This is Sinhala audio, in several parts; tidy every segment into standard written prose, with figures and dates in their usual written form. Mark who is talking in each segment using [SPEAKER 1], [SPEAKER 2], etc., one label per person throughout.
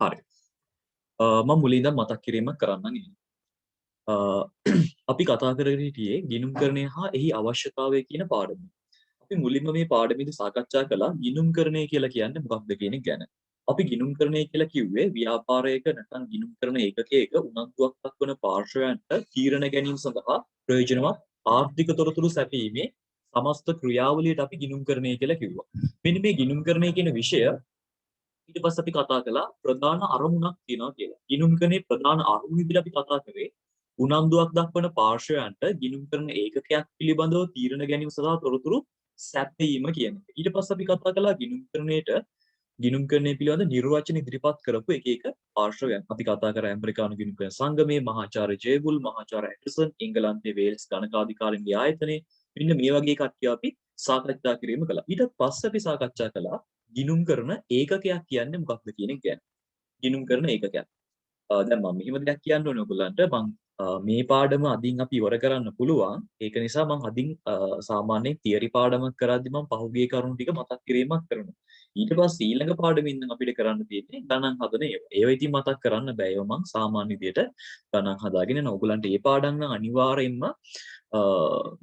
[SPEAKER 1] හරි. මම මුලින්ම මතක් කිරීමක් කරන්නම් ඉන්නේ. අපි කතා කරගෙන හිටියේ ගිණුම්කරණය හා එහි අවශ්‍යතාවය කියන පාඩම. අපි මුලින්ම මේ පාඩමේදී සාකච්ඡා කළා ගිණුම්කරණය කියලා කියන්නේ මොකක්ද කියන එක ගැන. අපි ගිණුම්කරණය කියලා කිව්වේ ව්‍යාපාරයක නැත්නම් ගිණුම්කරන ඒකකයක උනන්දුවක් දක්වන පාර්ශවයන්ට තීරණ ගැනීම සඳහා ප්‍රයෝජනවත් ආර්ථික තොරතුරු සැපීමේ සමස්ත ක්‍රියාවලියට අපි ගිණුම්කරණය කියලා කිව්වා. මෙන්න මේ ගිණුම්කරණය කියන විෂය ඊට පස්සේ අපි කතා කළා ප්‍රධාන අරමුණක් තියෙනවා කියලා. ගිණුම්කරණයේ ප්‍රධාන අරමුණ විදිහට අපි කතා කරේ උනන්දුවක් දක්වන පාර්ශවයන්ට ගිණුම්කරන ඒකකයක් පිළිබඳව තීරණ ගැනීම සඳහා තොරතුරු සැපයීම කියන එක. ඊට පස්සේ අපි කතා කළා ගිණුම්කරණය පිළිබඳ නිර්වචන ඉදිරිපත් කරපු එක එක පාර්ශවයන්. අපි කතා කරා ඇමරිකානු ගිණුම්කරන සංගමයේ මහාචාර්ය ජේබුල්, මහාචාර්ය ඇටර්සන්, ඉංගලන්තයේ වේල්ස් ගණකාධිකාරින්ගේ ආයතනයේ මෙන්න මේ වගේ කට්ටිය අපි සාකච්ඡා කිරීම කළා. ඊට පස්සේ අපි සාකච්ඡා කළා ගිණුම් කරන ඒකකයක් කියන්නේ මොකක්ද කියන එක ගැන. ගිණුම් කරන ඒකකයක්. දැන් මම මෙහෙම දෙයක් කියන්න ඕනේ ඔයගොල්ලන්ට. මේ පාඩම අදින් අපි ඉවර කරන්න පුළුවන්. ඒක නිසා මම අදින් සාමාන්‍යයෙන් තියරි පාඩමක් කරද්දි මම පහුගිය කරුණු ටික මතක් කිරීමක් කරනවා. ඊට පස්සේ ඊළඟ පාඩමෙන් නම් අපිට කරන්න තියෙන්නේ ගණන් හදන ඒවා. ඒවා ඉතින් මතක් කරන්න බෑ. ඒවා මම සාමාන්‍ය විදියට ගණන් හදාගෙන යනවා. ඔයගොල්ලන්ට මේ පාඩම් නම් අනිවාර්යයෙන්ම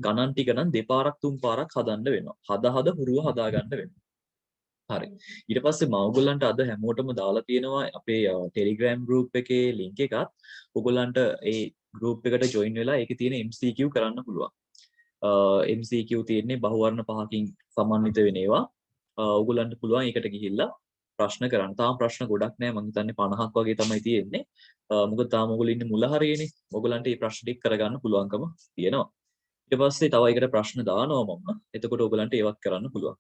[SPEAKER 1] ගණන් ටික නම් දෙපාරක් තුන් පාරක් හදන්න වෙනවා. හද හුරුව හදා ගන්න වෙනවා. හරි. ඊට පස්සේ මම ඔයගොල්ලන්ට අද හැමෝටම දාලා තියෙනවා අපේ Telegram group එකේ link එකත්. ඔයගොල්ලන්ට ඒ group එකට join වෙලා ඒකේ තියෙන MCQ කරන්න පුළුවන්. MCQ තියෙන්නේ බහුවර්ණ පහකින් සමන්විත වෙන ඒවා. ඔයගොල්ලන්ට පුළුවන් ඒකට ගිහිල්ලා ප්‍රශ්න කරන්න. තාම ප්‍රශ්න ගොඩක් නෑ. මම හිතන්නේ 50ක් වගේ තමයි තියෙන්නේ. මොකද තාම ඔයගොල්ලෝ ඉන්නේ මුල හරියනේ. ඔයගොල්ලන්ට මේ ප්‍රශ්න ටික කරගන්න පුළුවන්කම තියෙනවා. ඊට පස්සේ තව එකට ප්‍රශ්න දානවා මම. එතකොට ඔයගොල්ලන්ට ඒවත් කරන්න පුළුවන්.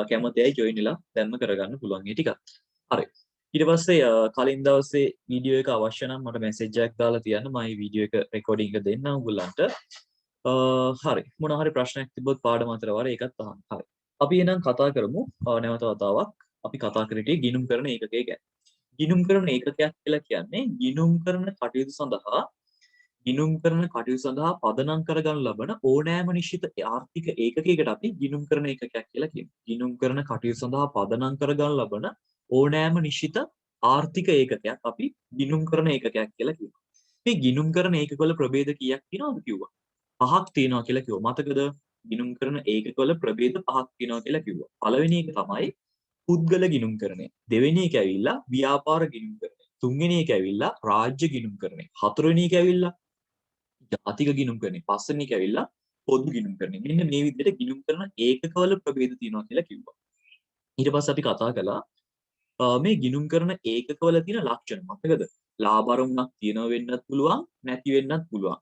[SPEAKER 1] කැමති අය ජොයින් වෙලා දැන්ම කරගන්න පුළුවන් මේ ටිකක්. හරි. ඊට පස්සේ කලින් දවසේ වීඩියෝ එක අවශ්‍ය නම් මට මැසේජ් එකක් දාලා තියන්න. මම මේ වීඩියෝ එක රෙකෝඩින් එක දෙන්නම් ඔයගොල්ලන්ට. හරි. මොන හරි ප්‍රශ්නයක් තිබ්බොත් පාඩම අතර වර ඒකත් අහන්න. හරි. අපි එහෙනම් කතා කරමු නැවත වතාවක්. අපි කතා කරේ ගිණුම් කරන ඒකකය ගැන. ගිණුම් කරන ඒකකයක් කියලා කියන්නේ ගිණුම් කරන කටයුතු සඳහා පදනම් කරගන්න ලබන ඕනෑම නිශ්චිත ආර්ථික ඒකකයකට අපි ගිණුම් කරන ඒකකයක් කියලා කියනවා. ගිණුම් කරන කටයුතු සඳහා පදනම් කරගන්න ලබන ඕනෑම නිශ්චිත ආර්ථික ඒකකයක් අපි ගිණුම් කරන ඒකකයක් කියලා කියනවා. මේ ගිණුම් කරන ඒකකවල ප්‍රභේද කීයක් තියෙනවද කිව්වා? පහක් තියෙනවා කියලා කිව්වා. මතකද? ගිණුම් කරන ඒකකවල ප්‍රභේද පහක් තියෙනවා කියලා කිව්වා. පළවෙනි එක තමයි පුද්ගල ගිණුම්කරණය. දෙවෙනි එක ඇවිල්ලා ව්‍යාපාර ගිණුම්කරණය. තුන්වෙනි එක ඇවිල්ලා රාජ්‍ය ගිණුම්කරණය. හතරවෙනි එක ඇවිල්ලා ජාතික ගිණුම්කරණය. පස්වෙනි එක ඇවිල්ලා පොදු ගිණුම්කරණය. මෙන්න මේ විදිහට ගිණුම් කරන ඒකකවල ප්‍රභේද තියෙනවා කියලා කිව්වා. ඊට පස්සේ අපි කතා කළා මේ ගිණුම් කරන ඒකකවල තියෙන ලක්ෂණ මතකද? ලාභ අරමුණක් තියෙනව වෙන්නත් පුළුවන් නැති වෙන්නත් පුළුවන්.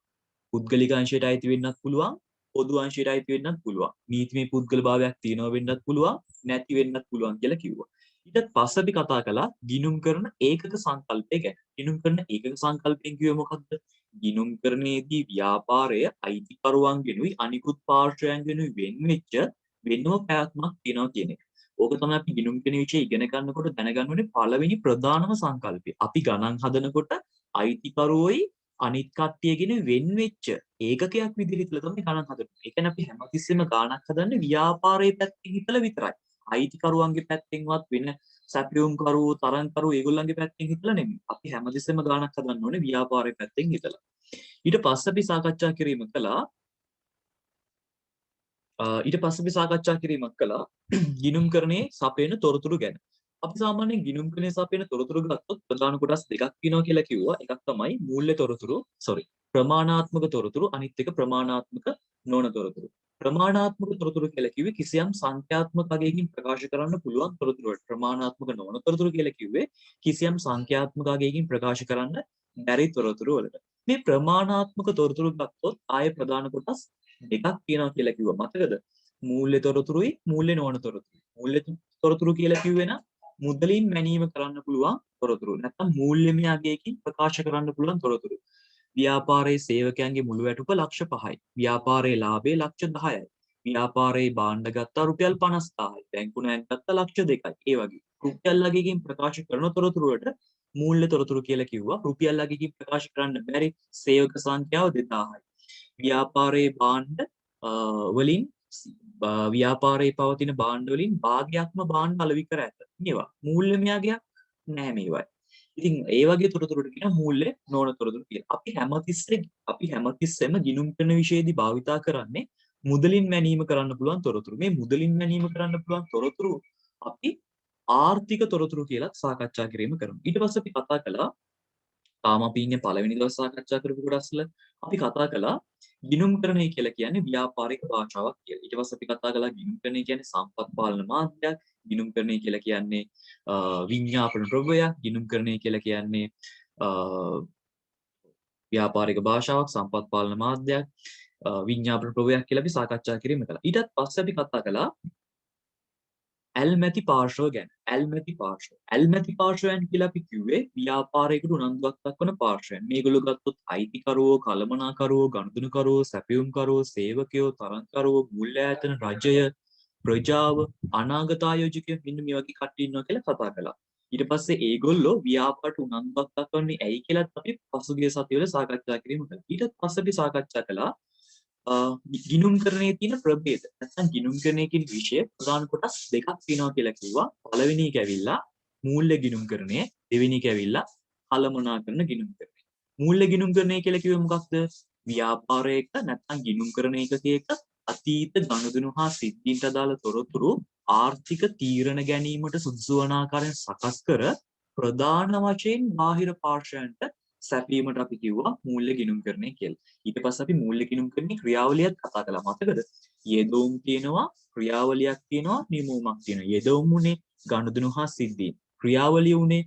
[SPEAKER 1] පුද්ගලික අංශයට අයිති වෙන්නත් පුළුවන් පොදු අංශයට අයිති වෙන්නත් පුළුවන්. නීතිමය පුද්ගල භාවයක් තියෙනව වෙන්නත් පුළුවන් නැති වෙන්නත් පුළුවන් කියලා කිව්වා. ඊට පස්සේ අපි කතා කළා ගිණුම් කරන ඒකක සංකල්පය ගැන. ගිණුම් කරන ඒකක සංකල්පයෙන් කිව්වේ මොකක්ද? ගිණුම් කරණයේදී ව්‍යාපාරය අයිතිකරුවන්ගෙනුයි අනිකුත් පාර්ශ්වයන්ගෙනුයි වෙන්වෙච්ච වෙනම පැවැත්මක් තියෙනවා කියන එක. ඕක තමයි අපි ගිණුම් කරන විෂය ඉගෙන ගන්නකොට දැනගන්න ඕනේ පළවෙනි ප්‍රධානම සංකල්පය. අපි ගණන් හදනකොට අයිතිකරුවෝයි අනිත් කට්ටියගෙන වෙන්වෙච්ච ඒකකයක් විදිහට තමයි ගණන් හදන්නේ. ඒ කියන්නේ අපි හැමතිස්සෙම ගණනක් හදන්නේ ව්‍යාපාරයේ පැත්තෙන් හිතලා විතරයි. අයිතිකරුවන්ගේ පැත්තෙන්වත් වෙන සැපයුම්කරුවෝ තරංකරුවෝ ඒගොල්ලන්ගේ පැත්තෙන් හිතලා නෙමෙයි. අපි හැමතිස්සෙම ගණනක් හදන්න ඕනේ ව්‍යාපාරයේ පැත්තෙන් හිතලා. ඊට පස්සේ අපි සාකච්ඡා කිරීමක් කළා ගිණුම්කරණයේ සපයන තොරතුරු ගැන. අපි සාමාන්‍යයෙන් ගිණුම්කරණයේ සපයන තොරතුරු ගත්තොත් ප්‍රධාන කොටස් දෙකක් තියෙනවා කියලා කිව්වා. එකක් තමයි ප්‍රමාණාත්මක තොරතුරු අනිත් එක ප්‍රමාණාත්මක නොවන තොරතුරු. ප්‍රමාණාත්මක තොරතුරු කියලා කිව්වේ කිසියම් සංඛ්‍යාත්මක අගයකින් ප්‍රකාශ කරන්න පුළුවන් තොරතුරු වලට. ප්‍රමාණාත්මක නොවන තොරතුරු කියලා කිව්වේ කිසියම් සංඛ්‍යාත්මක අගයකින් ප්‍රකාශ කරන්න බැරි තොරතුරු වලට. මේ ප්‍රමාණාත්මක තොරතුරු ගත්තොත් ආයේ ප්‍රධාන කොටස් දෙකක් තියෙනවා කියලා කිව්වා. මතකද? මූල්‍ය තොරතුරුයි මූල්‍ය නොවන තොරතුරුයි. මූල්‍ය තොරතුරු කියලා කිව්වේ නම් මුදලින් මැනීම කරන්න පුළුවන් තොරතුරු. නැත්නම් මූල්‍යමය අගයකින් ප්‍රකාශ කරන්න පුළුවන් තොරතුරු. ව්‍යාපාරයේ සේවකයන්ගේ මුළු වැටුප ලක්ෂ 5යි. ව්‍යාපාරයේ ලාභය ලක්ෂ 10යි. ව්‍යාපාරයේ භාණ්ඩ ගත්තා රුපියල් 50000යි. බැංකු ණයක් ගත්තා ලක්ෂ 2යි. ඒ වගේ. රුපියල් අගයකින් ප්‍රකාශ කරන තොරතුරු වලට මූල්‍ය තොරතුරු කියලා කිව්වා. රුපියල් අගයකින් ප්‍රකාශ කරන්න බැරි සේවක සංඛ්‍යාව 2000යි. ව්‍යාපාරයේ භාණ්ඩ වලින් ව්‍යාපාරයේ පවතින භාණ්ඩ වලින් භාගයක්ම භාණ්ඩ අලෙවි කර ඇත. මේවා මූල්‍යමය අගයක් නැහැ මේවා. ඉතින් ඒ වගේ තොරතුරුට කියන මූල්‍ය නොවන තොරතුරු කියලා. අපි හැමතිස්සෙම ගිණුම් කරන විෂයේදී භාවිතා කරන්නේ මුදලින් මැනීම කරන්න පුළුවන් තොරතුරු. මේ මුදලින් මැනීම කරන්න පුළුවන් තොරතුරු අපි ආර්ථික තොරතුරු කියලා සාකච්ඡා කිරීම කරමු. ඊට පස්සේ අපි කතා කළා තාම අපි ඉන්නේ පළවෙනි දවස් සාකච්ඡා කරපු කොටස්වල අපි කතා කළා ගිණුම්කරණය කියලා කියන්නේ ව්‍යාපාරික භාෂාවක් කියලා. ඊට පස්සේ අපි කතා කළා ගිණුම්කරණය කියන්නේ සම්පත් පාලන මාධ්‍යයක්. ගිණුම්කරණය කියලා කියන්නේ විඥාපන ප්‍රවයක්. ගිණුම්කරණය කියලා කියන්නේ ව්‍යාපාරික භාෂාවක්, සම්පත් පාලන මාධ්‍යයක්, විඥාපන ප්‍රවයක් කියලා අපි සාකච්ඡා කිරීම කළා. ඊටත් පස්සේ අපි කතා කළා ඇල්මැති පාර්ශව ගැන. ඇල්මැති පාර්ශවයන් කියලා අපි කිව්වේ ව්‍යාපාරයකට උනන්දුවක් දක්වන පාර්ශවයන්. මේගොල්ලෝ ගත්තොත් අයිතිකරුවෝ, කළමනාකරුවෝ, ගනුදෙනුකරුවෝ, සැපයුම්කරුවෝ, සේවකයෝ, තරංකරුවෝ, මුල්‍ය ආයතන, රජය, ප්‍රජාව, අනාගත ආයෝජකයෝ මෙන්න මේ වගේ කට්ටිය ඉන්නවා කියලා කතා කළා. ඊට පස්සේ ඒගොල්ලෝ ව්‍යාපාරට උනන්දුවක් දක්වන්නේ ඇයි කියලාත් අපි පසුගිය සතියවල සාකච්ඡා කිරීම කළා. ඊට පස්සේ අපි සාකච්ඡා කළා ගිණුම්කරණයේ තියෙන ප්‍රභේද. නැත්නම් ගිණුම්කරණය කියන විෂය ප්‍රධාන කොටස් දෙකක් තියෙනවා කියලා කිව්වා. පළවෙනි එක ඇවිල්ලා මූල්‍ය ගිණුම්කරණය, දෙවෙනි එක ඇවිල්ලා කළමනාකරණ ගිණුම්කරණය. මූල්‍ය ගිණුම්කරණය කියලා කිව්වේ මොකක්ද? ව්‍යාපාරයක නැත්නම් ගිණුම්කරණ එකකයක අතීත ගනුදෙනු හා සිද්ධීන්ට අදාළ තොරතුරු ආර්ථික තීරණ ගැනීමට සුදුසු වන ආකාරයෙන් සකස් කර ප්‍රධාන වශයෙන් බාහිර පාර්ශ්වයන්ට සැපීමට අපි කිව්වා මූල්‍ය ගිණුම්කරණය කියලා. ඊට පස්සේ අපි මූල්‍ය ගිණුම්කරණේ ක්‍රියාවලියක් කතා කළා. මතකද? යෙදවුම් තියෙනවා, ක්‍රියාවලියක් තියෙනවා, නිමවුමක් තියෙනවා. යෙදවුම් උනේ ගනුදෙනු හා සිද්ධීන්. ක්‍රියාවලිය උනේ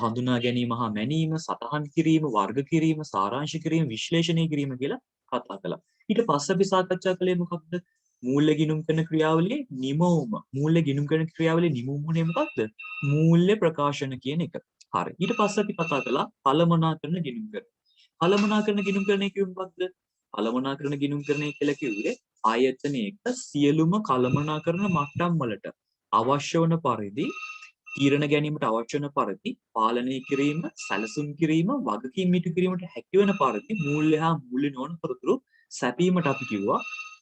[SPEAKER 1] හඳුනා ගැනීම හා මැනීම, සටහන් කිරීම, වර්ග කිරීම, සාරාංශ කිරීම, විශ්ලේෂණය කිරීම කියලා කතා කළා. ඊට පස්සේ අපි සාකච්ඡා කළේ මොකක්ද? මූල්‍ය ගිණුම්කරණ ක්‍රියාවලියේ නිමවුම. මූල්‍ය ගිණුම්කරණ ක්‍රියාවලියේ නිමවුම උනේ මොකක්ද? මූල්‍ය ප්‍රකාශන කියන එක. හරි. ඊට පස්සේ අපි කතා කළා කළමනාකරණ ගිණුම්කරණ. කළමනාකරණ ගිණුම්කරණය කිව්වේ මොකක්ද? කළමනාකරණ ගිණුම්කරණය කියලා කිව්වේ ආයතනයක සියලුම කළමනාකරණ මට්ටම් වලට අවශ්‍ය වන පරිදි තීරණ ගැනීමට අවශ්‍ය වන පරිදි පාලනය කිරීම, සැලසුම් කිරීම, වගකීම් ඉටු කිරීමට හැකිවන පරිදි මූල්‍ය හා මූල්‍ය නොවන තොරතුරු සැපීමට අපි කිව්වා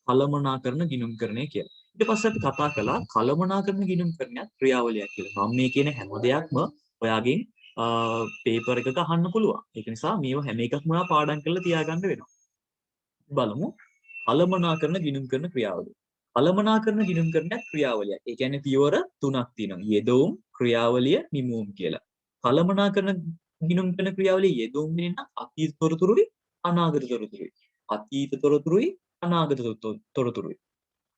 [SPEAKER 1] කළමනාකරණ ගිණුම්කරණය කියලා. ඊට පස්සේ අපි කතා කළා කළමනාකරණ ගිණුම්කරණයක් ක්‍රියාවලියක් කියලා. මම මේ කියන හැම දෙයක්ම ඔයාගෙන් පේපර් එකක අහන්න පුළුවන්. ඒක නිසා මේව හැම එකක්ම ඔයා පාඩම් කරලා තියාගන්න වෙනවා. බලමු කළමනාකරණ ගිණුම්කරණ ක්‍රියාවලිය. කළමනාකරණ ගිණුම්කරණයක් ක්‍රියාවලියක්. ඒ කියන්නේ පියවර තුනක් තියෙනවා. යෙදවුම්, ක්‍රියාවලිය, නිමවුම් කියලා. කළමනාකරණ ගිණුම්කරණ ක්‍රියාවලිය යෙදවුම් වෙන අතීත තොරතුරුයි, අනාගත තොරතුරුයි. අතීත තොරතුරුයි, අනාගත තොරතුරුයි.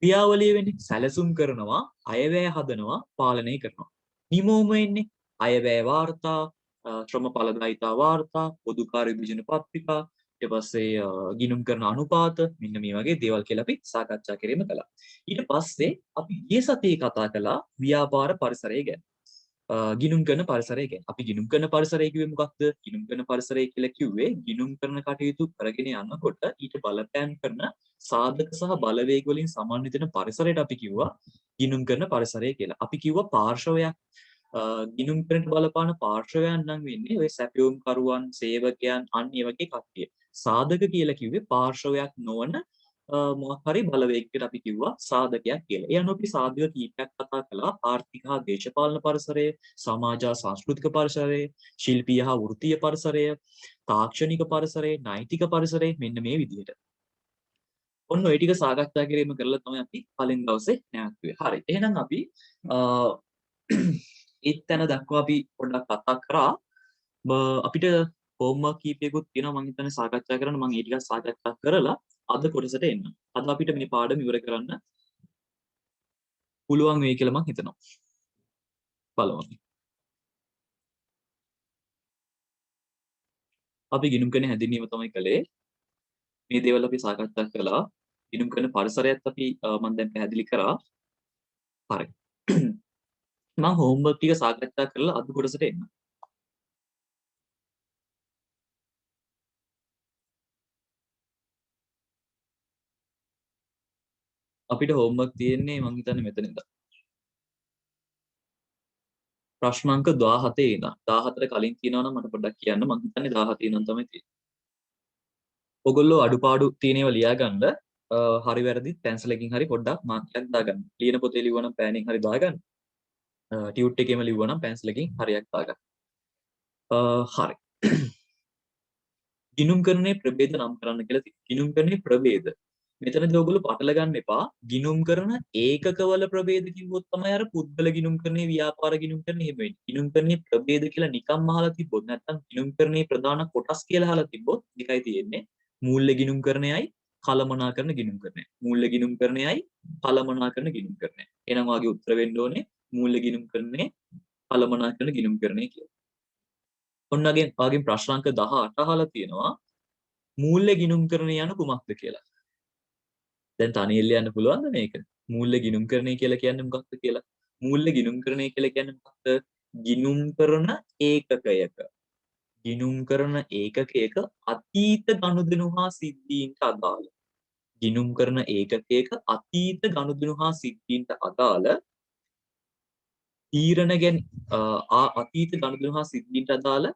[SPEAKER 1] ක්‍රියාවලිය වෙන්නේ සැලසුම් කරනවා, අයවැය හදනවා, පාලනය කරනවා. නිමවුම වෙන්නේ අයවැය වාර්තා, ශ්‍රම ඵලදායිතා වාර්තා, පොදු කාර්ය විභජන පත්‍රිකා, ඊට පස්සේ ගිණුම් කරන අනුපාත මෙන්න මේ වගේ දේවල් කියලා අපි සාකච්ඡා කිරීම කළා. ඊට පස්සේ අපි ගිය සතියේ කතා කළා ව්‍යාපාර පරිසරය ගැන. ගිණුම් කරන පරිසරය ගැන. අපි ගිණුම් කරන පරිසරය කිව්වේ මොකක්ද? ගිණුම් කරන පරිසරය කියලා කිව්වේ ගිණුම් කරන කටයුතු කරගෙන යනකොට ඊට බලපෑම් කරන සාධක සහ බලවේග වලින් සමන්විත වෙන පරිසරයට අපි කිව්වා ගිණුම් කරන පරිසරය කියලා. අපි කිව්වා පාර්ශවයක් ගිණුම් කරන්නට බලපාන පාර්ශවයන් නම් වෙන්නේ ඔය සැපයුම් කරුවන්, සේවකයන්, අන් ඒ වගේ කට්ටිය. සාධක කියලා කිව්වේ පාර්ශවයක් නොවන මොකක් හරි බලවේගයකට අපි කිව්වා සාධකයක් කියලා. ඒ අනුව අපි සාධක කීපයක් කතා කළා. ආර්ථික හා දේශපාලන පරිසරය, සමාජ හා සංස්කෘතික පරිසරය, ශිල්පීය හා වෘත්තීය පරිසරය, තාක්ෂණික පරිසරය, නෛතික පරිසරය මෙන්න මේ විදිහට. ඔන්න ඔය ටික සාකච්ඡා කිරීම කරලා තමයි අපි පළවෙනි දවසේ නැවතුනේ. හරි. එහෙනම් අපි ඒත් යන දක්වා අපි පොඩ්ඩක් කතා කරා. අපිට හෝම්වර්ක් කීපයකුත් තියෙනවා මම හිතන්නේ සාකච්ඡා කරන්න. මම ඒ ටික සාකච්ඡා කරලා අද කොටසට එන්න. අද අපිට මේ පාඩම ඉවර කරන්න පුළුවන් වෙයි කියලා මම හිතනවා. බලමු. අපි ගිණුම් කරන හැඳින්වීම තමයි කළේ. මේ දේවල් අපි සාකච්ඡා කළා. ගිණුම් කරන පරිසරයත් අපි මම දැන් පැහැදිලි කරා. හරි. මම හෝම්වර්ක් ටික සාකච්ඡා කරලා අද කොටසට එන්න. අපිට හෝම්වර්ක් තියෙන්නේ මම හිතන්නේ මෙතන ඉඳන්. ප්‍රශ්න අංක 17 ඉඳන් 17ට කලින් තියෙනවා නම් මට පොඩ්ඩක් කියන්න. මම හිතන්නේ 17 ඉඳන් තමයි තියෙන්නේ. ඔයගොල්ලෝ අඩුපාඩු තියෙනේව ලියා ගන්න. හරි වැරදි පැන්සල් එකකින් හරි පොඩ්ඩක් මාක් එකක් දාගන්න. ලියන පොතේ ලිව්වනම් පෑනෙන් හරි දාගන්න. ටියුට් එකේම ලිව්වනම් පැන්සල් එකකින් හරියක් දාගන්න. හරි. ගිණුම්කරණයේ ප්‍රභේද නම් කරන්න කියලා තියෙනවා. ගිණුම්කරණයේ ප්‍රභේද. මෙතනදී ඔයගොල්ලෝ පටල ගන්න එපා. ගිණුම් කරන ඒකකවල ප්‍රභේද කිව්වොත් තමයි අර පුද්ගල ගිණුම්කරණයේ ව්‍යාපාර ගිණුම්කරණයේ එහෙම වෙන්නේ. ගිණුම්කරණයේ ප්‍රභේද කියලා නිකම්ම අහලා තිබ්බොත් නැත්නම් ගිණුම්කරණයේ ප්‍රධාන කොටස් කියලා අහලා තිබ්බොත් එකයි තියෙන්නේ. මූල්‍ය ගිණුම්කරණයයි කලමනාකරණ ගිණුම්කරණය. මූල්‍ය ගිණුම්කරණයයි කලමනාකරණ ගිණුම්කරණය. එහෙනම් වාගේ උත්තර වෙන්න ඕනේ මූල්‍ය ගිණුම්කරණයේ කලමනාකරණ ගිණුම්කරණය කියලා. ඔන්නගෙන් වාගෙන් ප්‍රශ්න අංක 18 අහලා තියෙනවා මූල්‍ය ගිණුම්කරණය යන කුමක්ද කියලා. දැන් තනියෙන් ලියන්න පුළුවන්ද මේක? මූල්‍ය ගිණුම්කරණය කියලා කියන්නේ මොකක්ද කියලා? මූල්‍ය ගිණුම්කරණය කියලා කියන්නේ මොකක්ද? ගිණුම් කරන ඒකකයක. ගිණුම් කරන ඒකකයක අතීත ගනුදෙනු හා සිද්ධීන්ට අදාළ. ගිණුම් කරන ඒකකයක අතීත ගනුදෙනු හා සිද්ධීන්ට අදාළ තීරණ ගැන අතීත ගනුදෙනු හා සිද්ධීන්ට අදාළ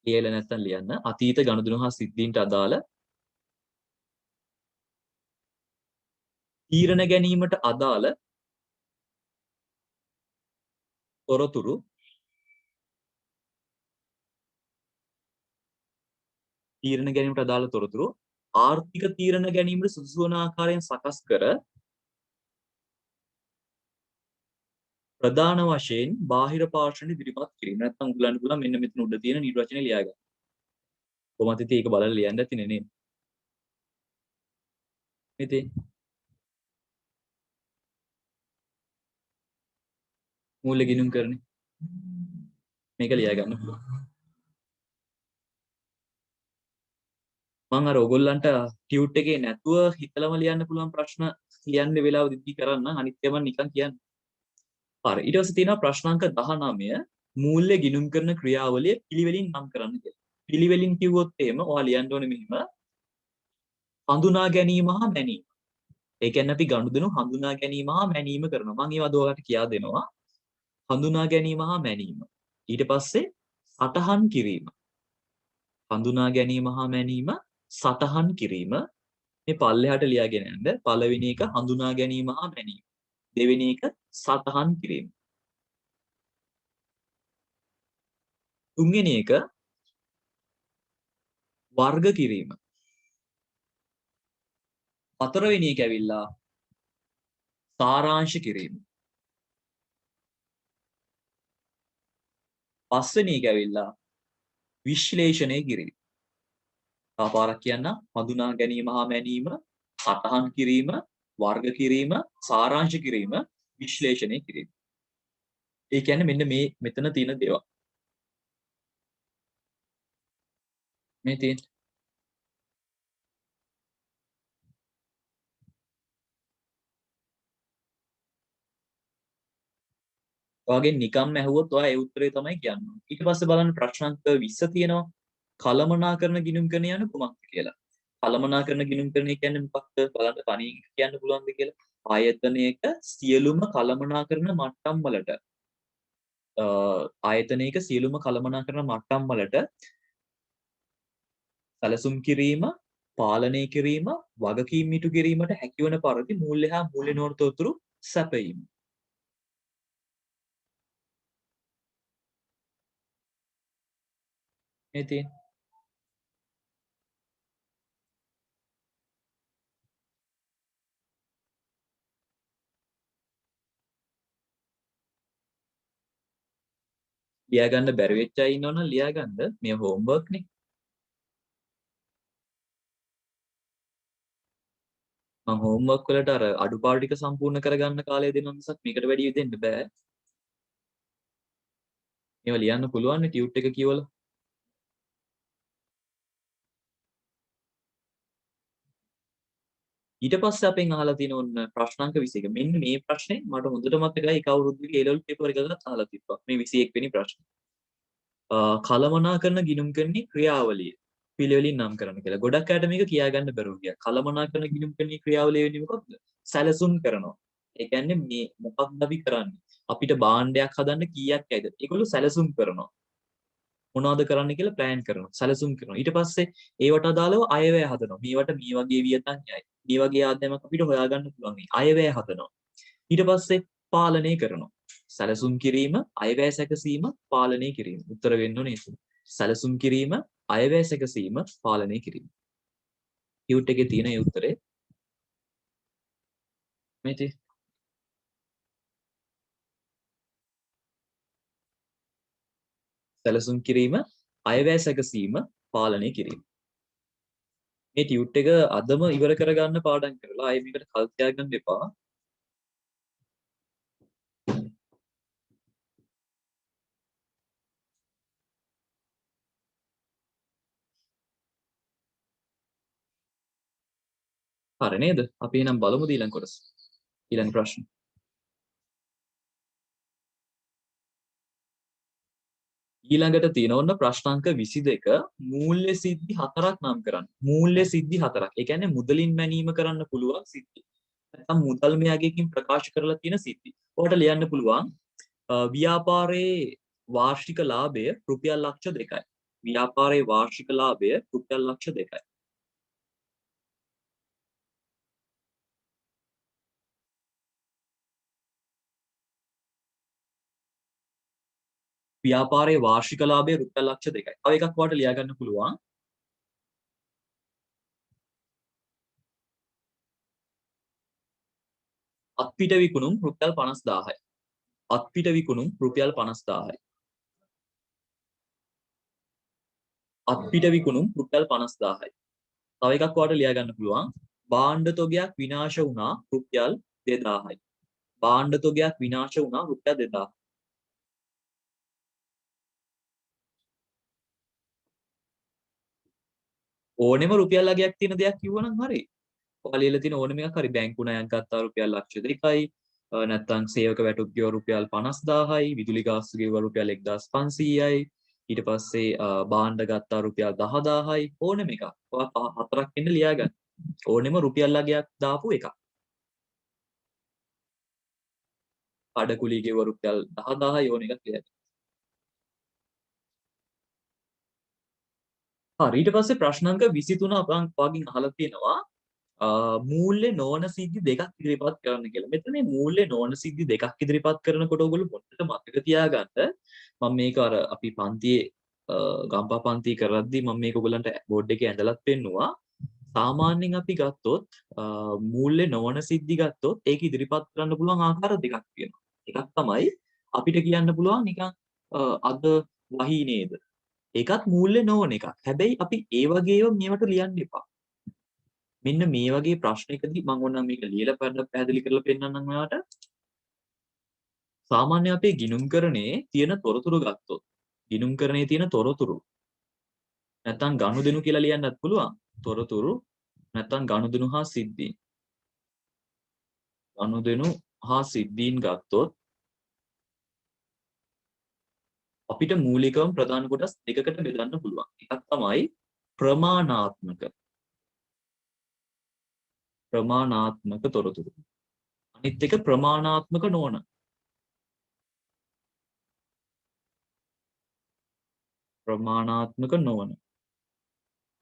[SPEAKER 1] ලියලා නැත්නම් ලියන්න අතීත ගනුදෙනු හා සිද්ධීන්ට අදාළ තීරණ ගැනීමට අදාළ තොරතුරු තීරණ ගැනීමට අදාළ තොරතුරු ආර්ථික තීරණ ගැනීමට සුදුසු වන ආකාරයෙන් සකස් කර ප්‍රධාන වශයෙන් බාහිර පාර්ශ්වෙන් ඉදිරිපත් කිරීම. නැත්නම් උගලන්න පුළුවන් මෙන්න මෙතන උඩ තියෙන නිර්වචනය ලියා ගන්න. කොහොමද ඉතින් ඒක බලලා ලියන්න ඇතිනේ නේද? ඉතින් මූල්‍ය ගිණුම් කරන්නේ මේක ලියා ගන්න පුළුවන්. මම අර ඔයගොල්ලන්ට ටියුට් එකේ නැතුව හිතලම ලියන්න පුළුවන් ප්‍රශ්න ලියන්න වෙලාවදී කරන්න අනිත් ඒවා නිකන් කියන්න. හරි. ඊට පස්සේ තියෙනවා ප්‍රශ්නාංක 19 මූල්‍ය ගිණුම් කරන ක්‍රියාවලිය පිළිවෙලින් නම් කරන්න කියලා. පිළිවෙලින් කිව්වොත් එහෙම ඔයා ලියන්න ඕනේ මෙහිම හඳුනා ගැනීම හා මැනීම. ඒ කියන්නේ අපි ගනුදෙනු හඳුනා ගැනීම හා මැනීම කරනවා. මම ඒවා ඔයාලට කියා දෙනවා. හඳුනා ගැනීම හා මැනීම. ඊට පස්සේ සටහන් කිරීම. හඳුනා ගැනීම හා මැනීම සටහන් කිරීම. මේ පල්ලෙහාට ලියාගෙන යන්න. පළවෙනි එක හඳුනා ගැනීම හා මැනීම. දෙවෙනි එක සටහන් කිරීම. තුන්වෙනි එක වර්ග කිරීම. හතරවෙනි එක ඇවිල්ලා සාරාංශ කිරීම. පස්වෙනි එක ඇවිල්ලා විශ්ලේෂණය කිරීම. පාරක් කියන්න හඳුනා ගැනීම හා මැනීම, සටහන් කිරීම, වර්ග කිරීම, සාරාංශ කිරීම, විශ්ලේෂණය කිරීම. ඒ කියන්නේ මෙන්න මේ මෙතන තියෙන දේවල්. මේ තියෙන ඔයාගෙන් නිකම්ම ඇහුවොත් ඔයා ඒ උත්තරේ තමයි කියන්නේ. ඊට පස්සේ බලන්න ප්‍රශ්න අංක 20 තියෙනවා. කලමනාකරණ ගිණුම්කරණය යන කුමක්ද කියලා. කලමනාකරණ ගිණුම්කරණය කියන්නේ මොකක්ද? බලන්න තනියෙන් කියන්න පුළුවන්ද කියලා. ආයතනයක සියලුම කලමනාකරණ මට්ටම් වලට ආයතනයක සියලුම කලමනාකරණ මට්ටම් වලට සැලසුම් කිරීම, පාලනය කිරීම, වගකීම් ඉටු කිරීමට හැකිවන පරිදි මූල්‍ය හා මූල්‍ය නොවන තොරතුරු සැපයීම. ඉතින් ලියා ගන්න බැරි වෙච්ච අය ඉන්නවනම් ලියා ගන්න. මේ හෝම්වර්ක් නේ. මම හෝම්වර්ක් වලට අර අඩුපාඩු ටික සම්පූර්ණ කරගන්න කාලය දෙනවා මිසක් මේකට වැඩි දෙන්න බෑ. මේවා ලියන්න පුළුවන් නේ ටියුට් එක කියවලා. ඊට පස්සේ අපෙන් අහලා තියෙන ඔන්න ප්‍රශ්නාංක 21. මෙන්න මේ ප්‍රශ්නේ මට හොඳට මතකයි ඒක අවුරුද්දේ A level paper එකකත් අහලා තිබ්බා. මේ 21 වෙනි ප්‍රශ්නේ. කලමනාකරණ ගිණුම්කරණයේ ක්‍රියාවලිය පිළිවෙලින් නම් කරන්න කියලා. ගොඩක් අයට මේක කියා ගන්න බැරුව ගියා. කලමනාකරණ ගිණුම්කරණයේ ක්‍රියාවලිය වෙන්නේ මොකක්ද? සැලසුම් කරනවා. ඒ කියන්නේ මේ මොකක්ද අපි කරන්නේ? අපිට භාණ්ඩයක් හදන්න කීයක් ඇයිද? ඒගොල්ලෝ සැලසුම් කරනවා. මොනවද කරන්න කියලා ප්ලෑන් කරනවා. සැලසුම් කරනවා. ඊට පස්සේ ඒවට අදාළව අයවැය හදනවා. මේවට මේ වගේ වියතන් යයි. මේ වගේ ආදායමක් අපිට හොයාගන්න පුළුවන්. අයවැය හදනවා. ඊට පස්සේ පාලනය කරනවා. සැලසුම් කිරීම, අයවැය සැකසීම, පාලනය කිරීම. උත්තර වෙන්න ඕනේ ඒක. සැලසුම් කිරීම, අයවැය සැකසීම, පාලනය කිරීම. කියුට් එකේ තියෙන ඒ උත්තරේ මේ තියෙන්නේ. සැලසුම් කිරීම, අයවැය සැකසීම, පාලනය කිරීම. මේ ටියුට් එක අදම ඉවර කරගන්න පාඩම් කරලා ආයෙ මේකට කල් තියාගන්න එපා. හරි නේද? අපි එහෙනම් බලමු ඊළඟ කොටස. ඊළඟ ප්‍රශ්න. ඊළඟට තියෙන ඔන්න ප්‍රශ්නාංක 22 මූල්‍ය සිද්ධි හතරක් නම් කරන්න. මූල්‍ය සිද්ධි හතරක්. ඒ කියන්නේ මුදලින් මැනීම කරන්න පුළුවන් සිද්ධි. නැත්නම් මුදල් මෙයාගේකින් ප්‍රකාශ කරලා තියෙන සිද්ධි. ඔයාලට ලියන්න පුළුවන් ව්‍යාපාරයේ වාර්ෂික ලාභය රුපියල් ලක්ෂ 2යි. ව්‍යාපාරයේ වාර්ෂික ලාභය රුපියල් ලක්ෂ 2යි. ව්‍යාපාරයේ වාර්ෂික ලාභය රුපියල් ලක්ෂ 2යි. තව එකක් ඔයාලට ලියා ගන්න පුළුවන්. අත්පිට විකුණුම් රුපියල් 50000යි. අත්පිට විකුණුම් රුපියල් 50000යි. අත්පිට විකුණුම් රුපියල් 50000යි. තව එකක් ඔයාලට ලියා ගන්න පුළුවන්. භාණ්ඩ තොගයක් විනාශ වුණා රුපියල් 2000යි. භාණ්ඩ තොගයක් විනාශ වුණා රුපියල් 2000. ඕනෙම රුපියල් අගයක් තියෙන දෙයක් කිව්වනම් හරි. ඔයාලා ලියලා තියෙන ඕනෙම එකක් හරි බැංකු ණයක් ගත්තා රුපියල් ලක්ෂ 2යි. නැත්නම් සේවක වැටුප් ගෙව රුපියල් 50000යි. විදුලි ගාස්තු ගෙව රුපියල් 1500යි. ඊට පස්සේ භාණ්ඩ ගත්තා රුපියල් 10000යි. ඕනෙම එකක්. ඔයා හතරක් ඉන්න ලියා ගන්න. ඕනෙම රුපියල් අගයක් දාපු එකක්. කඩකුලී ගෙව රුපියල් 10000යි ඕන එකක් ලියා ගන්න. හරි ඊට පස්සේ ප්‍රශ්න අංක 23 අපන් වගින් අහලා තියෙනවා මූල්‍ය නොවන සිද්ධි දෙකක් ඉදිරිපත් කරන්න කියලා. මෙතන මේ මූල්‍ය නොවන සිද්ධි දෙකක් ඉදිරිපත් කරනකොට ඔයගොල්ලෝ පොඩ්ඩක් මතක තියාගන්න මම මේක අර අපි පන්තියේ ගම්පා පන්ති කරද්දී මම මේක ඔයගලන්ට බෝඩ් එකේ ඇඳලත් පෙන්නුවා. සාමාන්‍යයෙන් අපි ගත්තොත් මූල්‍ය නොවන සිද්ධි ගත්තොත් ඒක ඉදිරිපත් කරන්න පුළුවන් ආකාර දෙකක් තියෙනවා. එකක් තමයි අපිට කියන්න පුළුවන් නිකන් අද වහී නේද? ඒකත් මූල්‍ය නොවන එකක්. හැබැයි අපි ඒ වගේ ඒවා මේවට ලියන්න එපා. මෙන්න මේ වගේ ප්‍රශ්නයකදී මම ඕනනම් මේක ලියලා පැහැදිලි කරලා පෙන්නන්නම් ඔයාලට. සාමාන්‍ය අපේ ගිණුම්කරණයේ තියෙන තොරතුරු ගත්තොත් ගිණුම්කරණයේ තියෙන තොරතුරු නැත්නම් ගනුදෙනු කියලා ලියන්නත් පුළුවන්. තොරතුරු නැත්නම් ගනුදෙනු හා සිද්ධීන්. ගනුදෙනු හා සිද්ධීන් ගත්තොත් අපිට මූලිකවම ප්‍රධාන කොටස් දෙකකට බෙදන්න පුළුවන්. එකක් තමයි ප්‍රමාණාත්මක තොරතුරු. අනිත් එක ප්‍රමාණාත්මක නොවන. ප්‍රමාණාත්මක නොවන.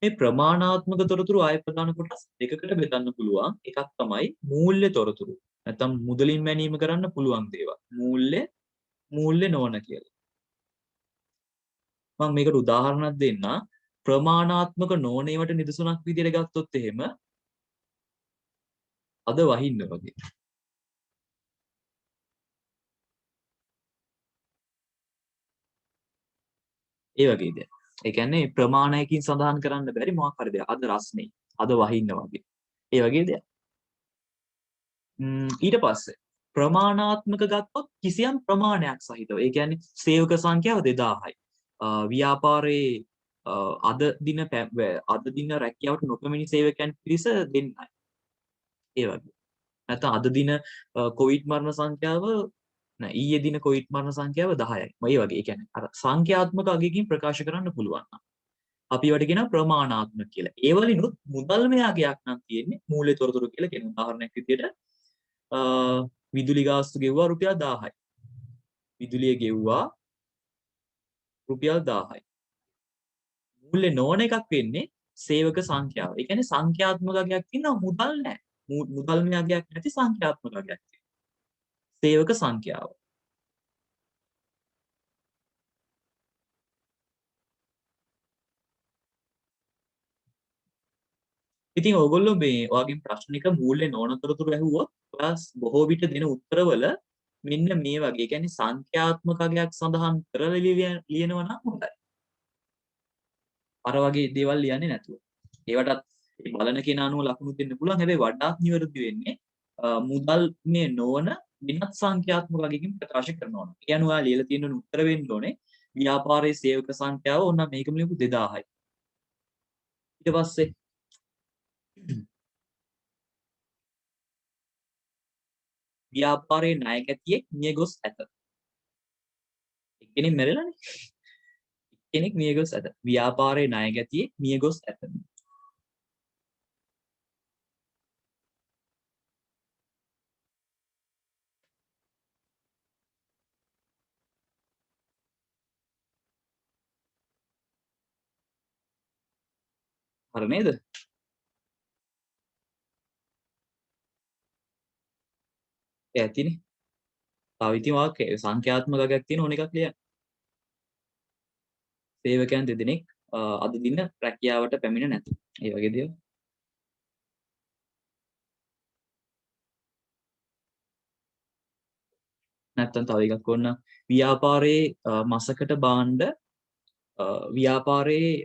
[SPEAKER 1] මේ ප්‍රමාණාත්මක තොරතුරු ආය ප්‍රධාන කොටස් දෙකකට බෙදන්න පුළුවන්. එකක් තමයි මූල්‍ය තොරතුරු. නැත්නම් මුදලින් මැනීම කරන්න පුළුවන් දේවල්. මූල්‍ය නොවන කියලා. මම මේකට උදාහරණයක් දෙන්න. ප්‍රමාණාත්මක නොවන ඒවාට නිදසුනක් විදිහට ගත්තොත් එහෙම අද වහින්න වගේ. ඒ වගේ දෙයක්. ඒ කියන්නේ ප්‍රමාණයකින් සඳහන් කරන්න බැරි මොකක් හරි දෙයක්. අද රස්නේ, අද වහින්න වගේ. ඒ වගේ දෙයක්. ඊට පස්සේ ප්‍රමාණාත්මක ගත්තොත් කිසියම් ප්‍රමාණයක් සහිතව. ඒ කියන්නේ සේවක සංඛ්‍යාව 2000යි. ව්‍යාපාරයේ අද දින රැකියාවට නොපැමිණි සේවකයන් පිරිස 2යි. ඒ වගේ. නැත්නම් අද දින කොවිඩ් මරණ සංඛ්‍යාව ඊයේ දින කොවිඩ් මරණ සංඛ්‍යාව 10යි. මේ වගේ. ඒ කියන්නේ අර සංඛ්‍යාත්මක අගයකින් ප්‍රකාශ කරන්න පුළුවන්. අපි ඒවට කියන ප්‍රමාණාත්මක කියලා. ඒ වලිනුත් මුදල්මය අගයක් නම් තියෙන්නේ මූල්‍ය තොරතුරු කියලා කියන උදාහරණයක් විදිහට විදුලි ගාස්තු ගෙවුවා රුපියල් 1000යි. විදුලිය ගෙවුවා රුපියල් 1000යි. මූල්‍ය නොවන එකක් වෙන්නේ සේවක සංඛ්‍යාව. ඒ කියන්නේ සංඛ්‍යාත්මක අගයක් තියෙනවා මුදල් නැහැ. මුදල්මය අගයක් නැති සංඛ්‍යාත්මක අගයක් තියෙනවා. සේවක සංඛ්‍යාව. ඉතින් ඕගොල්ලෝ මේ ඔයාගේ ප්‍රශ්නික මූල්‍ය නොනතරතුරු ඇහුවොත් ඔයා බොහෝ විට දෙන උත්තරවල මෙන්න මේ වගේ. ඒ කියන්නේ සංඛ්‍යාත්මක අගයක් සඳහන් කරලා ලියනවා නම් හොඳයි. අර වගේ දේවල් ලියන්නේ නැතුව. ඒවටත් බලන කෙනා අනුව ලකුණු දෙන්න පුළුවන්. හැබැයි වඩාත් නිවැරදි වෙන්නේ මුදල් මේ නොවන වෙනත් සංඛ්‍යාත්මක අගයකින් ප්‍රකාශ කරනවා. ඒ අනුව ඔයා ලියලා තියෙන උත්තර වෙන්න ඕනේ ව්‍යාපාරයේ සේවක සංඛ්‍යාව ඕන මේකම ලියපු 2000යි. ඊට පස්සේ ව්‍යාපාරයේ ණයගැතියෙක් මිය ගොස් ඇත. එක්කෙනෙක් මැරෙලානේ. කෙනෙක් මිය ගොස් ඇත. ව්‍යාපාරයේ ණයගැතියෙක් මිය ගොස් ඇත. හරි නේද? ඒ ඇතිනේ. තව ඉතින් වාක්‍ය සංඛ්‍යාත්මක අගයක් තියෙන ඕන එකක් ලියන්න. සේවකයන් දෙදෙනෙක් අද දින රැකියාවට පැමිණ නැත. ඒ වගේ දේවල්. නැත්තම් තව එකක් ඕන ව්‍යාපාරයේ මසකට භාණ්ඩ ව්‍යාපාරයේ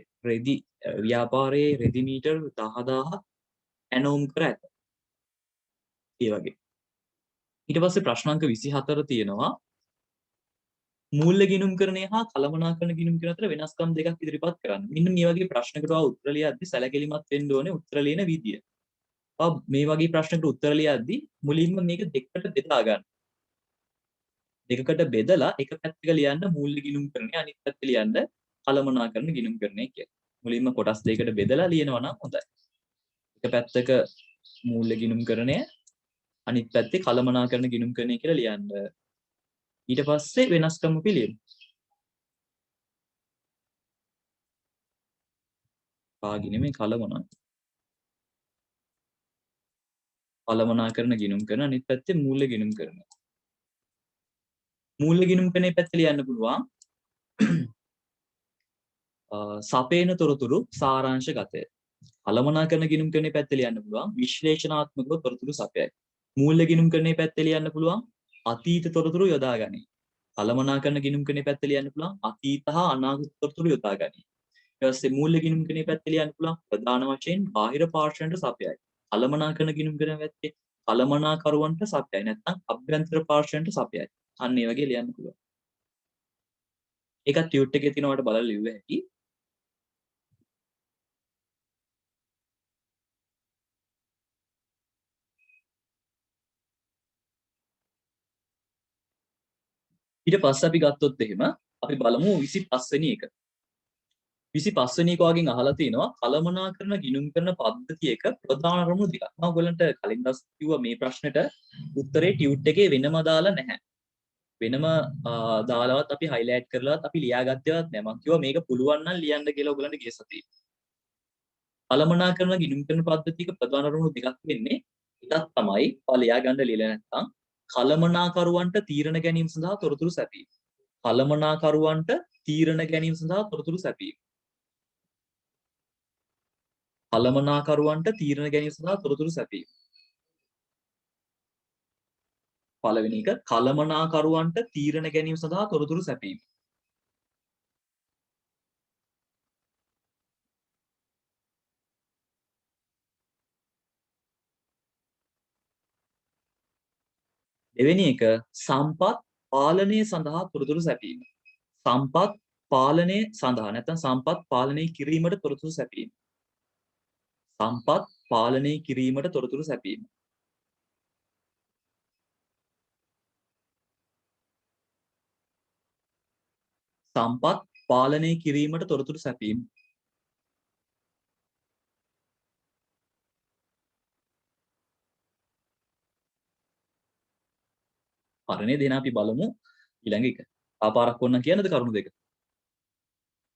[SPEAKER 1] රෙදි මීටර් 10000ක් ඇනෝම් කර ඇත. ඒ වගේ. ඊට පස්සේ ප්‍රශ්න අංක 24 තියෙනවා මූල්‍ය ගිණුම්කරණය හා කළමනාකරණ ගිණුම්කරණ අතර වෙනස්කම් දෙකක් ඉදිරිපත් කරන්න. මෙන්න මේ වගේ ප්‍රශ්නකට උත්තර ලියද්දි සැලකිලිමත් වෙන්න ඕනේ උත්තර ලියන විදිය. මේ වගේ ප්‍රශ්නකට උත්තර ලියද්දි මුලින්ම මේක දෙකකට බෙදා ගන්න. දෙකකට බෙදලා එක පැත්තක ලියන්න මූල්‍ය ගිණුම්කරණය අනිත් පැත්තේ ලියන්න කළමනාකරණ ගිණුම්කරණය කියලා. මුලින්ම කොටස් දෙකකට බෙදලා ලියනවා නම් හොඳයි. එක පැත්තක මූල්‍ය ගිණුම්කරණය අනිත් පැත්තේ කළමනාකරණ ගිණුම්කරණය කියලා ලියන්න. ඊට පස්සේ වෙනස්කම් පිළියෙල. පාගිනේ මේ කළමනාකරණ ගිණුම්කරණ අනිත් පැත්තේ මූල්‍ය ගිණුම්කරණ. මූල්‍ය ගිණුම්කරණේ පැත්තේ ලියන්න පුළුවන් සපේන තොරතුරු සාරාංශගතය. කළමනාකරණ ගිණුම්කරණේ පැත්තේ ලියන්න පුළුවන් විශ්ලේෂණාත්මකව තොරතුරු සපයයි. මූල්‍ය ගිණුම්කරණේ පැත්තේ ලියන්න පුළුවන් අතීත තොරතුරු යොදා ගනී. කළමනාකරණ ගිණුම්කරණේ පැත්තේ ලියන්න පුළුවන් අතීත හා අනාගත තොරතුරු යොදා ගනී. ඊට පස්සේ මූල්‍ය ගිණුම්කරණේ පැත්තේ ලියන්න පුළුවන් ප්‍රධාන වශයෙන් බාහිර පාර්ශ්වයන්ට සපයයි. කළමනාකරණ ගිණුම්කරණේ පැත්තේ කළමනාකරුවන්ට සපයයි. නැත්නම් අභ්‍යන්තර පාර්ශ්වයන්ට සපයයි. අන්න ඒ වගේ ලියන්න පුළුවන්. ඒකත් ටියුට් එකේ තියෙනවට බලලා ලිව්ව හැකි. ඊට පස්සේ අපි ගත්තොත් එහෙම අපි බලමු 25 වෙනි එක. 25 වෙනි එක වගේ අහලා තිනවා කළමනාකරණ ගිණුම්කරණ පද්ධතියක ප්‍රධාන අරමුණු දෙකක්. මම ඔයගලන්ට කලින් දවස් කිව්වා මේ ප්‍රශ්නෙට උත්තරේ ටියුට් එකේ වෙනම දාලා නැහැ. වෙනම දාලවත් අපි highlight කරලාවත් අපි ලියාගත්තේවත් නැහැ. මම කිව්වා මේක පුළුවන් නම් ලියන්න කියලා ඔයගලන්ට ගිය සතියේ. කළමනාකරණ ගිණුම්කරණ පද්ධතියක ප්‍රධාන අරමුණු දෙකක් වෙන්නේ එකක් තමයි ලියා ගන්න ලියලා නැත්නම් කළමනාකරුවන්ට තීරණ ගැනීම සඳහා තොරතුරු සැපීම. කළමනාකරුවන්ට තීරණ ගැනීම සඳහා තොරතුරු සැපීම. කළමනාකරුවන්ට තීරණ ගැනීම සඳහා තොරතුරු සැපීම. පළවෙනි එක කළමනාකරුවන්ට තීරණ ගැනීම සඳහා තොරතුරු සැපීම. දෙවෙනි එක සම්පත් පාලනය සඳහා තොරතුරු සැපීම. සම්පත් පාලනය සඳහා නැත්නම් සම්පත් පාලනය කිරීමට තොරතුරු සැපීම. සම්පත් පාලනය කිරීමට තොරතුරු සැපීම. සම්පත් පාලනය කිරීමට තොරතුරු සැපීම. හරිනේ දෙන අපි බලමු ඊළඟ එක. ආපාරක් ඕන කියන්නද කරුණු දෙක?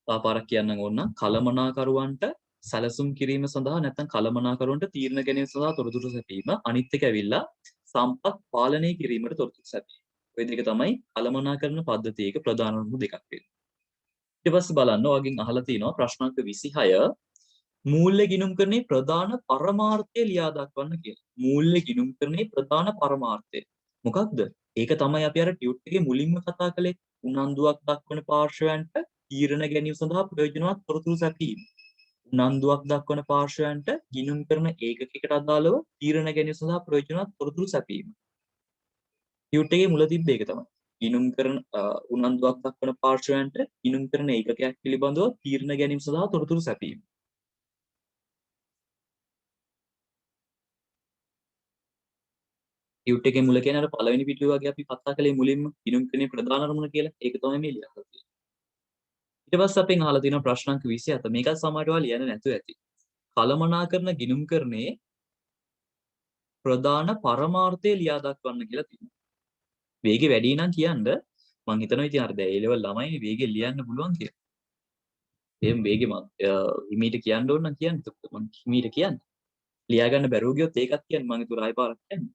[SPEAKER 1] ආපාරක් කියන්නම් ඕන කළමනාකරුවන්ට සැලසුම් කිරීම සඳහා නැත්නම් කළමනාකරුවන්ට තීරණ ගැනීම සඳහා තොරතුරු සැපීම. අනිත් එක ඇවිල්ලා සම්පත් පාලනය කිරීමට තොරතුරු සැපීම. ඔය දෙක තමයි කළමනාකරණ පද්ධතියක ප්‍රධාන වූ දෙකක් වෙන්නේ. ඊට පස්සේ බලන්න ඔයගෙන් අහලා තිනවා ප්‍රශ්න අංක 26 මූල්‍ය ගිණුම්කරණයේ ප්‍රධාන පරමාර්ථය ලියා දක්වන්න කියලා. මූල්‍ය ගිණුම්කරණයේ ප්‍රධාන පරමාර්ථය. මොකක්ද? ඒක තමයි අපි අර ටියුට් එකේ මුලින්ම කතා කළේ. උනන්දුවක් දක්වන පාර්ශවයන්ට තීරණ ගැනීම සඳහා ප්‍රයෝජනවත් තොරතුරු සැපීම. උනන්දුවක් දක්වන පාර්ශවයන්ට ගිණුම් කරන ඒකකයකට අදාළව තීරණ ගැනීම සඳහා ප්‍රයෝජනවත් තොරතුරු සැපීම. ටියුට් එකේ මුල තිබ්බ ඒක තමයි. ගිණුම් කරන උනන්දුවක් දක්වන පාර්ශවයන්ට ගිණුම් කරන ඒකකයක් පිළිබඳව තීරණ ගැනීම සඳහා තොරතුරු සැපීම. ටියුට් එකේ මුල කියන අර පළවෙනි පිටුව වගේ අපි කතා කළේ මුලින්ම ගිණුම් කරන්නේ ප්‍රධාන අරමුණ කියලා. ඒක තමයි මේ ලියලා තියෙන්නේ. ඊට පස්සේ අපෙන් අහලා තියෙනවා ප්‍රශ්න අංක 27. මේකත් සමහරව ලියන්න නැතුව ඇති. කලමනාකරන ගිණුම්කරණයේ ප්‍රධාන පරමාර්ථය ලියා දක්වන්න කියලා තියෙනවා. වේගෙ වැඩි නම් කියන්න මං හිතනවා ඉතින් අර දැන් ඒ ලෙවල් ළමයි වේගෙ ලියන්න පුළුවන් කියලා. එහෙනම් වේගෙ මම හිමීට කියන්න ඕන නම් කියන්න. එතකොට මං හිමීට කියන්න. ලියා ගන්න බැරුව ගියොත් ඒකත් කියන්න මං ඒතර ආයෙ පාරක් කියන්න.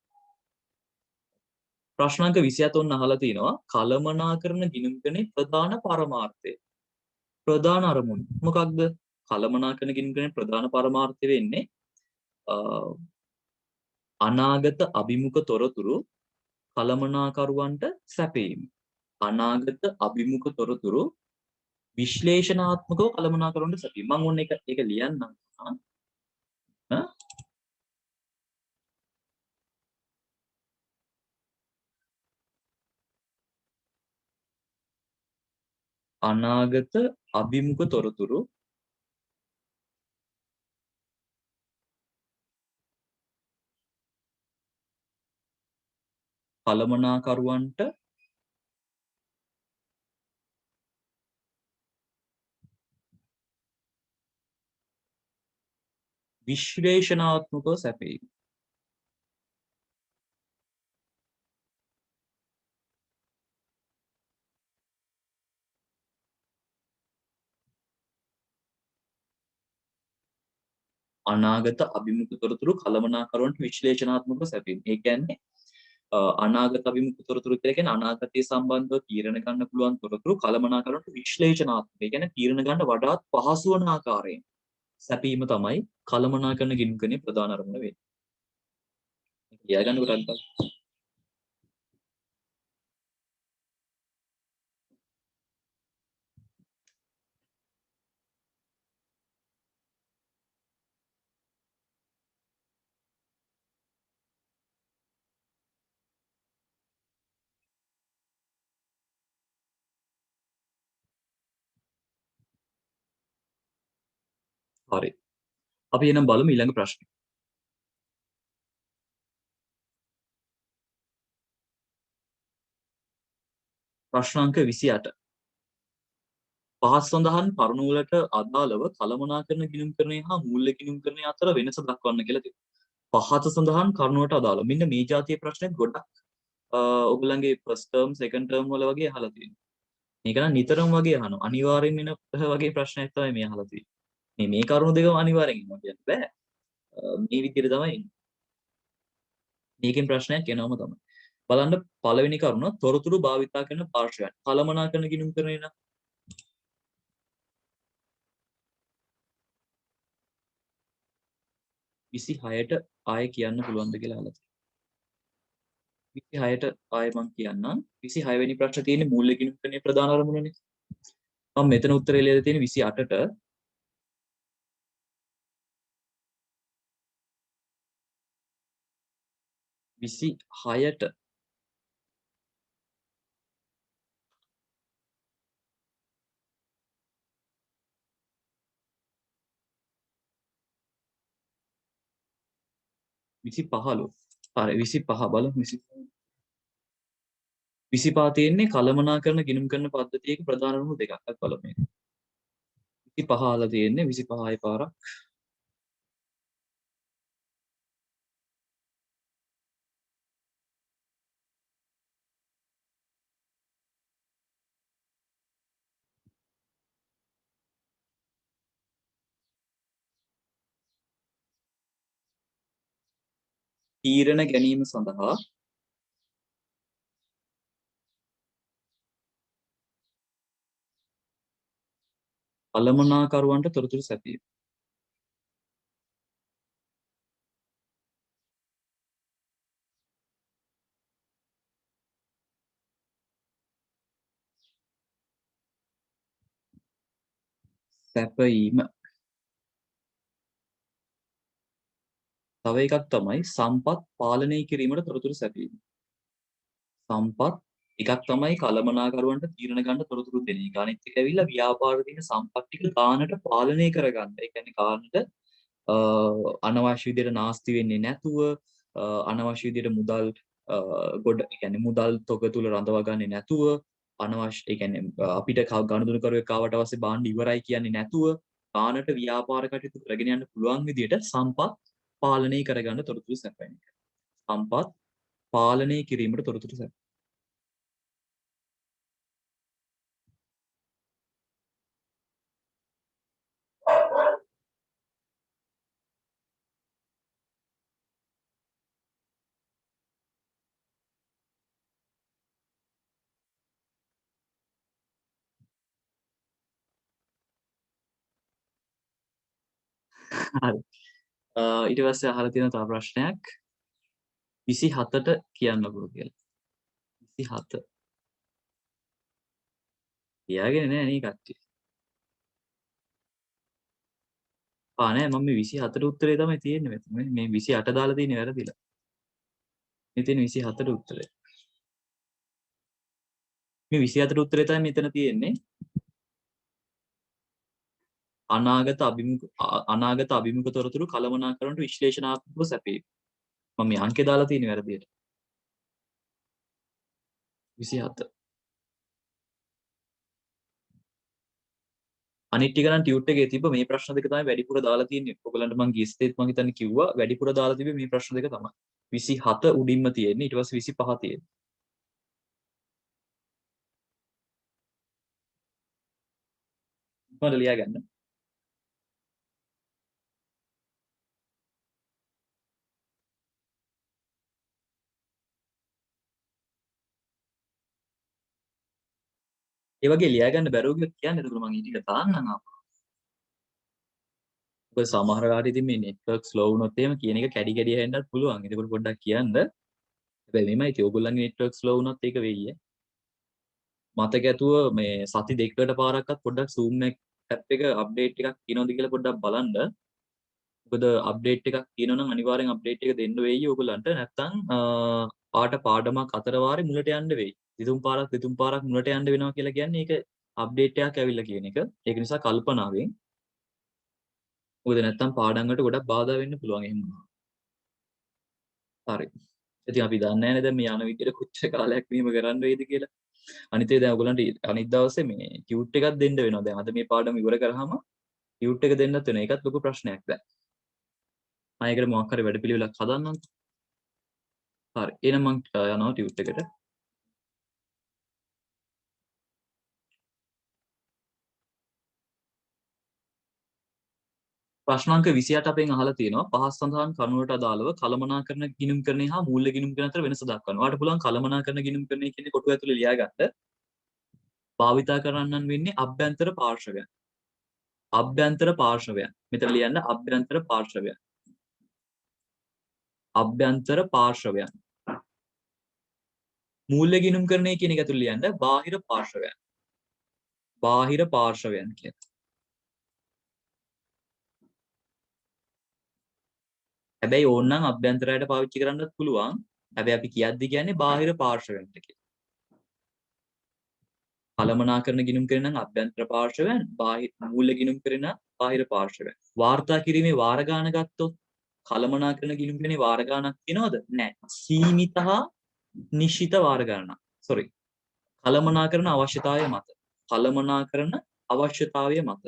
[SPEAKER 1] ප්‍රශ්න අංක 23 අහලා තිනවා කලමනාකරන ගිණුම්කරණයේ ප්‍රධාන පරමාර්ථය. ප්‍රධාන අරමුණ මොකක්ද? කලමනාකරන ගිණුම්කරණයේ ප්‍රධාන පරමාර්ථය වෙන්නේ අනාගත අභිමුඛ තොරතුරු කලමනාකරුවන්ට සැපීම. අනාගත අභිමුඛ තොරතුරු විශ්ලේෂණාත්මකව කළමනාකරනට සැපීම. මම ඕන ඒක ලියන්නම්. අනාගත අභිමුඛ තොරතුරු කළමනාකරුවන්ට විශ්ලේෂණාත්මකව සැපීම. අනාගත අභිමුඛ තොරතුරු කළමනාකරුවන්ට විශ්ලේෂණාත්මකව සැපීම. ඒ කියන්නේ අනාගත අභිමුඛ තොරතුරු කියලා කියන්නේ අනාගතය සම්බන්ධව තීරණ ගන්න පුළුවන් තොරතුරු කළමනාකරුවන්ට විශ්ලේෂණාත්මක. ඒ කියන්නේ තීරණ ගන්න වඩාත් පහසු වන ආකාරයෙන් සැපීම තමයි කළමනාකරන ගිණුම්කරණයේ ප්‍රධාන අරමුණ වෙන්නේ. කියාගන්න කොට හරි. අපි එනම් බලමු ඊළඟ ප්‍රශ්නේ. ප්‍රශ්න අංක 28. පහත් සඳහන් කරුණු වලට අදාළව කළමනාකරන ගිණුම්කරණය හා මූල්‍ය ගිණුම්කරණය අතර වෙනස දක්වන්න කියලා තියෙනවා. පහත සඳහන් කරුණු වලට අදාළව. මෙන්න මේ જાතිය ප්‍රශ්නේ ගොඩක් ඔයගලගේ ෆස්ට් ටර්ම් සෙකන්ඩ් ටර්ම් වල වගේ අහලා තියෙනවා. මේක නම් නිතරම වගේ අහනවා. අනිවාර්යෙන් වෙන වගේ ප්‍රශ්නයක් තමයි මේ අහලා තියෙන්නේ. මේ කරුණු දෙකම අනිවාර්යෙන් ඉන්නවා කියන්න බෑ. මේ විදිහට තමයි ඉන්නේ. මේකෙන් ප්‍රශ්නයක් එනවම තමයි. බලන්න පළවෙනි කරුණ තොරතුරු භාවිතා කරන පාර්ශවයන්. කළමනාකරන ගිණුම්කරණය නම් 26ට ආයෙ කියන්න පුළුවන්ද කියලා අහලා තියෙනවා. 26ට ආයෙ මම කියන්නම්. 26 වෙනි ප්‍රශ්නේ තියෙන්නේ මූල්‍ය ගිණුම්කරණයේ ප්‍රධාන අරමුණනේ. මම මෙතන උත්තරේ ලියලා තියෙන්නේ 28ට 26ට විසි පහළො හරි 25 බලමු 25 තියෙන්නේ කළමනාකරන ගිණුම් කරන පද්ධතියක ප්‍රධාන අරමුණු දෙකක්. අත් බලමු මේක. 25 අහලා තියෙන්නේ 25 ආයෙ පාරක්. තීරණ ගැනීම සඳහා කළමනාකරුවන්ට තොරතුරු සැපීම. සැපයීම. තව එකක් තමයි සම්පත් පාලනය කිරීමට තොරතුරු සැපයීම. සම්පත් එකක් තමයි කළමනාකරුවන්ට තීරණ ගන්න තොරතුරු දෙන එක. අනිත් එක ඇවිල්ලා ව්‍යාපාරේ තියෙන සම්පත් ටික ගානට පාලනය කරගන්න. ඒ කියන්නේ ගානට අනවශ්‍ය විදිහට නාස්ති වෙන්නේ නැතුව අනවශ්‍ය විදිහට මුදල් ගොඩ ඒ කියන්නේ මුදල් තොග තුල රඳවා ගන්නේ නැතුව අනවශ්‍ය ඒ කියන්නේ අපිට ගනුදෙනු කරුවෙක් ආවට අවශ්‍ය බාණ්ඩ ඉවරයි කියන්නේ නැතුව ගානට ව්‍යාපාර කටයුතු කරගෙන යන්න පුළුවන් විදිහට සම්පත් පාලනය කරගන්න තොරතුරු සැපයන එක. සම්පත් පාලනය කිරීමට තොරතුරු සැප. හරි. ඊට පස්සේ අහලා තියෙන තව ප්‍රශ්නයක් 27ට කියන්නකෝ කියලා. 27. කියාගෙන නෑ නේ කට්ටිය. නෑ මම මේ 27ට උත්තරේ තමයි තියෙන්නේ මෙතන. මේ 28 දාලා තියෙන්නේ වැරදිලා. මේ තියෙන 27ට උත්තරේ. මේ 27ට උත්තරේ තමයි මෙතන තියෙන්නේ. අනාගත අභිමුඛ තොරතුරු කළමනාකරනට විශ්ලේෂණාත්මකව සැපේ. මම මේ අංකේ දාලා තියෙන්නේ වැරදියට. 27. අනිත් ටික නම් ටියුට් එකේ තිබ්බ මේ ප්‍රශ්න දෙක තමයි වැඩිපුර දාලා තියෙන්නේ. ඔයගලන්ට මම ගිස්තේත් මම හිතන්නේ කිව්වා වැඩිපුර දාලා තිබ්බේ මේ ප්‍රශ්න දෙක තමයි. 27 උඩින්ම තියෙන්නේ ඊට පස්සේ 25 තියෙන්නේ. මම ලියා ගන්න. ඒ වගේ ලියා ගන්න බැරුව ගියොත් කියන්නේ එතකොට මම ඊටික දාන්නම් ආපහු. ඔය සමහර වෙලාවට ඉතින් මේ network slow වුණොත් එහෙම කියන එක කැඩි කැඩි හෙන්නත් පුළුවන්. ඒක පොඩ්ඩක් කියන්න. හැබැයි මෙමය ඉතින් ඔයගොල්ලන්ගේ network slow වුණොත් ඒක වෙයි. මතක ඇතුව මේ සති දෙකකට පාරක්වත් පොඩ්ඩක් Zoom app එක අප්ඩේට් එකක් තියෙනවද කියලා පොඩ්ඩක් බලන්න. මොකද අප්ඩේට් එකක් තියෙනවා නම් අනිවාර්යෙන් අප්ඩේට් එක දෙන්න වෙයි ඔයගොල්ලන්ට. නැත්නම් පාඩමක් අතර වාරේ මුලට යන්න වෙයි. දෙතුන් පාරක් මුලට යන්න වෙනවා කියලා කියන්නේ ඒක අප්ඩේට් එකක් ඇවිල්ලා කියන එක. ඒක නිසා කල්පනාවෙන්. මොකද නැත්නම් පාඩම් වලට ගොඩක් බාධා වෙන්න පුළුවන් එහෙම. හරි. ඉතින් අපි දන්නේ නැහැ නේද මේ යන විදිහට කොච්චර කාලයක් මෙහෙම කරන්න වෙයිද කියලා. අනිත් ඒ දැන් ඔයගොල්ලන්ට අනිත් දවසේ මේ ටියුට් එකක් දෙන්න වෙනවා. දැන් අද මේ පාඩම ඉවර කරාම ටියුට් එක දෙන්නත් වෙනවා. ඒකත් ලොකු ප්‍රශ්නයක් දැන්. මම ඒකට මොකක් හරි වැඩපිළිවෙලක් හදන්නම්. හරි. එහෙනම් මම යනවා ටියුට් එකට. ප්‍රශ්නාංක 28 අපෙන් අහලා තියෙනවා පහස් සඳහන් කරුණු වලට අදාළව කළමනාකරන ගිණුම්කරණය හා මූල්‍ය ගිණුම්කරණය අතර වෙනස දක්වන්න. ඔයාලට පුළුවන් කළමනාකරන ගිණුම්කරණය කියන්නේ කොටුව ඇතුලේ ලියා ගන්න. භාවිතා කරන්නන් වෙන්නේ අභ්‍යන්තර පාර්ශවයන්. අභ්‍යන්තර පාර්ශවයන්. මෙතන ලියන්න අභ්‍යන්තර පාර්ශවයන්. අභ්‍යන්තර පාර්ශවයන්. මූල්‍ය ගිණුම්කරණය කියන එක ඇතුලේ ලියන්න බාහිර පාර්ශවයන්. බාහිර පාර්ශවයන් කියලා. හැබැයි ඕනනම් අභ්‍යන්තරයට පාවිච්චි කරන්නත් පුළුවන්. හැබැයි අපි කියද්දි කියන්නේ බාහිර පාර්ශවයන්ට කියලා. කළමනාකරන ගිණුම්කරණ නම් අභ්‍යන්තර පාර්ශවයන්, බාහිර මූල්‍ය ගිණුම්කරණ බාහිර පාර්ශවයන්. වාර්තා කිරීමේ වාර ගාන ගත්තොත් කළමනාකරන ගිණුම්කරණේ වාර ගානක් තියෙනවද? නැහැ. සීමිත හා නිශ්චිත වාර ගණනක්. sorry. කළමනාකරන අවශ්‍යතාවය මත. කළමනාකරන අවශ්‍යතාවය මත.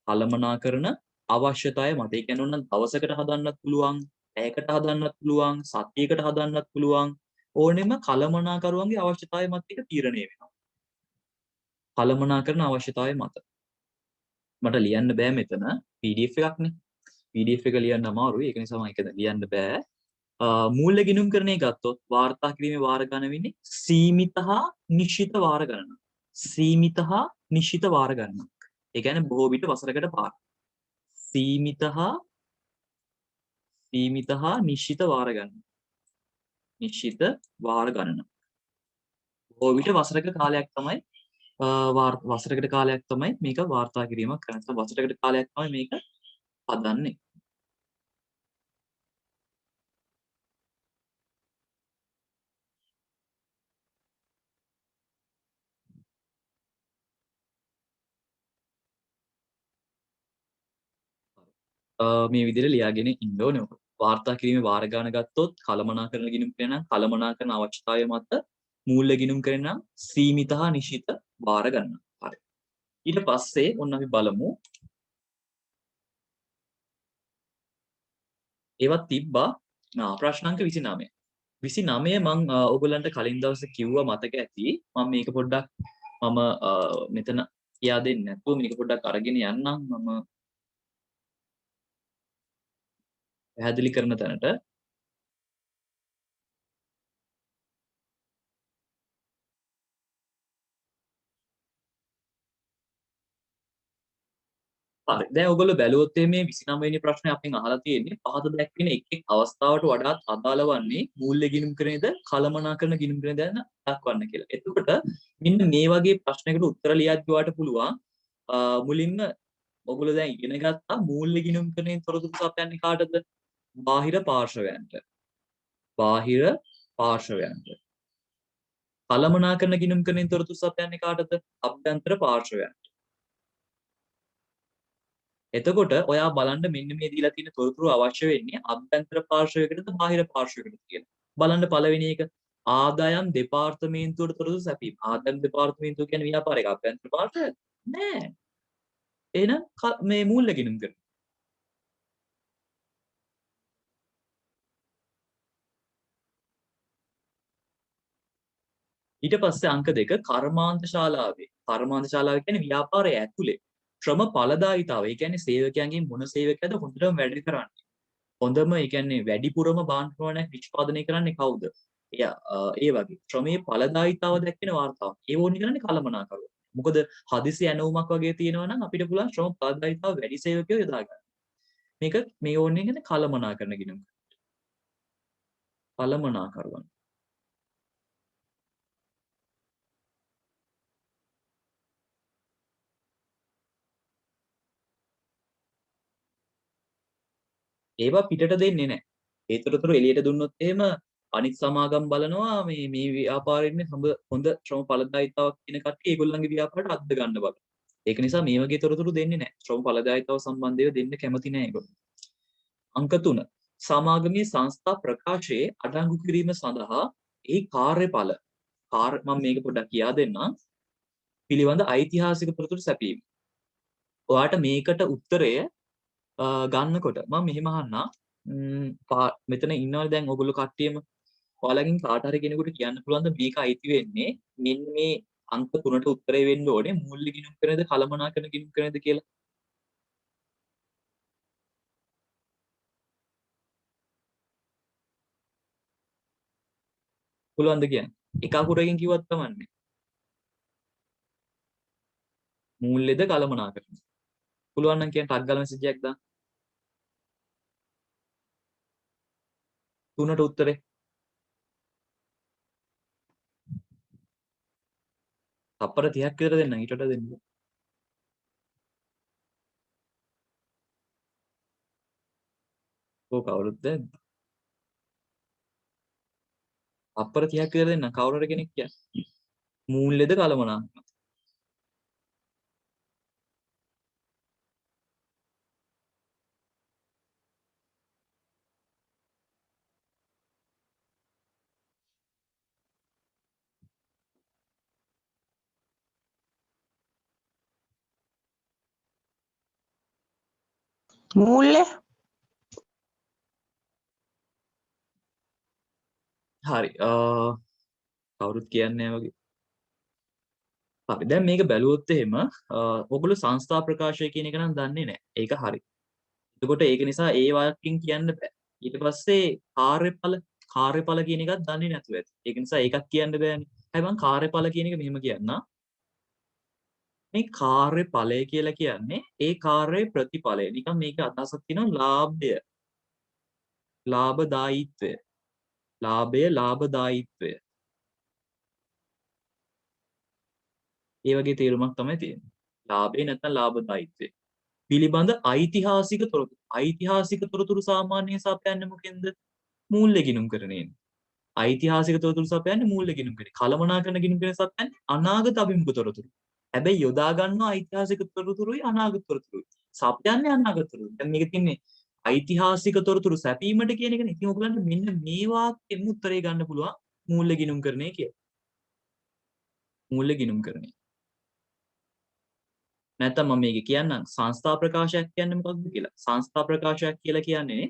[SPEAKER 1] කළමනාකරන අවශ්‍යතාවය මත. ඒ කියන්නේ ඕනනම් දවසකට හදන්නත් පුළුවන්, පැයකට හදන්නත් පුළුවන්, සතියකට හදන්නත් පුළුවන්. ඕනෙම කළමනාකරුවන්ගේ අවශ්‍යතාවය මත එක තීරණය වෙනවා. කළමනාකරන අවශ්‍යතාවය මත. මට ලියන්න බෑ මෙතන PDF එකක්නේ. PDF එක ලියන්න අමාරුයි. ඒක නිසා මම ඒක ලියන්න බෑ. මූල්‍ය ගිණුම්කරණය ගත්තොත් වාර්තා කිරීමේ වාර ගණන වෙන්නේ සීමිත හා නිශ්චිත වාර ගණනක්. සීමිත හා නිශ්චිත වාර ගණනක්. ඒ කියන්නේ බොහෝ විට වසරකට පාර. සීමිත හා නිශ්චිත වාර ගණන. නිශ්චිත වාර ගණන. බොහෝ විට වසරක කාලයක් තමයි වසරකට කාලයක් තමයි මේක වාර්තා කිරීමක් කරන්නේ. නැත්නම් වසරකට කාලයක් තමයි මේක හදන්නේ. මේ විදිහට ලියාගෙන ඉන්න ඕනේ ඔක. වාර්තා කිරීමේ වාර ගාන ගත්තොත් කළමනාකරන ගිණුම් කරන නම් කළමනාකරන අවශ්‍යතාවය මත මූල්‍ය ගිණුම් කරන නම් සීමිත හා නිශ්චිත වාර ගන්නවා. හරි. ඊට පස්සේ ඔන්න අපි බලමු. ඒවත් තිබ්බා ප්‍රශ්න අංක 29. 29 මම ඔයගොල්ලන්ට කලින් දවසේ කිව්වා මතක ඇති. මම මේක පොඩ්ඩක් මෙතන කියා දෙන්නේ නැතුව මේක පොඩ්ඩක් අරගෙන යන්නම් මම පැහැදිලි කරන තැනට. හරි. දැන් ඔයගොල්ලෝ බැලුවොත් මේ 29 වෙනි ප්‍රශ්නේ අපෙන් අහලා තියෙන්නේ පහත දැක්වෙන එක් එක් අවස්ථාවට වඩාත් අදාළ වන්නේ මූල්‍ය ගිණුම් කරනේද කළමනාකරන ගිණුම් කරනේද යන දක්වන්න කියලා. එතකොට මෙන්න මේ වගේ ප්‍රශ්නයකට උත්තර ලියද්දී ඔයාලට පුළුවන් මුලින්ම ඔයගොල්ලෝ දැන් ඉගෙන ගත්තා මූල්‍ය ගිණුම් කරනේ තොරතුරු සපයන්නේ කාටද? බාහිර පාර්ශවයන්ට. බාහිර පාර්ශවයන්ට. කළමනාකරන ගිණුම් කරනේ තොරතුරු සපයන්නේ කාටද? අභ්‍යන්තර පාර්ශවයන්ට. එතකොට ඔයා බලන්න මෙන්න මේ දීලා තියෙන තොරතුරු අවශ්‍ය වෙන්නේ අභ්‍යන්තර පාර්ශවයකටද බාහිර පාර්ශවයකටද කියලා. බලන්න පළවෙනි එක ආදායම් දෙපාර්තමේන්තුවට තොරතුරු සැපීම. ආදායම් දෙපාර්තමේන්තුව කියන්නේ ව්‍යාපාරික අභ්‍යන්තර පාර්ශවය නෑ. එහෙනම් මේ මූල්‍ය ගිණුම් කරන. ඊට පස්සේ අංක 2 කර්මාන්ත ශාලාවේ. කර්මාන්ත ශාලාව කියන්නේ ව්‍යාපාරය ඇතුලේ ශ්‍රම ඵලදායීතාවය. ඒ කියන්නේ සේවකයන්ගෙන් මොන සේවකයද හොඳටම වැඩ කරන්නේ. හොඳම ඒ කියන්නේ වැඩිපුරම භාණ්ඩ ප්‍රමාණයක් නිෂ්පාදනය කරන්නේ කවුද? ඒ වගේ ශ්‍රමයේ ඵලදායීතාව දැක්වෙන වාර්තාවක්. ඒ ඕනි කරන්නේ කළමනාකරුවා. මොකද හදිසි ඇනවුමක් වගේ තියෙනවා නම් අපිට පුළුවන් ශ්‍රම ඵලදායීතාව වැඩි සේවකයෝ යොදා ගන්න. මේක මේ ඕනේ කියන්නේ කළමනාකරන ගිණුම. කළමනාකරුවන්. ඒවා පිටට දෙන්නේ නැහැ. ඒ තොරතුරු එළියට දුන්නොත් එහෙම අනිත් සමාගම් බලනවා මේ ව්‍යාපාරෙන්නේ හොඳ ශ්‍රම ඵලදායීතාවක් කියන කට්ටිය ඒගොල්ලන්ගේ ව්‍යාපාරයට අද්ද ගන්න බල. ඒක නිසා මේ වගේ තොරතුරු දෙන්නේ නැහැ. ශ්‍රම ඵලදායීතාව සම්බන්ධව දෙන්න කැමති නැහැ ඒගොල්ලෝ. අංක 3 සමාගමේ සංස්ථා ප්‍රකාශයේ අඩංගු කිරීම සඳහා එහි කාර්යඵල මම මේක පොඩ්ඩක් කියා දෙන්නම්. පිළිබඳ ඓතිහාසික තොරතුරු සැපීම. ඔයාට මේකට උත්තරය ගන්නකොට මම මෙහෙම අහන්නම්. මෙතන ඉන්නවනේ දැන් ඔයගොල්ලෝ කට්ටියම ඔයාලගෙන් කාට හරි කෙනෙකුට කියන්න පුළුවන්ද මේක අයිති වෙන්නේ මෙන්න මේ අංක 3ට උත්තරේ වෙන්න ඕනේ මූල්‍ය ගිණුම් කරනද කළමනාකරන ගිණුම් කරනද කියලා. පුළුවන්ද කියන්නේ? එක අකුරකින් කිව්වත් කමන්නේ. මූල්‍යද කළමනාකරන. පුළුවන් නම් කියන්න ටක් ගාලා මෙසේජ් එකක් දාන්න. 3ට උත්තරේ. තප්පර 30ක් විතර දෙන්නම් ඊට වඩා දෙන්න. ඕක කවුරුත් දැන් තප්පර 30ක් විතර දෙන්නම් කවුරු හරි කෙනෙක් කියන්න. මූල්‍යද කළමනාකරන.
[SPEAKER 2] මූල්‍ය
[SPEAKER 1] හරි කවුරුත් කියන්නේ නැහැ වගේ. හරි දැන් මේක බැලුවොත් එහෙම ඔයගොල්ලෝ සංස්ථා ප්‍රකාශය කියන එක නම් දන්නේ නැහැ. ඒක හරි. එතකොට ඒක නිසා ඒ වාක්‍යයෙන් කියන්න බෑ. ඊට පස්සේ කාර්යඵල කියන එකත් දන්නේ නැතුව ඇති. ඒක නිසා ඒකක් කියන්න බෑනේ. හැබැයි මම කාර්යඵල කියන එක මෙහෙම කියන්නම්. මේ කාර්යඵලය කියලා කියන්නේ ඒ කාර්යයේ ප්‍රතිඵලය. නිකන් මේකේ අදහසක් තියෙනවා ලාභය. ලාභදායීත්වය. ලාභය ලාභදායීත්වය. ඒ වගේ තේරුමක් තමයි තියෙන්නේ. ලාභේ නැත්නම් ලාභදායීත්වය. පිළිබඳ ඓතිහාසික තොරතුරු. ඓතිහාසික තොරතුරු සාමාන්‍යයෙන් සපයන්නේ මොකෙන්ද? මූල්‍ය ගිණුම්කරණයෙන්. ඓතිහාසික තොරතුරු සපයන්නේ මූල්‍ය ගිණුම්කරණය. කළමනාකරණ ගිණුම්කරණය සපයන්නේ අනාගත අභිමුඛ තොරතුරු. හැබැයි යොදා ගන්නවා ඓතිහාසික තොරතුරුයි අනාගත තොරතුරුයි. සපයන්නේ අනාගත තොරතුරු. දැන් මේක තින්නේ ඓතිහාසික තොරතුරු සැපීමට කියන එකනේ. ඉතින් ඔයගලන්ට මෙන්න මේ වාක්‍යෙම උත්තරේ ගන්න පුළුවන් මූල්‍ය ගිණුම්කරණය කියලා. මූල්‍ය ගිණුම්කරණය. නැත්නම් මම මේක කියන්නම් සංස්ථා ප්‍රකාශයක් කියන්නේ මොකක්ද කියලා. සංස්ථා ප්‍රකාශයක් කියලා කියන්නේ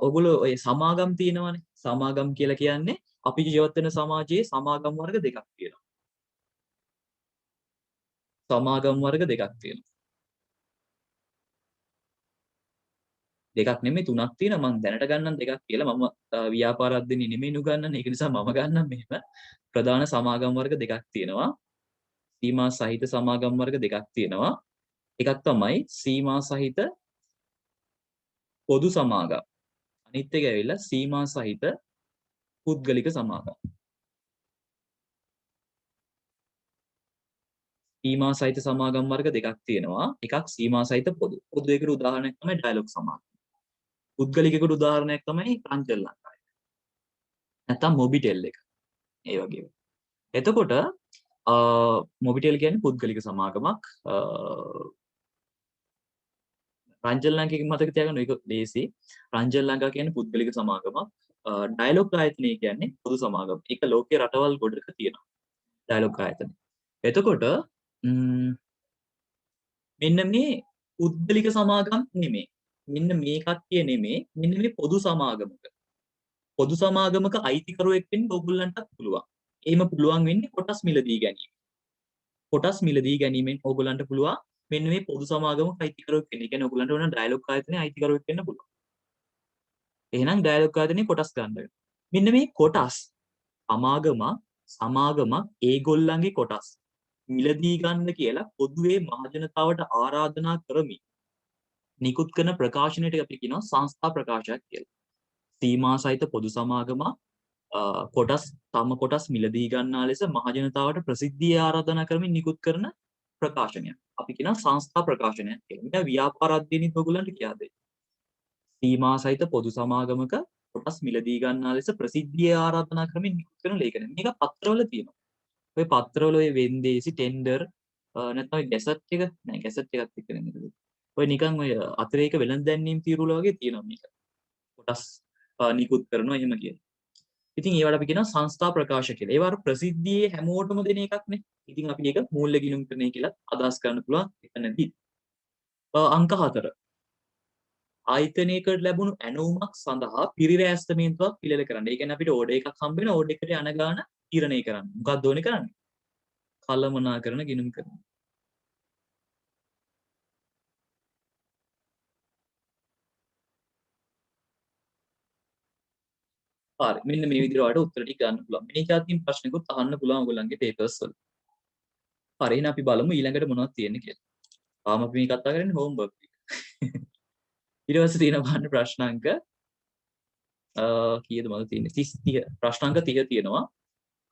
[SPEAKER 1] ඔයගොල්ලෝ ඔය සමාගම් තියෙනවනේ. සමාගම් කියලා කියන්නේ අපි ජීවත් වෙන සමාජයේ සමාගම් වර්ග දෙකක් තියෙනවා. සමාගම් වර්ග දෙකක් තියෙනවා. දෙකක් නෙමෙයි තුනක් තියෙනවා. මම දැනට ගන්නම් දෙකක් කියලා. මම ව්‍යාපාර අධ්‍යයනයේ නෙමෙයි නුගන්නන්නේ. ඒක නිසා මම ගන්නම් මෙහෙම. ප්‍රධාන සමාගම් වර්ග දෙකක් තියෙනවා. සීමා සහිත සමාගම් වර්ග දෙකක් තියෙනවා. එකක් තමයි සීමා සහිත පොදු සමාගම්. අනිත් එක ඇවිල්ලා සීමා සහිත පුද්ගලික සමාගම්. සීමා සහිත සමාගම් වර්ග දෙකක් තියෙනවා. එකක් සීමා සහිත පොදු. පොදු එකට උදාහරණයක් තමයි ඩයලොග් සමාගම. පුද්ගලිකයකට උදාහරණයක් තමයි රංජල් ලංකාව. නැත්තම් මොබිටෙල් එක. ඒ වගේ. එතකොට මොබිටෙල් කියන්නේ පුද්ගලික සමාගමක්. රංජල් ලංකාවක මතක තියාගන්න ඒක ලේසි. රංජල් ලංකාව කියන්නේ පුද්ගලික සමාගමක්. ඩයලොග් ආයතනය කියන්නේ පොදු සමාගම. ඒක ලෝකයේ රටවල් ගොඩක තියෙනවා. ඩයලොග් ආයතන. එතකොට මෙන්න මේ පුද්ගලික සමාගම් නෙමෙයි. මෙන්න මේ කට්ටිය නෙමෙයි. මෙන්න මේ පොදු සමාගමක. පොදු සමාගමක අයිතිකරුවෙක් වෙන්න ඕගොල්ලන්ටත් පුළුවන්. එහෙම පුළුවන් වෙන්නේ කොටස් මිලදී ගැනීම. කොටස් මිලදී ගැනීමෙන් ඕගොල්ලන්ට පුළුවන් මෙන්න මේ පොදු සමාගමක අයිතිකරුවෙක් වෙන්න. ඒ කියන්නේ ඕගොල්ලන්ට ඕන ඩයලොග් ආයතනයේ අයිතිකරුවෙක් වෙන්න පුළුවන්. එහෙනම් ඩයලොග් ආයතනයේ කොටස් ගන්න වෙනවා. මෙන්න මේ කොටස් සමාගමක් ඒගොල්ලන්ගේ කොටස් මිලදී ගන්න කියලා පොදුවේ මහජනතාවට ආරාධනා කරමින් නිකුත් කරන ප්‍රකාශනයට අපි කියනවා සංස්ථා ප්‍රකාශයක් කියලා. සීමා සහිත පොදු සමාගමක් තම කොටස් මිලදී ගන්නා ලෙස මහජනතාවට ප්‍රසිද්ධිය ආරාධනා කරමින් නිකුත් කරන ප්‍රකාශනයක්. අපි කියනවා සංස්ථා ප්‍රකාශනයක් කියලා. මේක ව්‍යාපාර අධ්‍යයනයේ ඔයගොල්ලන්ට කියා දෙයි. සීමා සහිත පොදු සමාගමක කොටස් මිලදී ගන්නා ලෙස ප්‍රසිද්ධිය ආරාධනා කරමින් නිකුත් කරන ලේඛන. මේක පත්‍රවල තියෙනවා. ඔය පත්‍රවල ඔය වෙන්දේසි ටෙන්ඩර් නැත්නම් ඔය ගැසට් එක නෑ ගැසට් එකක් එක්ක නෙමෙයි. ඔය නිකන් ඔය අතිරේක වෙළඳ දැන්වීම් තීරුවල වගේ තියෙනවා මේක. කොටස් නිකුත් කරනවා එහෙම කියලා. ඉතින් ඒවට අපි කියනවා සංස්ථා ප්‍රකාශ කියලා. ඒවා ප්‍රසිද්ධියේ හැමෝටම දෙන එකක් නේ. ඉතින් අපි ඒක මූල්‍ය ගිණුම්කරණය කියලා අදහස් කරන්න පුළුවන් එතනදී. අංක 4. ආයතනයකට ලැබුණු ඇණවුමක් සඳහා පිරිරැස්තමේන්තුවක් පිළිල කරන්න. ඒ කියන්නේ අපිට ඕඩර් එකක් හම්බ වෙන ඕඩර් එකට යන ගාන තීරණය කරන්න. මොකක්ද ඕනේ කරන්නේ? කළමනාකරණ ගිණුම්කරණය. හරි. මෙන්න මේ විදිහට ඔයාලට උත්තර ටික ගන්න පුළුවන්. මේ જાතියින් ප්‍රශ්නකුත් අහන්න පුළුවන් ඔයගොල්ලන්ගේ පේපර්ස් වල. හරි. එහෙනම් අපි බලමු ඊළඟට මොනවද තියෙන්නේ කියලා. තාම අපි මේ කතා කරන්නේ හෝම්වර්ක් ටික. ඊට පස්සේ තියෙනවා බලන්න ප්‍රශ්නාංක කීයද මම තියෙන්නේ 30 ප්‍රශ්නාංක 30 තියෙනවා.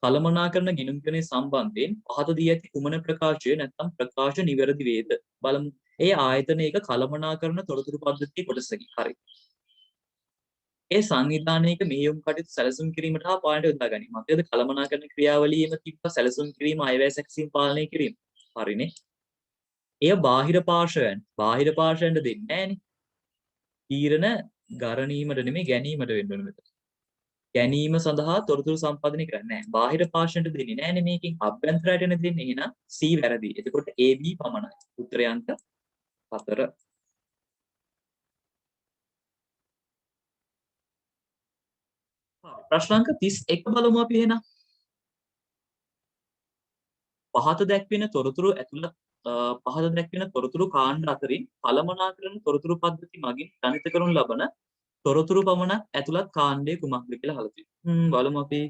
[SPEAKER 1] කළමනාකරණ ගිණුම්කරණය සම්බන්ධයෙන් පහත දී ඇති කුමන ප්‍රකාශය නැත්නම් ප්‍රකාශ නිවැරදි වේද බලමු. ඒ ආයතනයක කළමනාකරණ තොරතුරු පද්ධතිය කොටසකි. හරි. ඒ සංවිධානයක මෙහෙයුම් කටයුතු සැලසුම් කිරීමට හා පාලනයට යොදා ගැනීම. මතකද කළමනාකරණ ක්‍රියාවලියේම තිබ්බ සැලසුම් කිරීම, අයවැය සැකසීම් පාලනය කිරීම. හරිනේ. එය බාහිර පාර්ශවයන්ට දෙන්නේ නැහනේ. තීරණ ගරණීමට නෙමෙයි ගැනීමට වෙන්න ඕනේ මෙතන. ගැනීම සඳහා තොරතුරු සම්පාදනය කරන්නේ නැහැ. බාහිර පාර්ශවයන්ට දෙන්නේ නැහනේ මේකෙන්. අභ්‍යන්තරයටනේ දෙන්නේ. එහෙනම් C වැරදි. එතකොට AB පමණයි. උත්තරය අංක 4. ප්‍රශ්නාංක 31 බලමු අපි එහෙනම්. පහත දැක්වෙන තොරතුරු කාණ්ඩ අතරින් කළමනාකරණ තොරතුරු පද්ධති මගින් ගණිත කරනු ලබන තොරතුරු පමණක් ඇතුළත් කාණ්ඩය කුමක්ද කියලා අහලා තියෙනවා. බලමු අපි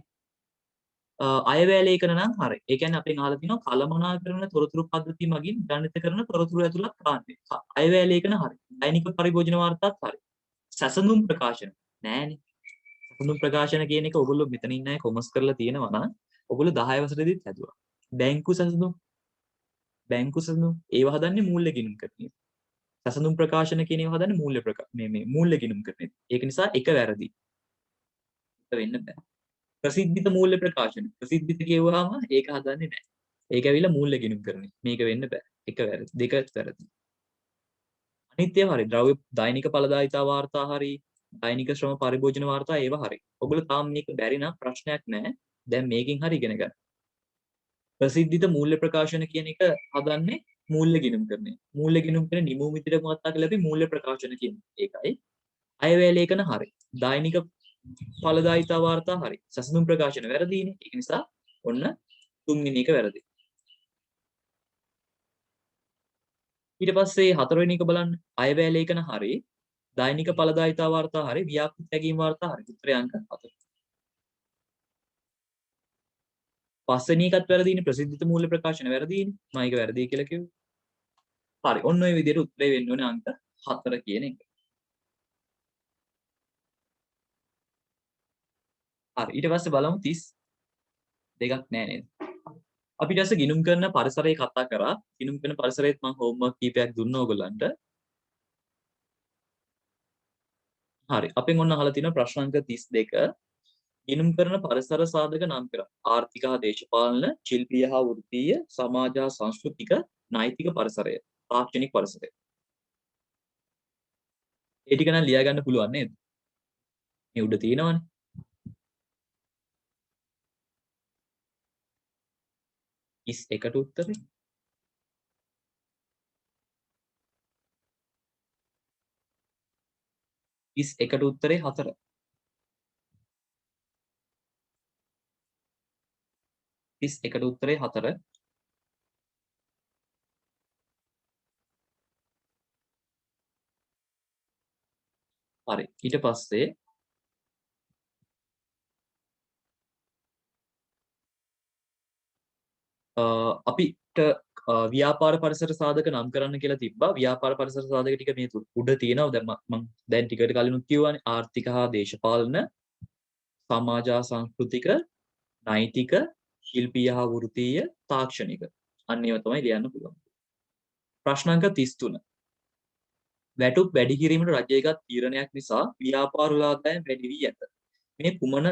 [SPEAKER 1] අයවැය ලේඛන නම් හරි. ඒ කියන්නේ අපෙන් අහලා තිනවා කළමනාකරණ තොරතුරු පද්ධති මගින් ගණිත කරන තොරතුරු ඇතුළත් කාණ්ඩය. අයවැය ලේඛන හරි. දෛනික පරිභෝජන වාර්තාත් හරි. සැසඳුම් ප්‍රකාශන නෑනේ. සැසඳුම් ප්‍රකාශන කියන එක ඔයගොල්ලෝ මෙතන ඉන්න අය කොමර්ස් කරලා තියෙනවා නම් ඔයගොල්ලෝ 10 වසරේදීත් හැදුවා. බැංකු සැසඳුම් බැංකු සැසඳුම් ඒවා හදන්නේ මූල්‍ය ගිණුම් කරන්නේ. සැසඳුම් ප්‍රකාශන කියන ඒවා හදන්නේ මේ මූල්‍ය ගිණුම් කරන්නේ. ඒක නිසා එක වැරදි. ඒක වෙන්න බෑ. ප්‍රසිද්ධිත මූල්‍ය ප්‍රකාශන. ප්‍රසිද්ධිත කියවහම ඒක හදන්නේ නැහැ. ඒක ඇවිල්ලා මූල්‍ය ගිණුම් කරන්නේ. මේක වෙන්න බෑ. එක වැරදි. දෙක වැරදි. අනිත් ඒවා හරි. ද්‍රව්‍ය දෛනික ඵලදායිතා වාර්තා හරි. දෛනික ශ්‍රම පරිභෝජන වාර්තා ඒවා හරි. ඔයගොල්ලෝ තාම මේක බැරි නම් ප්‍රශ්නයක් නැහැ. දැන් මේකෙන් හරි ඉගෙන ගන්න. ප්‍රසිද්ධිත මූල්‍ය ප්‍රකාශන කියන එක හදන්නේ මූල්‍ය ගිණුම් කරන්නේ. මූල්‍ය ගිණුම් කරන නිමෝමිතිර මහත්තා කියලා අපි මූල්‍ය ප්‍රකාශන කියන්නේ. ඒකයි. අයවැය ලේඛන හරි. දෛනික ඵලදායිතා වාර්තා හරි. සැසඳුම් ප්‍රකාශන වැරදීනේ. ඒක නිසා ඔන්න තුන්වෙනි එක වැරදි. ඊට පස්සේ හතරවෙනි එක බලන්න. අයවැය ලේඛන හරි. දෛනික ඵලදායිතා වාර්තා හරි. ව්‍යාපෘති තැගීම් වාර්තා හරි. උත්තරය අංක 4. පස්වෙනි එකත් වැරදීනේ. ප්‍රසිද්ධිත මූල්‍ය ප්‍රකාශන වැරදීනේ. මම ඒක වැරදි කියලා කිව්වා. හරි. ඔන්න ඔය විදිහට උත්තරේ වෙන්න ඕනේ අංක 4 කියන එක. හරි. ඊට පස්සේ බලමු 32ක් නෑ නේද? අපි ඊට පස්සේ ගිණුම් කරන පරිසරය කතා කරා. ගිණුම් කරන පරිසරයේත් මම හෝම්වර්ක් කීපයක් දුන්නා ඔයගොල්ලන්ට. හරි. අපෙන් ඔන්න අහලා තියෙනවා ප්‍රශ්න අංක 32. ගිණුම් කරන පරිසර සාධක නම් කරා. ආර්ථික හා දේශපාලන, ශිල්පීය හා වෘත්තීය, සමාජ හා සංස්කෘතික, නෛතික පරිසරය, තාක්ෂණික පරිසරය. ඒ ටික නම් ලියා ගන්න පුළුවන් නේද? මේ උඩ තියෙනවනේ. 31ට උත්තරේ. 31ට උත්තරේ 4. 31ට උත්තරේ 4. හරි. ඊට පස්සේ අපිට ව්‍යාපාර පරිසර සාධක නම් කරන්න කියලා තිබ්බා. ව්‍යාපාර පරිසර සාධක ටික මේ උඩ තියෙනවා. දැන් මම දැන් ටිකට කලිනුත් කිව්වානේ ආර්ථික හා දේශපාලන, සමාජ හා සංස්කෘතික, නෛතික, ශිල්පීය හා වෘත්තීය, තාක්ෂණික. අන්න ඒවා තමයි ලියන්න පුළුවන්. ප්‍රශ්න අංක 33. වැටුප් වැඩි කිරීමට රජයගත් තීරණයක් නිසා ව්‍යාපාර වල ආදායම් වැඩි වී ඇත. මේ කුමන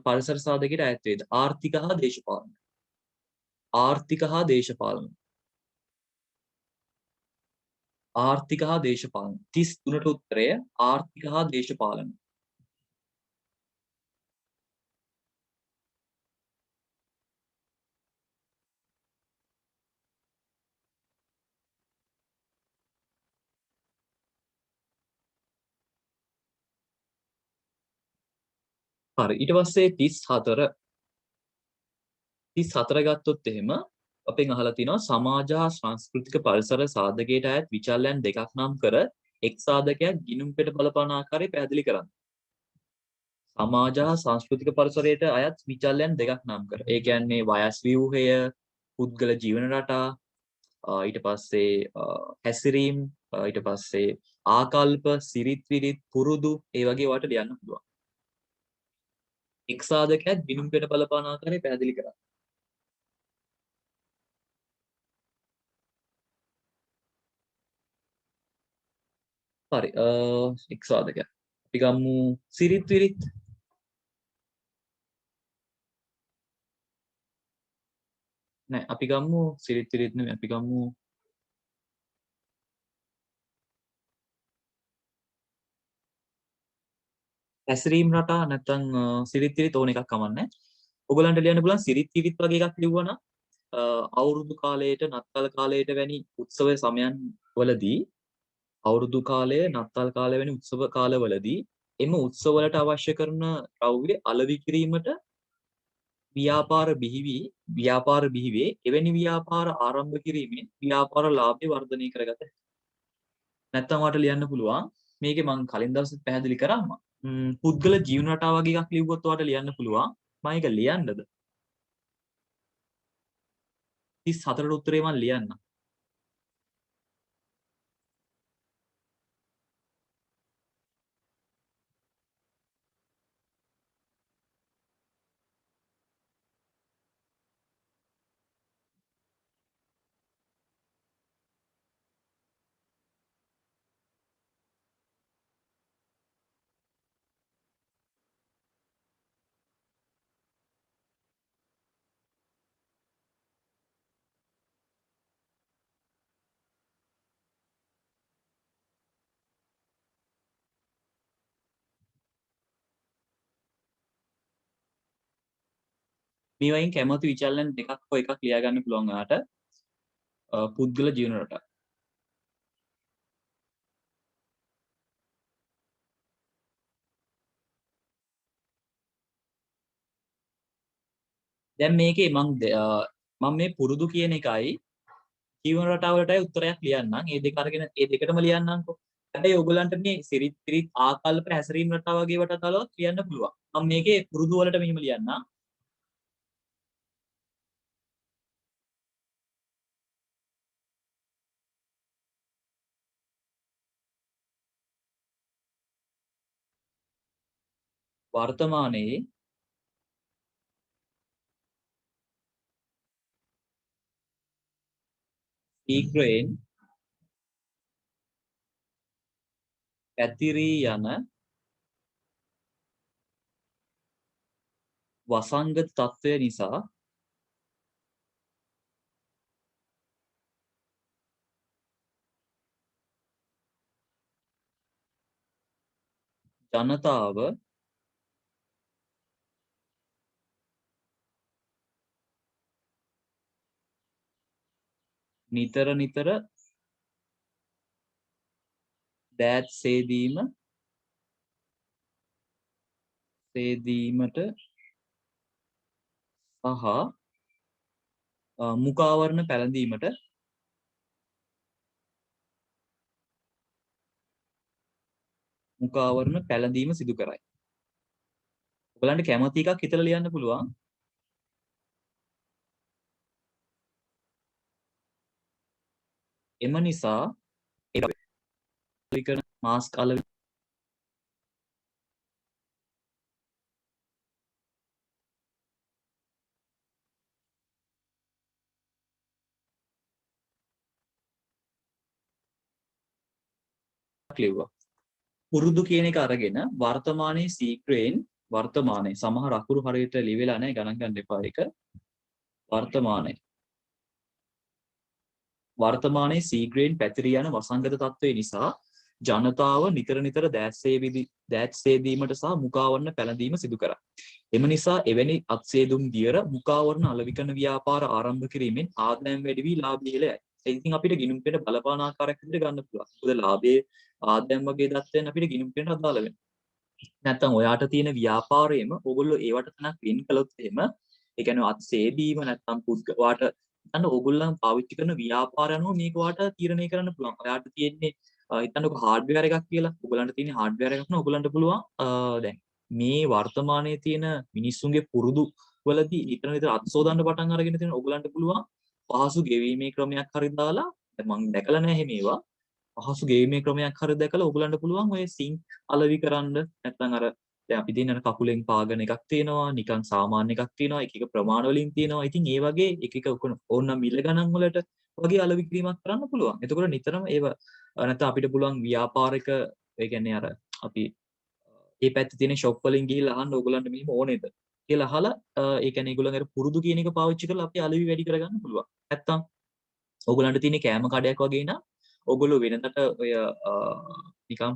[SPEAKER 1] පරිසර සාධකයට අයත් වේද? ආර්ථික හා දේශපාලන. ආර්ථික හා දේශපාලන. ආර්ථික හා දේශපාලන. 33ට උත්තරය ආර්ථික හා දේශපාලන. හරි. ඊට පස්සේ 34 ගත්තොත් එහෙම අපෙන් අහලා තිනවා සමාජ හා සංස්කෘතික පරිසර සාධකයට අයත් විචල්යන් දෙකක් නම් කර එක් සාධකයක් ගිණුම් පෙළ බලපාන ආකාරය පැහැදිලි කරන්න. සමාජ හා සංස්කෘතික පරිසරයට අයත් විචල්යන් දෙකක් නම් කර. ඒ කියන්නේ වයස් ව්‍යුහය, පුද්ගල ජීවන රටා, ඊට පස්සේ හැසිරීම්, ඊට පස්සේ ආකල්ප, සිරිත් විරිත්, පුරුදු ඒ වගේ වට ලියන්න පුළුවන්. එක් සාධකයක් ගිණුම් පෙළ බලපාන ආකාරය පැහැදිලි කරන්න. හරි. එක් සාධකයක්. අපි ගමු සිරිත් විරිත්. නෑ අපි ගමු සිරිත් විරිත් නෙමෙයි අපි ගමු හැසිරීම් රටා නැත්නම් සිරිත් විරිත් ඕන එකක් කමන්නේ. ඔයගලන්ට ලියන්න පුළුවන් සිරිත් විරිත් වගේ එකක් ලිව්වනම් අවුරුදු කාලයට නත්තල් කාලයට වැනි උත්සව සමයන් වලදී අවුරුදු කාලය නත්තල් කාලය වැනි උත්සව කාලවලදී එම උත්සවවලට අවශ්‍ය කරන ද්‍රව්‍ය අලෙවි කිරීමට ව්‍යාපාර බිහිවේ එවැනි ව්‍යාපාර ආරම්භ කිරීමෙන් ව්‍යාපාර ලාභය වර්ධනය කරගත හැකියි. නැත්තම් වාට ලියන්න පුළුවන් මේකේ මම කලින් දවසෙත් පැහැදිලි කරාම පුද්ගල ජීවන රටාව වගේ එකක් ලිව්වොත් වාට ලියන්න පුළුවන් මම ඒක ලියන්නද 34ට උත්තරේ මම ලියන්න. මේ වයින් කැමති විචලන දෙකක් හෝ එකක් ලියා ගන්න පුළුවන් ඔයාට. පුද්ගල ජීවන රටා. දැන් මේකේ මම මේ පුරුදු කියන එකයි ජීවන රටාවලටයි උත්තරයක් ලියන්නම්. ඒ දෙක අරගෙන ඒ දෙකටම ලියන්නම්කෝ. හැබැයි ඔයගලන්ට මේ සිරිත් පිරිත් ආකල්ප හැසිරීම රටාව වගේ වටතාවලවත් ලියන්න පුළුවන්. මම මේකේ පුරුදු වලට මෙහිම ලියන්නම්. වර්තමානයේ ශීඝ්‍රයෙන් පැතිරී යන වසංගත තත්ත්වය නිසා ජනතාව නිතර නිතර දෑත් සේදීමට සහ මුඛාවරණ පැළඳීම සිදු කරයි. ඔයගලන්ට කැමති එකක් හිතලා ලියන්න පුළුවන්. එම නිසා ඒක මාස්ක් අලෙවි ලිව්වා. පුරුදු කියන එක අරගෙන වර්තමානයේ ශීඝ්‍රයෙන් වර්තමානයේ සමහර අකුරු හරියට ලියවිලා නැහැ ගණන් ගන්න එපා ඒක. වර්තමානයේ ශීඝ්‍රයෙන් පැතිරී යන වසංගත තත්ත්වය නිසා ජනතාව නිතර නිතර දෑත් සේදීමට සහ මුඛාවරණ පැළඳීම සිදු කරයි. එම නිසා එවැනි අත්සේදුම් දියර මුඛාවරණ අලෙවි කරන ව්‍යාපාර ආරම්භ කිරීමෙන් ආදායම් වැඩි වී ලාභ ඉහළ යයි. ඉතින් අපිට ගිණුම් පෙළ බලපාන ආකාරයක් විදිහට ගන්න පුළුවන්. මොකද ලාභයේ ආදායම් වගේ தත්ත්වයන් අපිට ගිණුම් පෙළට අදාළ වෙනවා. නැත්තම් ඔයාට තියෙන ව්‍යාපාරයේම ඕගොල්ලෝ ඒවට තනක් වෙන් කළොත් එහෙම ඒ කියන්නේ අත්සේදීම නැත්තම් ඔයාට හිතන්න ඕගොල්ලන් පාවිච්චි කරන ව්‍යාපාර අනුව මේක ඔයාට තීරණය කරන්න පුළුවන්. ඔයාට තියෙන්නේ හිතන්නකො හાર્ඩ්වෙයාර් එකක් කියලා. ඕගොල්ලන්ට තියෙන හાર્ඩ්වෙයාර් එකක් නම් ඕගොල්ලන්ට පුළුවන් දැන් මේ වර්තමානයේ තියෙන මිනිස්සුන්ගේ පුරුදු වලදී නිතර නිතර අත්සෝදන්න පටන් අරගෙන තියෙන ඕගොල්ලන්ට පුළුවන් පහසු ගෙවීමේ ක්‍රමයක් හරි දාලා දැන් මම දැකලා නැහැ මේවා පහසු ගෙවීමේ ක්‍රමයක් හරි දැකලා ඕගොල්ලන්ට පුළුවන් ඔය සිංක් අලෙවි කරන්න නැත්නම් අර දැන් අපි දිනන කකුලෙන් පාගන එකක් තියෙනවා නිකන් සාමාන්‍ය එකක් තියෙනවා එක එක ප්‍රමාණ වලින් තියෙනවා ඉතින් ඒ වගේ එක එක ඕනනම් මිල ගණන් වලට වගේ අලෙවි කිරීමක් කරන්න පුළුවන් එතකොට නිතරම ඒව නැත්නම් අපිට පුළුවන් ව්‍යාපාරික ඒ කියන්නේ අර අපි ඒ පැත්තේ තියෙන ෂොප් වලින් ගිහිල්ලා අහන්න ඕගොල්ලන්ට මෙහෙම ඕනේද කියලා අහලා ඒ කියන්නේ ඒගොල්ලන්ගේ පුරුදු කියන එක පාවිච්චි කරලා අපි අලෙවි වැඩි කරගන්න පුළුවන් නැත්තම් ඕගොල්ලන්ට තියෙන කෑම කඩයක් වගේ නම් ඕගොල්ලෝ වෙනදට ඔය නිකම්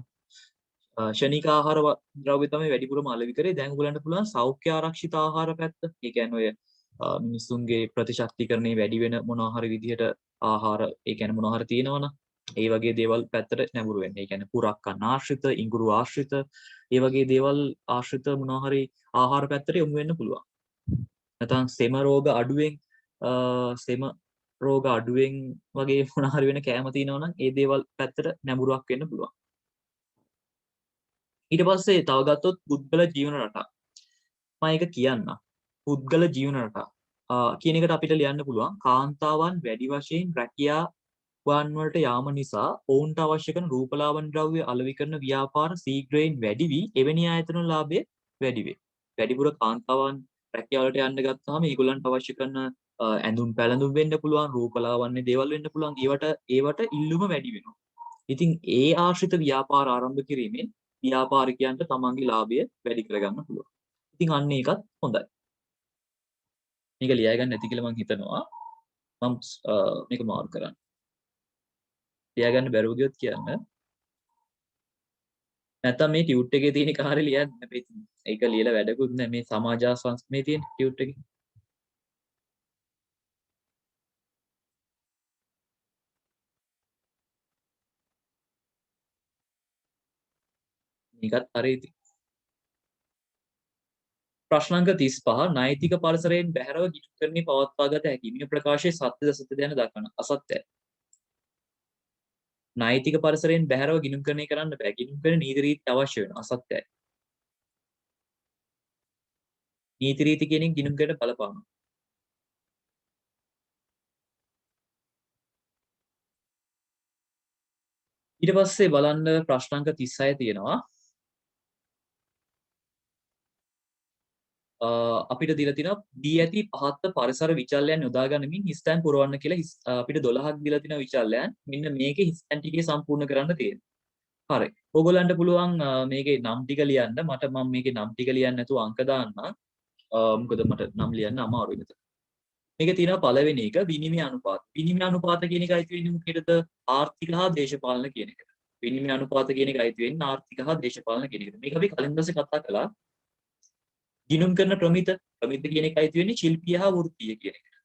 [SPEAKER 1] ෂණික ආහාර ද්‍රව්‍ය තමයි වැඩිපුරම අලෙවි කරේ. දැන් ඔයගලන්ට පුළුවන් සෞඛ්‍ය ආරක්ෂිත ආහාර පැත්ත. ඒ කියන්නේ ඔය මිනිස්සුන්ගේ ප්‍රතිශක්තිකරණය වැඩි වෙන මොනවා හරි විදිහට ආහාර ඒ කියන්නේ මොනවා හරි තියෙනවනම් ඒ වගේ දේවල් පැත්තට නැඹුරු වෙන්න. ඒ කියන්නේ පුරක්කන් ආශ්‍රිත, ඉඟුරු ආශ්‍රිත, ඒ වගේ දේවල් ආශ්‍රිත මොනවා හරි ආහාර පැත්තට යොමු වෙන්න පුළුවන්. නැත්නම් සෙම රෝග අඩුවෙන් වගේ මොනවා හරි වෙන කෑම තියෙනවා නම් ඒ දේවල් පැත්තට නැඹුරුවක් වෙන්න පුළුවන්. ඊට පස්සේ තව ගත්තොත් පුද්ගල ජීවන රටා. මම ඒක කියන්නම්. පුද්ගල ජීවන රටා කියන එකට අපිට ලියන්න පුළුවන් කාන්තාවන් වැඩි වශයෙන් රැකියාවන් වලට යාම නිසා ඔවුන්ට අවශ්‍ය කරන රූපලාවන්‍ය ද්‍රව්‍ය අලෙවි කරන ව්‍යාපාර ශීඝ්‍රයෙන් වැඩි වී එවැනි ආයතන ලාභය වැඩි වේ. වැඩිපුර කාන්තාවන් රැකියාවලට යන්න ගත්තාම ඒගොල්ලන්ට අවශ්‍ය කරන ඇඳුම් පැළඳුම් වෙන්න පුළුවන් රූපලාවන්‍ය දේවල් වෙන්න පුළුවන් ඒවට ඉල්ලුම වැඩි වෙනවා. ඉතින් ඒ ආශ්‍රිත ව්‍යාපාර ආරම්භ කිරීමෙන් ව්‍යාපාරිකයන්ට තමන්ගේ ලාභය වැඩි කරගන්න පුළුවන්. ඉතින් අන්න ඒකත් හොඳයි. මේක ලියා ගන්න නැති කියලා මම හිතනවා. මම මේක මාරු කරන්න. ලියා ගන්න බැරුව ගියොත් කියන්න. නැත්තම් මේ ටියුට් එකේ තියෙන කාර්ය ලියන්න. ඒක ලියලා වැඩකුත් නැහැ මේ සමාජ සංස්කෘතියේ තියෙන ටියුට් එකේ. මේකත් හරි ඉතින්. ප්‍රශ්න අංක 35 නෛතික පරිසරයෙන් බැහැරව ගිණුම්කරණයේ පවත්වාගත හැකි. මේ ප්‍රකාශයේ සත්‍යද අසත්‍යද යන දක්වන. අසත්‍යයි. නෛතික පරිසරයෙන් බැහැරව ගිණුම්කරණය කරන්න බෑ. ගිණුම්කරණ නීති රීති අවශ්‍ය වෙනවා. අසත්‍යයි. නීති රීති කියන එක ගිණුම්කරණයට බලපානවා. ඊට පස්සේ බලන්න ප්‍රශ්න අංක 36 තියෙනවා. අපිට දීලා තිනවා දී ඇති පහත් පරිසර විචල්යන් යොදා ගනිමින් හිස්තැන් පුරවන්න කියලා අපිට 12ක් දීලා තිනවා විචල්යන්. මෙන්න මේකේ හිස්තැන් ටිකේ සම්පූර්ණ කරන්න තියෙනවා. හරි. ඕගොල්ලන්ට පුළුවන් මේකේ නම් ටික ලියන්න. මම මේකේ නම් ටික ලියන්න නැතුව අංක දාන්නම්. මොකද මට නම් ලියන්න අමාරුයි මෙතන. මේකේ තියෙනවා පළවෙනි එක විනිමය අනුපාත. විනිමය අනුපාත කියන එක අයිති වෙන්නේ මොකේද? ආර්ථික හා දේශපාලන කියන එකට. විනිමය අනුපාත කියන එක අයිති වෙන්නේ ආර්ථික හා දේශපාලන කියන එකට. මේක අපි කලින් දවසේ කතා කළා. ගිණුම් කරන ප්‍රමිත කියන එක අයිති වෙන්නේ ශිල්පීය හා වෘත්තීය කියන එකට.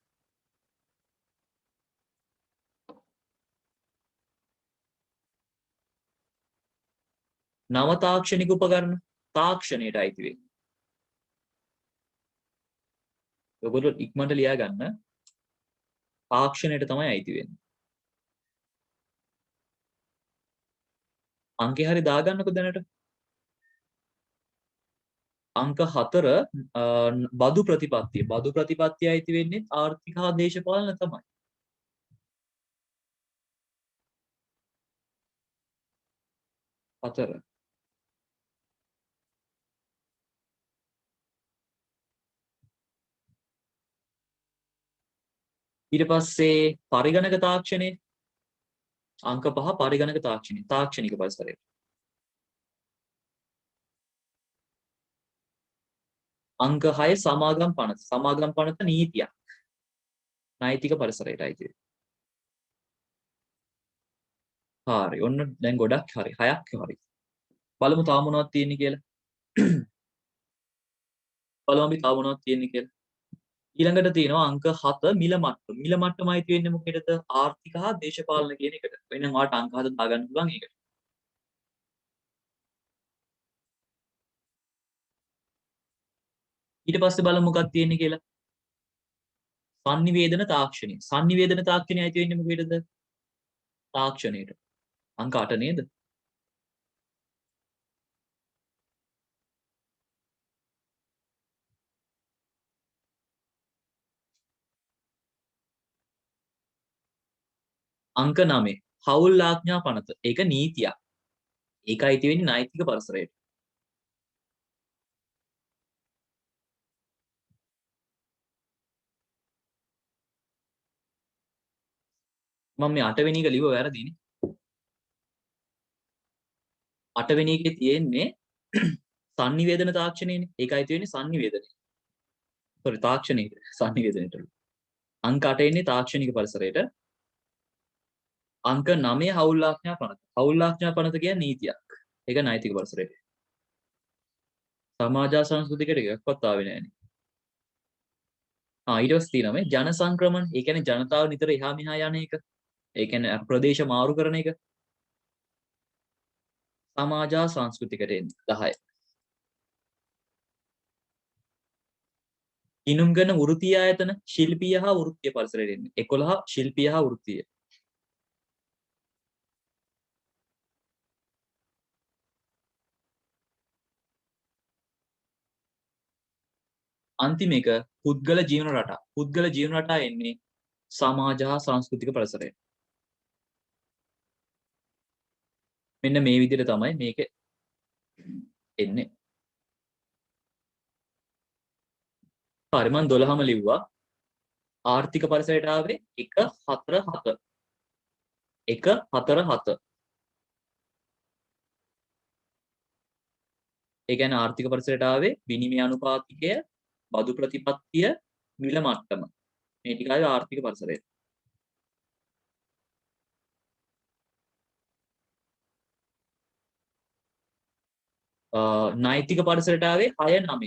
[SPEAKER 1] නව තාක්ෂණික උපකරණ තාක්ෂණයට අයිති වෙන්නේ. ඔයගොල්ලෝ ඉක්මනට ලියා ගන්න. තාක්ෂණයට තමයි අයිති වෙන්නේ. අංකේ හරි දාගන්නකො දැනට. අංක 4 බදු ප්‍රතිපත්තිය. බදු ප්‍රතිපත්තිය අයිති වෙන්නේ ආර්ථික හා දේශපාලන තමයි. හතර. ඊට පස්සේ පරිගණක තාක්ෂණය අංක 5 පරිගණක තාක්ෂණය තාක්ෂණික පරිසරය. අංක 6 සමාගම් පනත. සමාගම් පනත නීතියක්. නෛතික පරිසරයට අයිති වෙනවා. හරි. ඔන්න දැන් ගොඩක් හරි. 6ක් හරි. බලමු තාම මොනවද තියෙන්නේ කියලා. බලමු අපි තාම මොනවද තියෙන්නේ කියලා. ඊළඟට තියෙනවා අංක 7 මිල මට්ටම. මිල මට්ටම අයිති වෙන්නේ මොකේද? ආර්ථික හා දේශපාලන කියන එකට. වෙනම් ඔයාලට අංක 7 දාගන්න පුළුවන් ඒකට. ඊට පස්සේ බලමු මොකක්ද තියෙන්නේ කියලා. sannivedana තාක්ෂණය. sannivedana තාක්ෂණය අයිති වෙන්නේ මොකේද? තාක්ෂණයට. අංක 8 නේද? අංක 9 හවුල් ආඥා පනත. ඒක නීතියක්. ඒක අයිති වෙන්නේ නෛතික පරිසරයට. මම මේ 8 වෙනි එක ලිව්ව වැරදිනේ. 8 වෙනි එකේ තියෙන්නේ sannivedana තාක්ෂණයනේ. ඒක අයිති වෙන්නේ sannivedana. sorry තාක්ෂණයට. sannivedanට. අංක 8 එන්නේ තාක්ෂණික පරිසරයට. අංක 9 හවුල් ආඥා පනත. හවුල් ආඥා පනත කියන්නේ නීතියක්. ඒක නෛතික පරිසරයට. සමාජ සංස්කෘතිකට එකක්වත් ආවේ නැහැ නේ. ඊට පස්සේ තියෙනවා මේ ජන සංක්‍රමණ. ඒ කියන්නේ ජනතාව නිතර එහා මෙහා යන එක. ඒ කියන්නේ ප්‍රදේශ මාරු කරන එක. සමාජ සංස්කෘතිකට එන්නේ 10. ගිණුම් කරන වෘත්තීය ආයතන ශිල්පීය හා වෘත්තීය පරිසරයට එන්නේ 11 ශිල්පීය හා වෘත්තීය. අන්තිම එක පුද්ගල ජීවන රටා. පුද්ගල ජීවන රටා එන්නේ සමාජ හා සංස්කෘතික පරිසරයට. මෙන්න මේ විදිහට තමයි මේක එන්නේ. හරි මම 12ම ලිව්වා. ආර්ථික පරිසරයට ආවේ 1 4 7. 1 4 7. ඒ කියන්නේ ආර්ථික පරිසරයට ආවේ විනිමය අනුපාතිකය, බදු ප්‍රතිපත්තිය, මිල මට්ටම. මේ ටික ආවේ ආර්ථික පරිසරයට. නෛතික පරිසරයට ආවේ 6 9.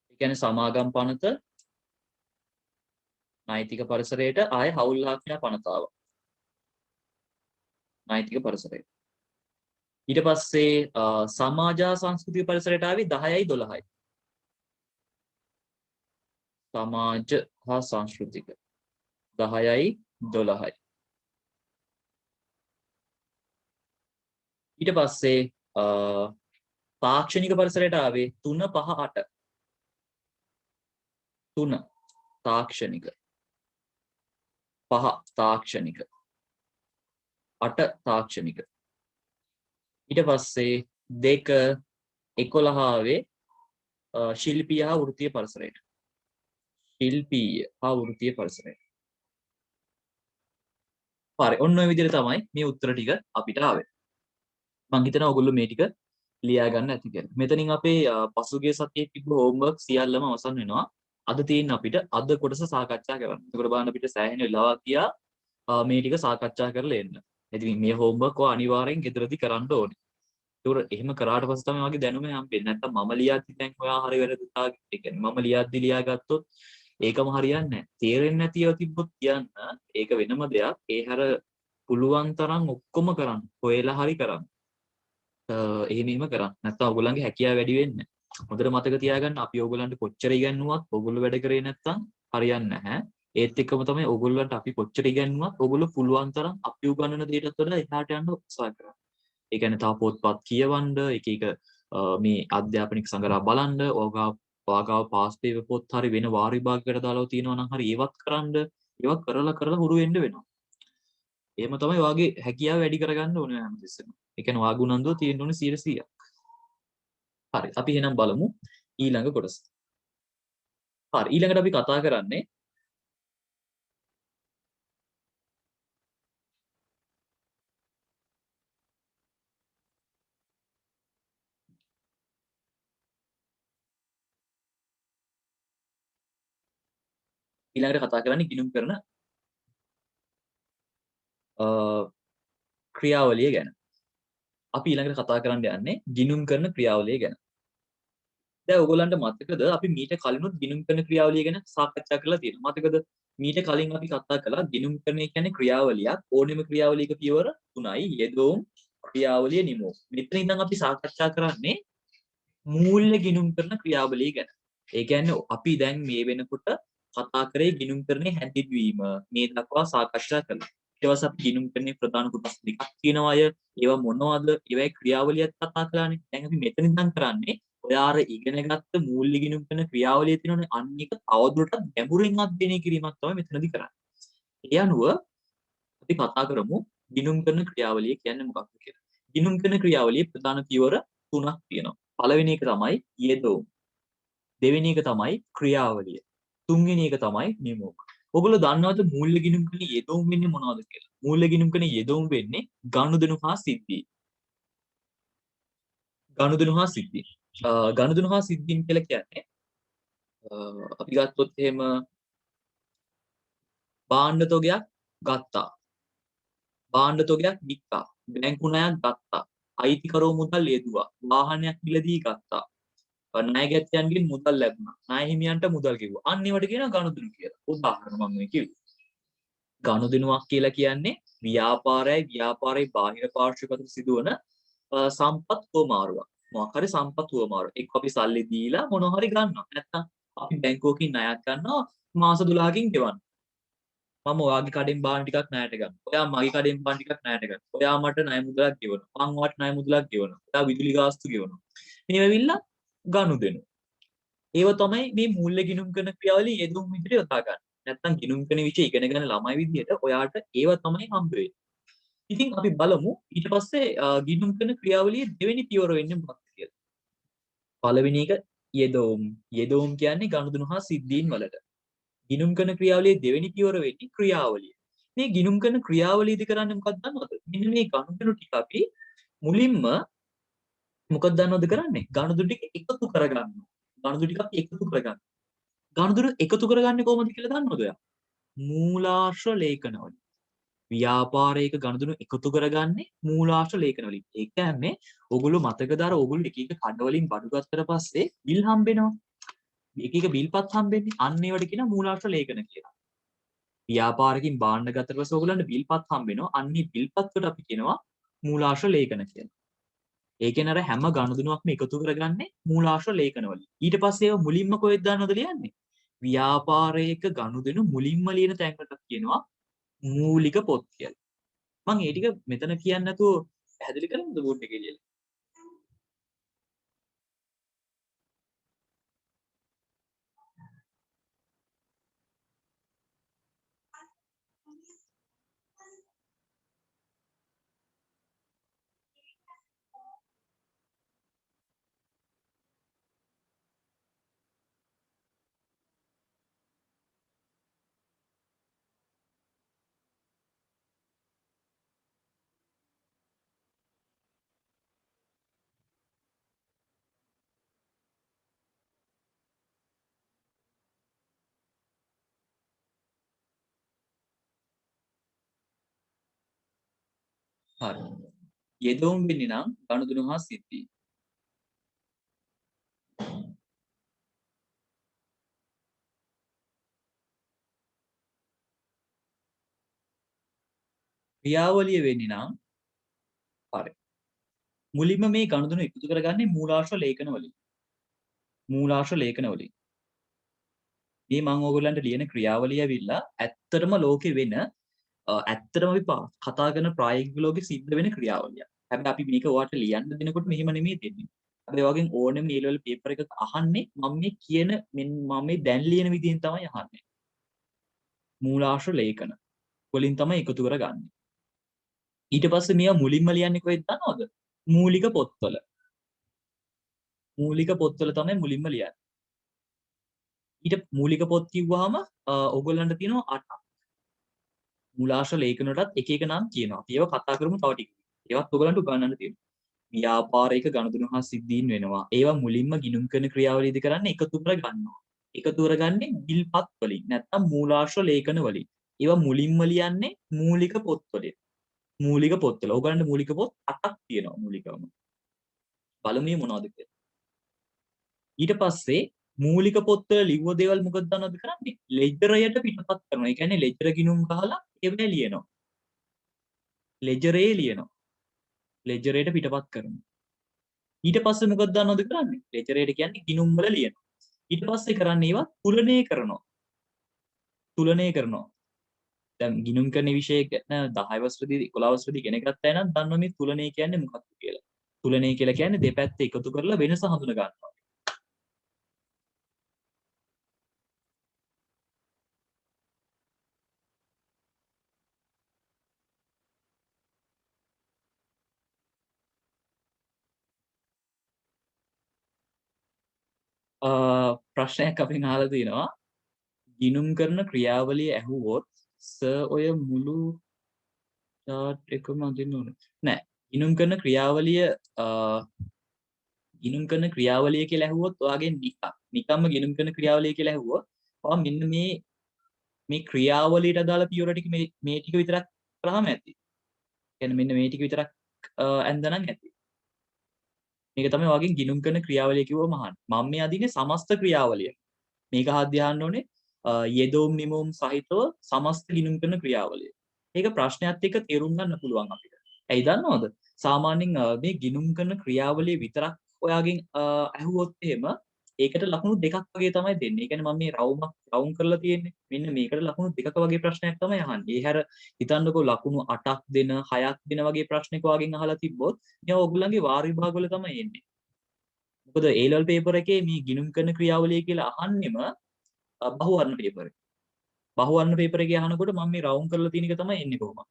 [SPEAKER 1] ඒ කියන්නේ සමාගම් පනත නෛතික පරිසරයට ආයේ හවුල් ආඥා පනතාව. නෛතික පරිසරයට. ඊට පස්සේ සමාජ සංස්කෘතික පරිසරයට ආවේ 10යි 12යි. සමාජ හා සංස්කෘතික 10යි 12යි. ඊට පස්සේ තාක්ෂණික පරිසරයට ආවේ 3 5 8. 3 තාක්ෂණික, 5 තාක්ෂණික, 8 තාක්ෂණික. ඊට පස්සේ 2 11 ආවේ ශිල්පීය හා වෘත්තීය පරිසරයට. ශිල්පීය හා වෘත්තීය පරිසරයට. හරි, ඔන්න ඔය විදිහට තමයි මේ උත්තර ටික අපිට ආවේ. මම හිතනවා ඔයගොල්ලෝ මේ ටික ලියා ගන්න ඇති කියලා. මෙතනින් අපේ පසුගිය සතියේ තිබ්බ හෝම්වර්ක් සියල්ලම අවසන් වෙනවා. අද තියෙන අපිට අද කොටස සාකච්ඡා කරන්න. ඒකට බලන්න අපිට සෑහෙන වෙලාවක් ගියා මේ ටික සාකච්ඡා කරලා එන්න. ඉතින් මේ හෝම්වර්ක් ඔය අනිවාර්යෙන් ගෙදරදී කරන්න ඕනේ. ඒකට එහෙම කරාට පස්සේ තමයි වගේ දැනුම හම්බෙන්නේ. නැත්තම් මම ලියද්දි දැන් ඔයා හරි වැරදි තාගේ. ඒ කියන්නේ මම ලියද්දි ලියාගත්තොත් ඒකම හරියන්නේ නැහැ. තේරෙන්නේ නැතිව තිබ්බොත් කියන්න ඒක වෙනම දෙයක්. ඒ හැර පුළුවන් තරම් ඔක්කොම කරන්න. හොයලා හරි කරන්න. එහෙම කරන්න. නැත්නම් ඔයගොල්ලන්ගේ හැකියාව වැඩි වෙන්නේ නැහැ. හොඳට මතක තියාගන්න අපි ඔයගොල්ලන්ට කොච්චර ඉගෙනුවත් ඔයගොල්ලෝ වැඩ කරේ නැත්නම් හරියන්නේ නැහැ. ඒත් එක්කම තමයි ඔයගොල්ලන්ට අපි කොච්චර ඉගෙනුවත් ඔයගොල්ලෝ පුළුවන් තරම් අපි උගන්වන දේටත් වඩා එහාට යන්න උත්සාහ කරන්න. ඒ කියන්නේ තව පොත්පත් කියවන්න, එක එක මේ අධ්‍යාපනික සංග්‍රහ බලන්න, ඔයාගාව පාස් පේපර් පොත් හරි වෙන වාර විභාගයකට දාලා තියෙනවා නම් හරි ඒවත් කරන්න. ඒවත් කරලා හුරු වෙන්න වෙනවා. එහෙම තමයි ඔයාගේ හැකියාව වැඩි කරගන්න ඕනේ හැමතිස්සෙම. ඒ කියන්නේ ඔයාගේ උනන්දුව තියෙන්න ඕනේ 100%ක්. හරි, අපි එහෙනම් බලමු ඊළඟ කොටස. හරි, ඊළඟට අපි කතා කරන්නේ ගිණුම් කරන ක්‍රියාවලිය ගැන. අපි ඊළඟට කතා කරන්න යන්නේ ගිණුම් කරන ක්‍රියාවලිය ගැන. දැන් ඔයගොල්ලන්ට මතකද අපි මීට කලිනුත් ගිණුම් කරන ක්‍රියාවලිය ගැන සාකච්ඡා කරලා තියෙනවා. මතකද? මීට කලින් අපි කතා කළා ගිණුම් කරන කියන්නේ ක්‍රියාවලියක්. ඕනෙම ක්‍රියාවලියක පියවර 3යි. යෙදවුම්, ක්‍රියාවලිය, නිමවුම්. මෙතන ඉඳන් අපි සාකච්ඡා කරන්නේ මූල්‍ය ගිණුම් කරන ක්‍රියාවලිය ගැන. ඒ කියන්නේ අපි දැන් මේ වෙනකොට කතා කරේ ගිණුම් කරන්නේ හැඳින්වීම. මේ දක්වා සාකච්ඡා කළා. ඊට පස්සේ අපි ගිණුම් කරන්නේ ප්‍රධාන කොටස් දෙකක් තියෙනවා අය. ඒවා මොනවද? ඒවයි ක්‍රියාවලියත් කතා කරන්නේ. දැන් අපි මෙතන ඉඳන් කරන්නේ ඔයා අර ඉගෙනගත්ත මූල්‍ය ගිණුම් කරන ක්‍රියාවලිය තියෙනවනේ අන්න එක තවදුරටත් ගැඹුරින් අධ්‍යයනය කිරීමක් තමයි මෙතනදී කරන්නේ. ඒ අනුව අපි කතා කරමු ගිණුම් කරන ක්‍රියාවලිය කියන්නේ මොකක්ද කියලා. ගිණුම් කරන ක්‍රියාවලියේ ප්‍රධාන පියවර 3ක් තියෙනවා. පළවෙනි එක තමයි යෙදවුම්. දෙවෙනි එක තමයි ක්‍රියාවලිය. තුන්වෙනි එක තමයි නිමවුම. ඔයගොල්ලෝ දන්නවද මූල්‍ය ගිණුම් කරන යෙදවුම් වෙන්නේ මොනවද කියලා? මූල්‍ය ගිණුම් කරන යෙදවුම් වෙන්නේ ගනුදෙනු හා සිද්ධි. ගනුදෙනු හා සිද්ධි. ගනුදෙනු හා සිද්ධීන් කියලා කියන්නේ අපි ගත්තොත් එහෙම භාණ්ඩ තොගයක් ගත්තා. භාණ්ඩ තොගයක් වික්කා. බැංකු ණයක් ගත්තා. අයිතිකරෝ මුදල් යෙදුවා. වාහනයක් මිලදී ගත්තා. ණයගැතියන්ගෙන් මුදල් ලැබුණා. ණය හිමියන්ට මුදල් ගෙවුවා. අන්න ඒවට කියනවා ගනුදෙනු කියලා. උදාහරණ මම මේ කිව්වේ. ගනුදෙනුවක් කියලා කියන්නේ ව්‍යාපාරයේ බාහිර පාර්ශ්වික අතර සිදුවන සම්පත් හුවමාරුවක්. මොකක් හරි සම්පත් හුවමාරුවක්. එක්ක අපි සල්ලි දීලා මොනවා හරි ගන්නවා. නැත්නම් අපි බැංකුවකින් ණයක් ගන්නවා මාස 12කින් ගෙවන්න. මම ඔයාගේ කඩෙන් බාන ටිකක් ණයට ගන්නවා. ඔයා මගේ කඩෙන් බාන ටිකක් ණයට ගන්නවා. ඔයා මට ණය මුදලක් ගෙවනවා. මං ඔයාට ණය මුදලක් ගෙවනවා. ඔයා විදුලි ගාස්තු ගෙවනවා. මේ වෙවිලා ගනුදෙනු. ඒව තමයි මේ මූල්‍ය ගිණුම් කරන ක්‍රියාවලිය යෙදුම් විදිහට යොදා ගන්න. නැත්නම් ගිණුම් කරන විෂය ඉගෙන ගන්න ළමයි විදිහට ඔයාට ඒව තමයි හම්බ වෙන්නේ. ඉතින් අපි බලමු ඊට පස්සේ ගිණුම් කරන ක්‍රියාවලියේ දෙවෙනි පියවර වෙන්නේ මොකක්ද කියලා. පළවෙනි එක යෙදවුම්. යෙදවුම් කියන්නේ ගනුදෙනු හා සිද්ධීන් වලට. ගිණුම් කරන ක්‍රියාවලියේ දෙවෙනි පියවර වෙන්නේ ක්‍රියාවලිය. මේ ගිණුම් කරන ක්‍රියාවලියදී කරන්නේ මොකක්ද දන්නවද? මෙන්න මේ ගනුදෙනු ටික අපි මුලින්ම මොකක්ද දන්නවද කරන්නේ? ගනුදෙනු ටික එකතු කරගන්නවා. ගනුදෙනු ටික අපි එකතු කරගන්නවා. ගනුදෙනු එකතු කරගන්නේ කොහොමද කියලා දන්නවද ඔයා? මූලාශ්‍ර ලේඛන වලින්. ව්‍යාපාරයක ගනුදෙනු එකතු කරගන්නේ මූලාශ්‍ර ලේඛන වලින්. ඒ කියන්නේ ඕගොල්ලෝ මතකද අර ඕගොල්ලෝ එක එක කඩ වලින් බඩු ගත්තට පස්සේ බිල් හම්බෙනවා. එක එක බිල්පත් හම්බෙන්නේ. අන්න ඒවට කියන මූලාශ්‍ර ලේඛන කියලා. ව්‍යාපාරකින් භාණ්ඩ ගත්තට පස්සේ ඕගොල්ලන්ට බිල්පත් හම්බෙනවා. අන්නේ බිල්පත් වලට අපි කියනවා මූලාශ්‍ර ලේඛන කියලා. ඒ කියන්නේ අර හැම ගනුදෙනුවක්ම එකතු කරගන්නේ මූලාශ්‍ර ලේඛන වලින්. ඊට පස්සේ ඒවා මුලින්ම කොහෙද දානවද ලියන්නේ? ව්‍යාපාරයක ගනුදෙනු මුලින්ම ලියන තැනකට කියනවා මූලික පොත් කියලා. මම ඒ ටික මෙතන කියන්නේ නැතුව පැහැදිලි කරන්නද බෝඩ් එකේ ලියලා? හරි. යෙදවුම් වෙන්නේ නම් ගනුදෙනු හා සිද්ධි. ක්‍රියාවලිය වෙන්නේ නම් හරි. මුලින්ම මේ ගනුදෙනු එකතු කරගන්නේ මූලාශ්‍ර ලේඛන වලින්. මූලාශ්‍ර ලේඛන වලින්. මේ මම ඕගොල්ලන්ට ලියන ක්‍රියාවලිය ඇවිල්ලා ඇත්තටම ලෝකේ වෙන ඇත්තටම අපි කතා කරන ප්‍රායෝගික ලෝකෙ සිද්ධ වෙන ක්‍රියාවලියක්. හැබැයි අපි මේක ඔයාලට ලියන්න දෙනකොට මෙහෙම නෙමෙයි දෙන්නේ. අපි ඔයගෙන් ඕනෙම A level paper එකක අහන්නේ මම මේ කියන මම මේ දැන් ලියන විදිහෙන් තමයි අහන්නේ. මූලාශ්‍ර ලේඛන වලින් තමයි එකතු කරගන්නේ. ඊට පස්සේ මේවා මුලින්ම ලියන්නේ කොහෙද දන්නවද? මූලික පොත්වල. මූලික පොත්වල තමයි මුලින්ම ලියන්නේ. ඊට මූලික පොත් කිව්වහම ඕගොල්ලන්ට තියෙනවා 8ක්. මූලාශ්‍ර ලේඛනවලටත් එක එක නම් කියනවා. අපි ඒවා කතා කරමු තව ටික. ඒවත් ඔයගලන්ට උගන්වන්න තියෙනවා. ව්‍යාපාරික ගනුදෙනු හා සිද්ධීන් වෙනවා. ඒවා මුලින්ම ගිණුම් කරන ක්‍රියාවලියද කරන්නේ එකතු කර ගන්නවා. එකතු කරගන්නේ බිල්පත් වලින් නැත්නම් මූලාශ්‍ර ලේඛන වලින්. ඒවා මුලින්ම ලියන්නේ මූලික පොත් වලින්. මූලික පොත්වල. ඔයගලන්ට මූලික පොත් 8ක් තියෙනවා මූලිකවම. බලමු මේ මොනවද කියලා. ඊට පස්සේ මූලික පොත්වල ලිව්ව දේවල් මොකද දන්නවද කරන්නේ? ලෙජරයට පිටපත් කරනවා. ඒ කියන්නේ ලෙජර ගිණුම් ගහලා ඒවැ ලියනවා. ලෙජරේ ලියනවා. ලෙජරේට පිටපත් කරනවා. ඊට පස්සේ මොකද දන්නවද කරන්නේ? ලෙජරේට කියන්නේ ගිණුම් වල ලියනවා. ඊට පස්සේ කරන්නේ ඒවා තුලනය කරනවා. තුලනය කරනවා. දැන් ගිණුම් කරන විෂය ගැන 10 වසරේදී 11 වසරේදී ඉගෙන ගත්තා නම් දන්නවා මේ තුලනය කියන්නේ මොකක්ද කියලා. තුලනය කියලා කියන්නේ දෙපැත්ත එකතු කරලා වෙනස හඳුන ගන්නවා. ප්‍රශ්නයක් අපෙන් අහලා තිනවා ගිණුම් කරන ක්‍රියාවලිය ඇහුවොත් ඔය මුළු chart එකම අදින්න ඕනේ. නෑ. ගිණුම් කරන ක්‍රියාවලිය ගිණුම් කරන ක්‍රියාවලිය කියලා ඇහුවොත් ඔයාගෙන් නිකම්ම ගිණුම් කරන ක්‍රියාවලිය කියලා ඇහුවොත් ඔයා මෙන්න මේ ක්‍රියාවලියට අදාළ පියවර ටික මේ ටික විතරක් කරාම ඇති. කියන්නේ මෙන්න මේ ටික විතරක් ඇන්දනම් ඇති. මේක තමයි ඔයාගෙන් ගිණුම් කරන ක්‍රියාවලිය කිව්වම අහන්නේ. මම මේ අදින්නේ සමස්ත ක්‍රියාවලිය. මේක හදිහා අහන්න ඕනේ යෙදවුම් නිමවුම් සහිතව සමස්ත ගිණුම් කරන ක්‍රියාවලිය. ඒක ප්‍රශ්නයත් එක්ක තේරුම් ගන්න පුළුවන් අපිට. ඇයි දන්නවද? සාමාන්‍යයෙන් මේ ගිණුම් කරන ක්‍රියාවලිය විතරක් ඔයාගෙන් ඇහුවොත් එහෙම ඒකට ලකුණු දෙකක් වගේ තමයි දෙන්නේ. ඒ කියන්නේ මම මේ රවුම් කරලා තියෙන්නේ. මෙන්න මේකට ලකුණු දෙකක වගේ ප්‍රශ්නයක් තමයි අහන්නේ. ඒ හැර හිතන්නකෝ ලකුණු 8ක් දෙන 6ක් දෙන වගේ ප්‍රශ්නයක් ඔයාගෙන් අහලා තිබ්බොත් මේවා ඔයගොල්ලන්ගේ වාර විභාග වල තමයි එන්නේ. මොකද A level paper එකේ මේ ගිණුම් කරන ක්‍රියාවලිය කියලා අහන්නෙම බහුවර්ණ පේපර් එක. බහුවර්ණ පේපර් එකේ අහනකොට මම මේ රවුම් කරලා තියෙන එක තමයි එන්නේ කොහොමද?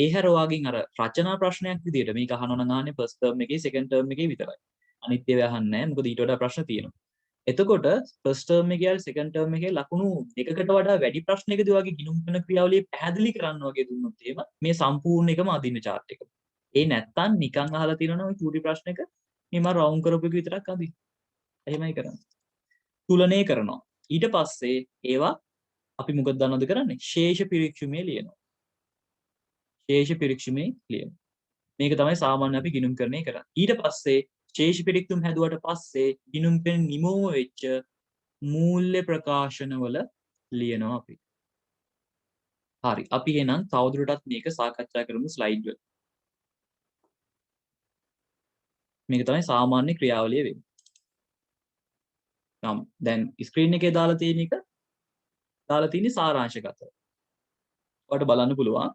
[SPEAKER 1] ඒ හැර ඔයාගෙන් අර රචනා ප්‍රශ්නයක් විදියට මේක අහනවා නම් අහන්නේ ෆස්ට් ටර්ම් එකේ සෙකන්ඩ් ටර්ම් එකේ විතරයි. අනිත් ඒවා අහන්නේ නැහැ. මොකද ඊට වඩා ප්‍රශ්න තියෙනවා. එතකොට ෆස්ට් ටර්ම් එකේ හරි සෙකන්ඩ් ටර්ම් එකේ ලකුණු එකකට වඩා වැඩි ප්‍රශ්නයකදී ඔයාගේ ගිණුම් කරන ක්‍රියාවලිය පැහැදිලි කරන්න වගේ දුන්නොත් එහෙම මේ සම්පූර්ණ එකම අදින්න chart එක. ඒ නැත්තම් නිකන් අහලා තියෙනවනේ ওই චූටි ප්‍රශ්නයක මේ මම රවුම් කරපු එක විතරක් අදින්න. එහෙමයි කරන්නේ. තුලනය කරනවා. ඊට පස්සේ ඒවා අපි මොකද දන්නවද කරන්නේ? ශේෂ පිරික්සුමේ ලියනවා. ශේෂ පිරික්සුමේ ලියනවා. මේක තමයි සාමාන්‍ය අපි ගිණුම් කරන්නේ කරන්නේ. ඊට පස්සේ ශේෂ පිරික්තුම් හැදුවට පස්සේ ගිණුම් කරන නිමවුම වෙච්ච මූල්‍ය ප්‍රකාශනවල ලියනවා අපි. හරි. අපි එහෙනම් තවදුරටත් මේක සාකච්ඡා කරමු ස්ලයිඩ් වල. මේක තමයි සාමාන්‍ය ක්‍රියාවලිය වෙන්නේ. නම් දැන් ස්ක්‍රීන් එකේ දාලා තියෙන එක දාලා තියෙන්නේ සාරාංශගතව. ඔයාලට බලන්න පුළුවන්.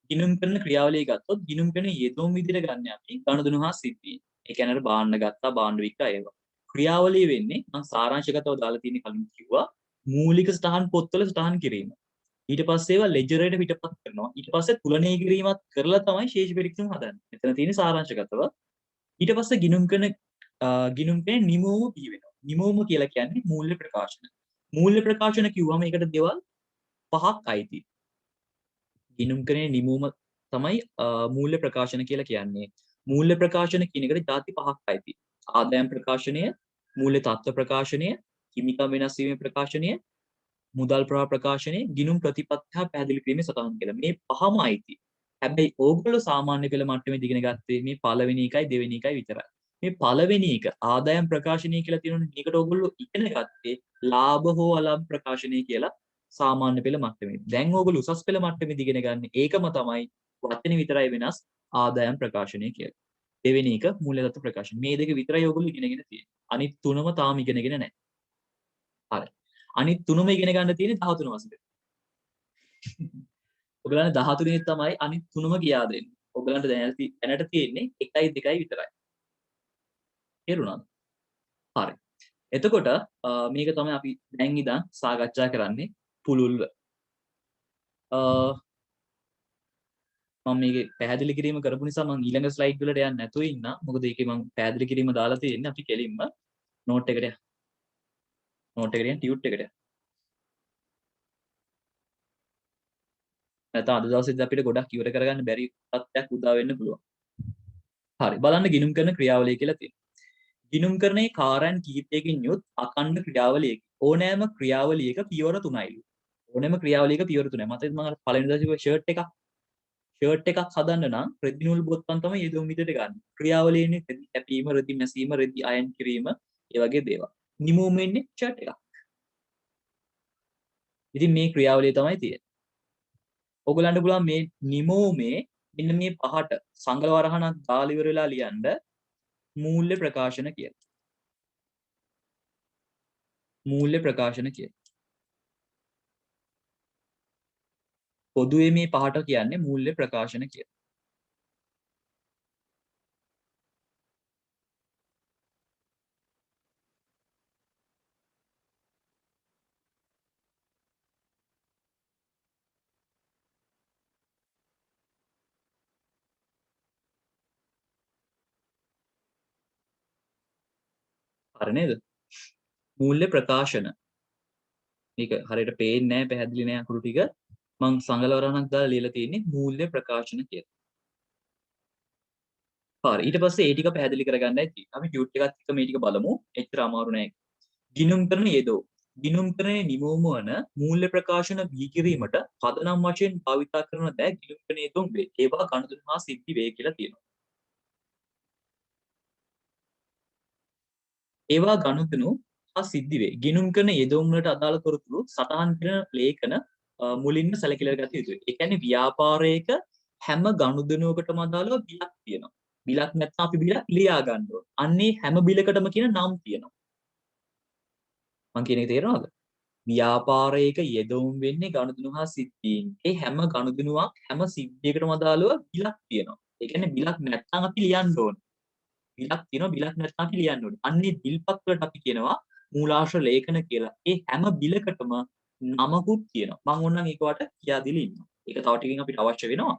[SPEAKER 1] ගිණුම් කරන ක්‍රියාවලිය ගත්තොත් ගිණුම් කරන යෙදවුම් විදිහට ගන්න අපි ගනුදෙනු හා සිද්ධිය. ඒ කියන්නේ අර බාන්න ගත්තා බාන්න වික්කා ඒවා. ක්‍රියාවලිය වෙන්නේ මම සාරාංශගතව දාලා තියෙන කලින් කිව්වා මූලික සටහන් පොත්වල සටහන් කිරීම. ඊට පස්සේ ඒවා ලෙජර් එකට පිටපත් කරනවා. ඊට පස්සේ තුලනය කිරීමත් කරලා තමයි ශේෂ පරීක්ෂණ හදන්නේ. මෙතන තියෙන සාරාංශගතව. ඊට පස්සේ ගිණුම් කරන නිමවුම බිහි වෙනවා. නිමවුම කියලා කියන්නේ මූල්‍ය ප්‍රකාශන. මූල්‍ය ප්‍රකාශන කිව්වම ඒකට දේවල් පහක් අයිති. ගිණුම් කරන නිමවුම තමයි මූල්‍ය ප්‍රකාශන කියලා කියන්නේ. මූල්‍ය ප්‍රකාශන කියන එකට ಜಾති පහක් අයිති. ආදායම් ප්‍රකාශනය, මූල්‍ය තත්ත්ව ප්‍රකාශනය, හිමිකම් වෙනස් වීමේ ප්‍රකාශනය, මුදල් ප්‍රවාහ ප්‍රකාශනය, ගිණුම් ප්‍රතිපත්ති හා පැහැදිලි කිරීමේ සටහන් කියලා. මේ පහම අයිති. හැබැයි ඕගොල්ලෝ සාමාන්‍ය පෙළ මට්ටමේ ඉගෙන ගත්තේ මේ පළවෙනි එකයි දෙවෙනි එකයි විතරයි. මේ පළවෙනි එක ආදායම් ප්‍රකාශනය කියලා තියෙනවනේ. මේකට ඕගොල්ලෝ ඉගෙන ගත්තේ ලාභ හෝ අලාභ ප්‍රකාශනය කියලා සාමාන්‍ය පෙළ මට්ටමේ. දැන් ඕගොල්ලෝ උසස් පෙළ මට්ටමේදී ඉගෙන ගන්න ඒකම තමයි වචනේ විතරයි වෙනස් ආදායම් ප්‍රකාශනය කියලා. දෙවෙනි එක මූල්‍ය තත්ත්ව ප්‍රකාශන. මේ දෙක විතරයි ඕගොල්ලෝ ඉගෙනගෙන තියෙන්නේ. අනිත් තුනම තාම ඉගෙනගෙන නැහැ. හරි. අනිත් තුනම ඉගෙන ගන්න තියෙන්නේ 13 වසරේ. ඔයගලන්ට 13 තමයි අනිත් තුනම කියා දෙන්නේ. ඔයගලන්ට දැනට තියෙන්නේ 1යි 2යි විතරයි. තේරුණාද? හරි. එතකොට මේක තමයි අපි දැන් ඉඳන් සාකච්ඡා කරන්නේ පුළුල්ව. මම මේකේ පැහැදිලි කිරීම කරපු නිසා මම ඊළඟ ස්ලයිඩ් වලට යන්නේ නැතුව ඉන්න. මොකද ඒකේ මම පැහැදිලි කිරීම දාලා තියෙන්නේ අපි කෙලින්ම නෝට් එකට යන ටියුට් එකට. නැත්නම් අද දවසේදී අපිට ගොඩක් ඉවර කරගන්න බැරි තත්ත්වයක් උදා වෙන්න පුළුවන්. හරි. බලන්න ගිණුම් කරන ක්‍රියාවලිය කියලා තියෙනවා. ගිණුම් කරන්නේ කාරයන් කිහිපයකින් යුත් අඛණ්ඩ ක්‍රියාවලියක. ඕනෑම ක්‍රියාවලියක පියවර 3යිලු. ඕනෑම ක්‍රියාවලියක පියවර 3යි. මතකද මම අර පළවෙනි දවසේ ෂර්ට් එකක් හදන්න නම් රෙදි නූල් බොත්තම් තමයි යෙදවුම් විදිහට ගන්න. ක්‍රියාවලියනේ රෙදි කැපීම, රෙදි මැසීම, රෙදි අයන් කිරීම, ඒ වගේ දේවල්. නිමවුම වෙන්නේ ෂර්ට් එකක්. ඉතින් මේ ක්‍රියාවලිය තමයි තියෙන්නේ. ඔයගලන්ට පුළුවන් මේ නිමවුමේ මෙන්න මේ පහට සංගල වරහණක් දාලා ඉවර වෙලා ලියන්න මූල්‍ය ප්‍රකාශන කියලා. මූල්‍ය ප්‍රකාශන කියලා. පොදුවේ මේ පහට කියන්නේ මූල්‍ය ප්‍රකාශන කියලා. හරි නේද? මූල්‍ය ප්‍රකාශන. මේක හරියට පේන්නේ නැහැ, පැහැදිලි නැහැ අකුරු ටික. මම සංගල වරහණක් දාලා ලියලා තියෙන්නේ මූල්‍ය ප්‍රකාශන කියලා. හරි. ඊට පස්සේ ඒ ටික පැහැදිලි කරගන්නයි තියෙන්නේ. අපි ටියුට් එකත් එක්ක මේ ටික බලමු. එච්චර අමාරු නෑ. ගිණුම් කරන යෙදෝ. ගිණුම් කරන්නේ නිමවුම වන මූල්‍ය ප්‍රකාශන බිහි කිරීමට පදනම් වශයෙන් භාවිතා කරන දෑ ගිණුම් කරන යෙදොම් වේ. ඒවා ගනුදෙනු හා සිද්ධි වේ කියලා තියෙනවා. ඒවා ගනුදෙනු හා සිද්ධි වේ. ගිණුම් කරන යෙදොම් වලට අදාළ තොරතුරු සටහන් කරන ලේඛන මුලින්ම සැලකිලි ගත යුතුයි. ඒ කියන්නේ ව්‍යාපාරයක හැම ගනුදෙනුවකටම අදාළව බිලක් තියෙනවා. බිලක් නැත්නම් අපි බිලක් ලියා ගන්න ඕන. අන්නේ හැම බිලකටම කියන නම් තියෙනවා. මං කියන එක තේරෙනවද? ව්‍යාපාරයක යෙදවුම් වෙන්නේ ගනුදෙනු හා සිද්ධීන්. ඒ හැම ගනුදෙනුවක් හැම සිද්ධියකටම අදාළව බිලක් තියෙනවා. ඒ කියන්නේ බිලක් නැත්නම් අපි ලියන්න ඕන. බිලක් තියෙනවා බිලක් නැත්නම් අපි ලියන්න ඕන. අන්නේ බිල්පත් වලට අපි කියනවා මූලාශ්‍ර ලේඛන කියලා. ඒ හැම බිලකටම නමකුත් තියෙනවා. මම ඕනනම් ඒක වට කියා දීලා ඉන්නවා. ඒක තව ටිකකින් අපිට අවශ්‍ය වෙනවා.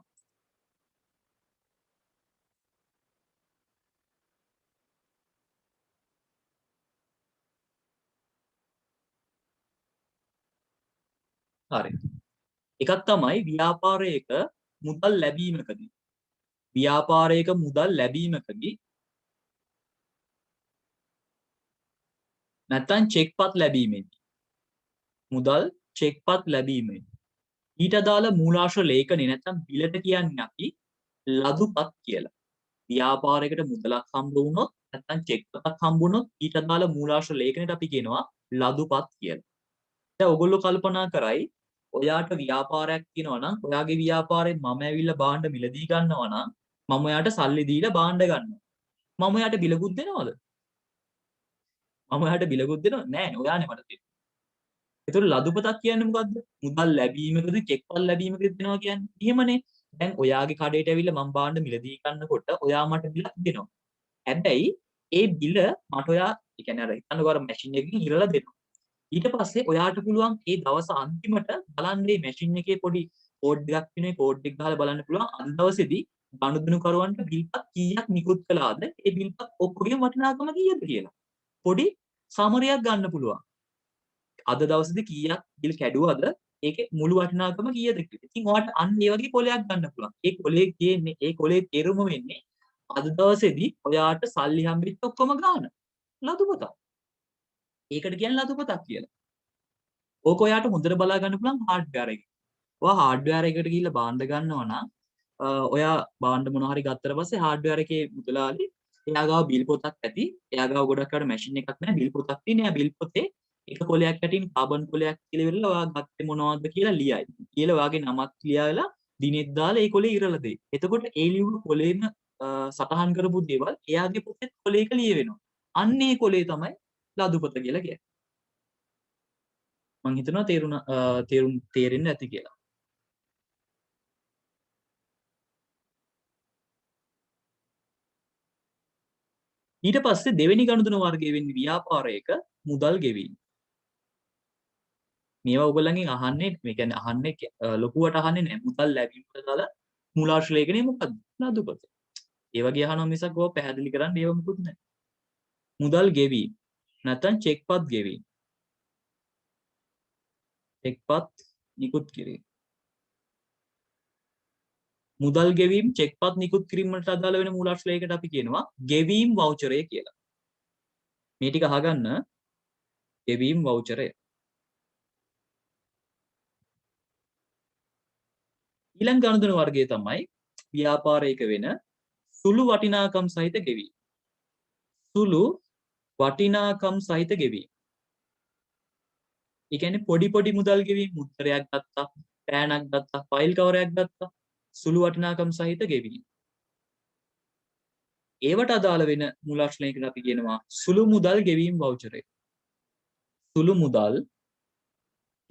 [SPEAKER 1] හරි. එකක් තමයි ව්‍යාපාරයක මුදල් ලැබීමකදී. ව්‍යාපාරයක මුදල් ලැබීමකදී නැත්නම් චෙක්පත් ලැබීමේදී. මුදල් චෙක්පත් ලැබීමේදී. ඊට අදාළ මූලාශ්‍ර ලේඛනේ නැත්නම් බිලට කියන්නේ අපි ලදුපත් කියලා. ව්‍යාපාරයකට මුදලක් හම්බ වුණොත් නැත්නම් චෙක්පතක් හම්බ වුණොත් ඊට අදාළ මූලාශ්‍ර ලේඛනට අපි කියනවා ලදුපත් කියලා. දැන් ඔයගොල්ලෝ කල්පනා කරයි ඔයාට ව්‍යාපාරයක් තියෙනවා නම් ඔයාගේ ව්‍යාපාරේ මම ඇවිල්ලා භාණ්ඩ මිලදී ගන්නවා නම් මම ඔයාට සල්ලි දීලා භාණ්ඩ ගන්නවා. මම ඔයාට බිලකුත් දෙනවද? මම ඔයාට බිලකුත් දෙනවද? නෑ ඔයානේ මට දෙන්නේ. ඒතකොට ලදුපතක් කියන්නේ මොකද්ද? මුදල් ලැබීමකද චෙක්පත් ලැබීමකද දෙනවා කියන්නේ. එහෙමනේ. දැන් ඔයාගේ කඩේට ඇවිල්ලා මම භාණ්ඩ මිලදී ගන්නකොට ඔයා මට බිලක් දෙනවා. හැබැයි ඒ බිල මට ඔයා ඒ කියන්නේ අර හිතන්නකෝ අර මැෂින් එකකින් ඉරලා දෙනවා. ඊට පස්සේ ඔයාට පුළුවන් ඒ දවස් අන්තිමට බලන්න මේ මැෂින් එකේ පොඩි කෝඩ් එකක් තියෙනවා. කෝඩ් එක ගහලා බලන්න පුළුවන් අද දවසේදී ගනුදෙනු කරවන්ට බිල්පත් කීයක් නිකුත් කළාද? ඒ බිල්පත් ඔක්කොගේ වටිනාකම කීයද කියලා. පොඩි සමරයක් ගන්න පුළුවන්. අද දවසේදී කීයක් බිල් කැඩුවද? ඒකේ මුළු වටිනාකම කීයද කියලා. ඉතින් ඔයාලට අන්න ඒ වගේ කොලයක් ගන්න පුළුවන්. ඒ කොලේ තියෙන්නේ ඒ කොලේ තේරුම වෙන්නේ අද දවසේදී ඔයාට සල්ලි හම්බෙච්ච ඔක්කොම ගාන. ලදුපතක්. ඒකට කියන්නේ ලදුපතක් කියලා. ඕක ඔයාට හොඳට බලා ගන්න පුළුවන් හાર્ඩ්වෙයාර් එකේ. ඔයා හાર્ඩ්වෙයාර් එකට ගිහිල්ලා භාණ්ඩ ගන්නවා නම් ඔයා භාණ්ඩ මොනවා හරි ගත්තට පස්සේ හાર્ඩ්වෙයාර් එකේ මුදලාලි එයා ගාව බිල් පොතක් ඇති. එයා ගාව ගොඩක් අර මැෂින් එකක් නැහැ බිල් පොතක් තියෙන. එයා බිල් පොතේ එක කොලයක් යටින් කාබන් කොලයක් කියලා ඉවරලා ඔයා ගත්තේ මොනවද කියලා ලියයි. කියලා ඔයාගේ නමක් ලියලා දිනෙත් දාලා ඒ කොලේ ඉරලා දෙයි. එතකොට ඒ ලියුණු කොලේම සටහන් කරපු දේවල් එයාගේ පොතේ කොලේක ලියවෙනවා. අන්න ඒ කොලේ තමයි ලදුපත කියලා කියන්නේ. මං හිතනවා තේරෙන්න ඇති කියලා. ඊට පස්සේ දෙවෙනි ගනුදෙනු වර්ගය වෙන්නේ ව්‍යාපාරයක මුදල් ගෙවීම. මේවා ඔයගොල්ලන්ගෙන් අහන්නේ මේ කියන්නේ අහන්නේ ලොකුවට අහන්නේ නැහැ. මුදල් ලැබීමට දාලා මූලාශ්‍ර ලේඛනය මොකද්ද? ලදුපත. ඒ වගේ අහනවා මිසක් ඔය පැහැදිලි කරන්න ඒව මොකුත් නැහැ. මුදල් ගෙවීම නැත්නම් චෙක්පත් ගෙවීම. චෙක්පත් නිකුත් කිරීම. මුදල් ගෙවීම චෙක්පත් නිකුත් කිරීමට අදාළ වෙන මූලාශ්‍ර ලේඛනයට අපි කියනවා ගෙවීම් වවුචරය කියලා. මේ ටික අහගන්න ගෙවීම් වවුචරය. ඊළඟ ගනුදෙනු වර්ගය තමයි ව්‍යාපාරයක වෙන සුළු වටිනාකම් සහිත ගෙවීම. සුළු වටිනාකම් සහිත ගෙවීම. ඒ කියන්නේ පොඩි මුදල් ගෙවීම මුද්‍රයක් ගත්තා, පෑනක් ගත්තා, ෆයිල් කවරයක් ගත්තා, සුළු වටිනාකම් සහිත ගෙවීම. ඒවට අදාළ වෙන මූලාශ්‍ර ලේඛන අපි කියනවා සුළු මුදල් ගෙවීම් වවුචරය. සුළු මුදල්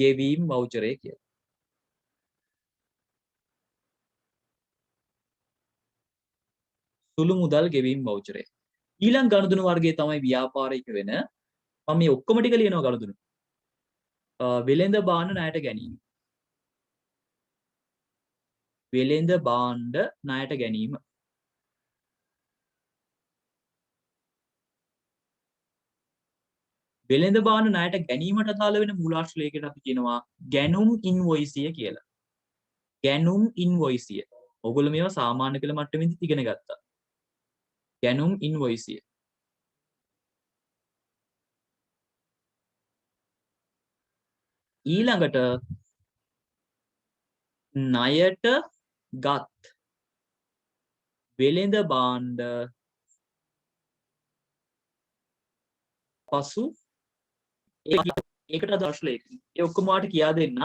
[SPEAKER 1] ගෙවීම් වවුචරය කියලා. සුළු මුදල් ගෙවීම් වවුචරය. ඊළඟ ගනුදෙනු වර්ගය තමයි ව්‍යාපාරික වෙන මම මේ ඔක්කොම ටික ලියනවා ගනුදෙනු. වෙළඳ භාණ්ඩ ණයට ගැනීම. වෙළඳ භාණ්ඩ ණයට ගැනීම. වෙළඳ භාණ්ඩ ණයට ගැනීමට අදාළ වෙන මූලාශ්‍ර ලේඛනයට අපි කියනවා ගැනුම් ඉන්වොයිසිය කියලා. ගැනුම් ඉන්වොයිසිය. ඔයගොල්ලෝ මේවා සාමාන්‍ය පෙළ මට්ටමේදී ඉගෙන ගත්තා. ගැනුම් ඉන්වොයිසිය. ඊළඟට ණයට ගත් වෙළඳ භාණ්ඩ පසු ඒකට අදාළ ලේඛන. ඒ ඔක්කොම වාට කියා දෙන්න.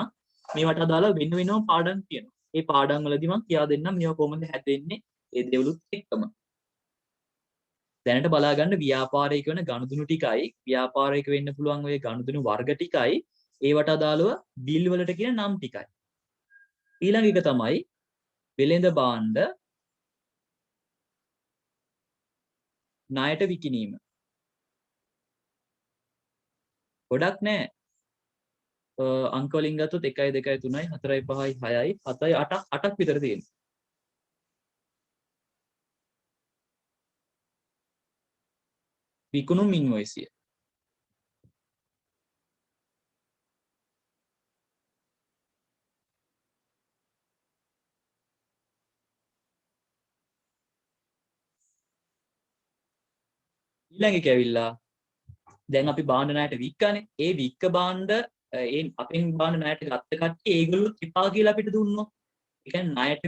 [SPEAKER 1] මේවට අදාළ වෙන වෙනම පාඩම් තියෙනවා. ඒ පාඩම් වලදී මම කියා දෙන්නම් මේවා කොහොමද හැදෙන්නේ ඒ දේවලුත් එක්කම. දැනට බලා ගන්න ව්‍යාපාරයක වෙන ගනුදෙනු ටිකයි ව්‍යාපාරයක වෙන්න පුළුවන් ඔය ගනුදෙනු වර්ග ටිකයි ඒවට අදාළව බිල් වලට කියන නම් ටිකයි. ඊළඟ එක තමයි වෙළඳ භාණ්ඩ ණයට විකිණීම. ගොඩක් නෑ. අංක වලින් ගත්තොත් 1 2 3 4 5 6යි 7යි 8ක් විතර තියෙනවා. විකුණුම් ඉන්වොයිසිය. ඊළඟ එක ඇවිල්ලා දැන් අපි භාණ්ඩ ණයට වික්කනේ. ඒ වික්ක භාණ්ඩ ඒ අපෙන් භාණ්ඩ ණයට ගත්ත කට්ටිය ඒගොල්ලෝ ත්‍රිපා කියලා අපිට දුන්නොත්. ඒ කියන්නේ ණයට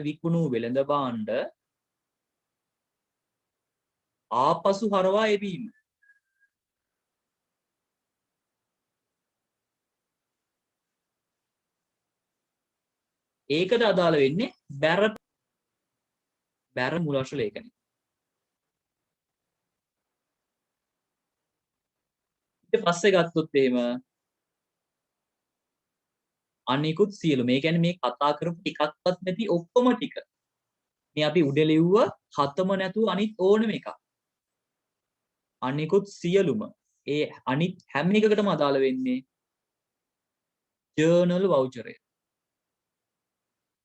[SPEAKER 1] විකුණු වෙළඳ භාණ්ඩ ආපසු හරවා එවීම. ඒකට අදාළ වෙන්නේ බැර මූලාශ්‍ර ලේඛනය. ඊට පස්සේ ගත්තොත් එහෙම අනිකුත් සියලු මේ කියන්නේ මේ කතා කරපු ටිකක්වත් නැති ඔක්කොම ටික. මේ අපි උඩ ලිව්ව හතම නැතුව අනිත් ඕනෙම එකක්. අනිකුත් සියලුම ඒ අනිත් හැම එකකටම අදාළ වෙන්නේ ජර්නල් වවුචරය.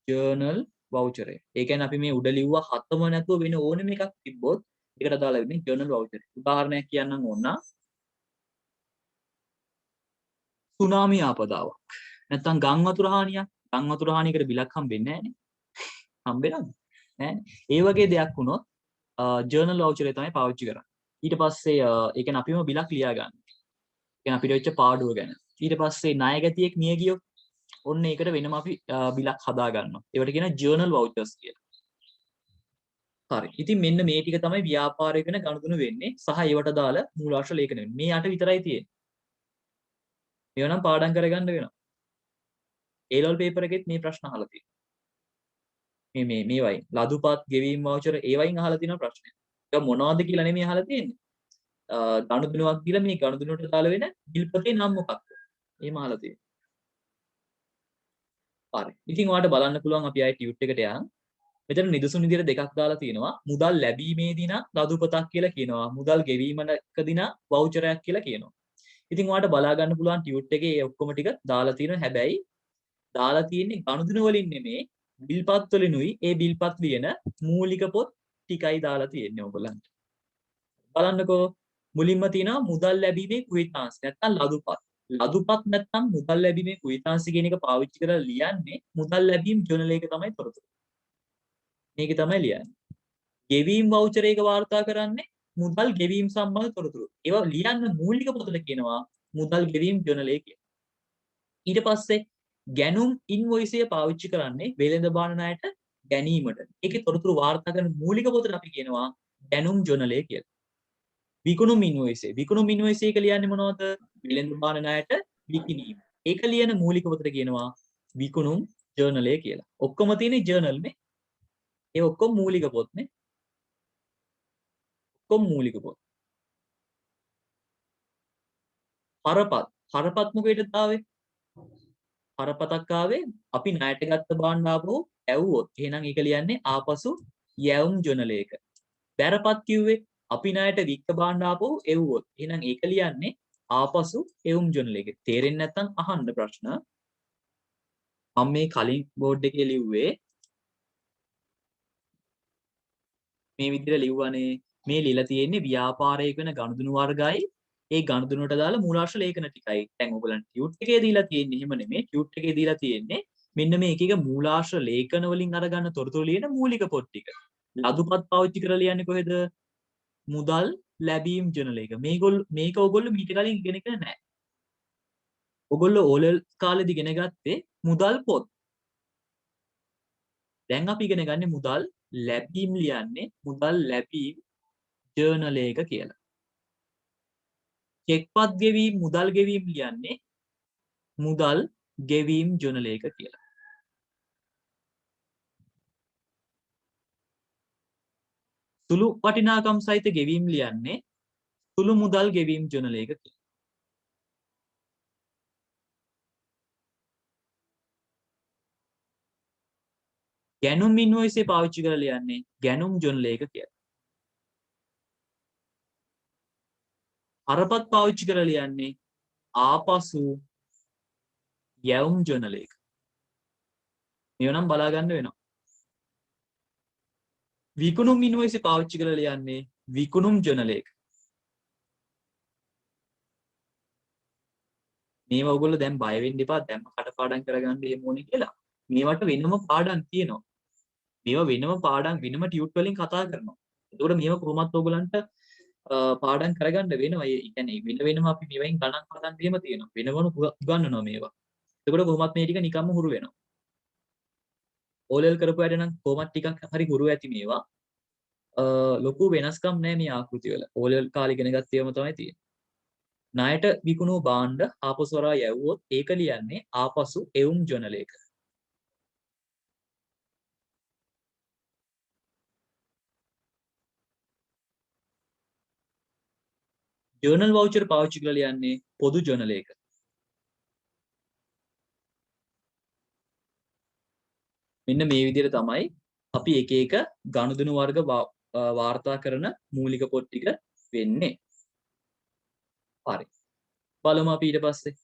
[SPEAKER 1] ජර්නල් වවුචරය. ඒ කියන්නේ අපි මේ උඩ ලිව්ව හතම නැතුව වෙන ඕනෙම එකක් තිබ්බොත් ඒකට අදාළ වෙන්නේ ජර්නල් වවුචරය. උදාහරණයක් කියන්නම් ඕන. සුනාමි ආපදාවක්. නැත්තම් ගම් වතුර හානියක්. ගම් වතුර හානියකට බිලක් හම්බෙන්නේ නැහනේ. හම්බෙනවද? නෑ. ඒ වගේ දෙයක් වුණොත් ජර්නල් වවුචරය තමයි පාවිච්චි කරන්නේ. ඊට පස්සේ ඒ කියන්නේ අපිම බිලක් ලියා ගන්න. ඒ කියන්නේ අපිට වෙච්ච පාඩුව ගැන. ඊට පස්සේ ණයගැතියෙක් මිය ගියොත් ඔන්න ඒකට වෙනම අපි බිලක් හදා ගන්නවා. ඒවට කියන ජර්නල් වවුචර්ස් කියලා. හරි. ඉතින් මෙන්න මේ ටික තමයි ව්‍යාපාරය වෙන ගනුදෙනු වෙන්නේ සහ ඒවට දාල මූලාශ්‍ර ලේඛන වෙන්නේ. මේ යට විතරයි තියෙන්නේ. මේවා නම් පාඩම් කරගන්න වෙනවා. A level paper එකෙත් මේ ප්‍රශ්න අහලා තියෙනවා. මේවයි ලදුපත් ගෙවීම් වවුචර් ඒ වයින් අහලා තියෙන ප්‍රශ්නයක්. ඒක මොනවද කියලා නෙමෙයි අහලා තියෙන්නේ. ගනුදෙනුවක් කියලා මේ ගනුදෙනුවට දාල වෙන බිල්පතේ නම් මොකක්ද? එහෙම අහලා තියෙනවා. හරි. ඉතින් ඔයාලට බලන්න පුළුවන් අපි ආයේ ටියුට් එකට යන්. මෙතන නිදසුන් විදියට දෙකක් දාලා තියෙනවා. මුදල් ලැබීමේදී නම් ලදුපතක් කියලා කියනවා. මුදල් ගෙවීමකදී නම් වවුචරයක් කියලා කියනවා. ඉතින් ඔයාලට බලා ගන්න පුළුවන් ටියුට් එකේ මේ ඔක්කොම ටික දාලා තියෙනවා. හැබැයි දාලා තියෙන්නේ ගනුදෙනු වලින් නෙමේ බිල්පත් වලිනුයි ඒ බිල්පත් ලියන මූලික පොත් ටිකයි දාලා තියෙන්නේ ඔයගොල්ලන්ට. බලන්නකෝ මුලින්ම තියෙනවා මුදල් ලැබීමේ කුයිතාන්ස් නැත්නම් ලදුපත්. ලදුපත් නැත්නම් මුදල් ලැබීමේ කුයිතාන්ස් කියන එක පාවිච්චි කරලා ලියන්නේ මුදල් ලැබීම් ජර්නල් එක තමයි තොරතුරු. මේක තමයි ලියන්නේ. ගෙවීම් වවුචර් එක වාර්තා කරන්නේ මුදල් ගෙවීම් සම්බන්ධ තොරතුරු. ඒවා ලියන්න මූලික පොතට කියනවා මුදල් ගෙවීම් ජර්නල් එක කියලා. ඊට පස්සේ ගැනුම් ඉන්වොයිස් එක පාවිච්චි කරන්නේ වෙළඳ භාණ්ඩ ණයට ගැනීමට. ඒකේ තොරතුරු වාර්තා කරන මූලික පොතට අපි කියනවා ගැනුම් ජර්නල් එක කියලා. විකුණුම් ඉන්වොයිස් එක. විකුණුම් ඉන්වොයිස් එක ලියන්නේ මොනවද? වෙළඳ භාණ්ඩ ණයට විකිණීම. ඒක ලියන මූලික පොතට කියනවා විකුණුම් ජර්නල් එක කියලා. ඔක්කොම තියෙන්නේ ජර්නල් නේ. ඒ ඔක්කොම මූලික පොත් නේ. ඔක්කොම මූලික පොත්. හරපත් මොකේද ආවේ? හරපතක් ආවේ අපි ණයට ගත්ත භාණ්ඩ ආපහු ඇව්වොත් එහෙනම් ඒක ලියන්නේ ආපසු යැවුම් ජර්නල් එක. බැරපත් කිව්වේ අපි ණයට වික්ක භාණ්ඩ ආපහු එව්වොත් එහෙනම් ඒක ලියන්නේ ආපසු එවුම් ජර්නල් එක. තේරෙන්නේ නැත්නම් අහන්න ප්‍රශ්න. මම මේ කලින් බෝඩ් එකේ ලිව්වේ මේ විදිහට ලිව්වනේ මේ ලියලා තියෙන්නේ ව්‍යාපාරයක වෙන ගනුදෙනු වර්ගයි ඒ ගනුදෙනුවට දාලා මූලාශ්‍ර ලේඛන ටිකයි. දැන් ඔයගොල්ලන් ටියුට් එකේ දීලා තියෙන්නේ එහෙම නෙමෙයි. ටියුට් එකේ දීලා තියෙන්නේ මෙන්න මේ එක එක මූලාශ්‍ර ලේඛන වලින් අරගන්න තොරතුරු ලියන මූලික පොත් ටික. ලදුපත් පාවිච්චි කරලා ලියන්නේ කොහෙද? මුදල් ලැබීම් ජර්නල් එක. මේක ඔයගොල්ලෝ මීට කලින් ඉගෙනගෙන නැහැ. ඔයගොල්ලෝ ඕලෙල් කාලේදී ඉගෙන ගත්තේ මුදල් පොත්. දැන් අපි ඉගෙන ගන්නේ මුදල් ලැබීම් ලියන්නේ මුදල් ලැබීම් ජර්නල් එක කියලා. චෙක්පත් ගෙවීම් මුදල් ගෙවීම් ලියන්නේ මුදල් ගෙවීම් ජර්නල් එක කියලා. සුළු වටිනාකම් සහිත ගෙවීම් ලියන්නේ සුළු මුදල් ගෙවීම් ජර්නල් එක කියලා. ගැනුම් ඉන්වොයිස් එක පාවිච්චි කරලා ලියන්නේ ගැනුම් ජර්නල් එක කියලා. හරපත් පාවිච්චි කරලා ලියන්නේ ආපසු යැවුම් ජර්නල් එක. මේව නම් බලා ගන්න වෙනවා. විකුණුම් ඉන්වොයිස් එක පාවිච්චි කරලා ලියන්නේ විකුණුම් ජර්නල් එක. මේවා ඔයගොල්ලෝ දැන් බය වෙන්න එපා. දැන්ම කටපාඩම් කරගන්න එහෙම ඕනේ කියලා. මේවට වෙනම පාඩම් තියෙනවා. මේවා වෙනම පාඩම් වෙනම ටියුට් වලින් කතා කරනවා. ඒකට මේව කොහොමත් ඔයගලන්ට පාඩම් කරගන්න වෙනවා. ඒ කියන්නේ වෙනම අපි මේවෙන් ගණන් හදන්න එහෙම තියෙනවා. වෙනවම උගන්වනවා මේවා. ඒකට කොහොමත් මේ ටික නිකම්ම හුරු වෙනවා. ඕලෙල් කරපු වැඩ නම් කොහොමත් ටිකක් හරි හුරු ඇති මේවා. ලොකු වෙනස්කම් නැහැ මේ ආකෘති වල. ඕලෙල් කාලේ ඉගෙන ගත්ත ඒවාම තමයි තියෙන්නේ. ණයට විකුණු භාණ්ඩ ආපසු වරා යවුවොත් ඒක ලියන්නේ ආපසු එවුම් ජර්නල් එක. ජර්නල් වවුචර් පාවිච්චි කරලා ලියන්නේ පොදු ජර්නල් එක. මෙන්න මේ විදිහට තමයි අපි එක එක ගනුදෙනු වර්ග වාර්තා කරන මූලික පොත් ටික වෙන්නේ. හරි. බලමු අපි ඊට පස්සේ.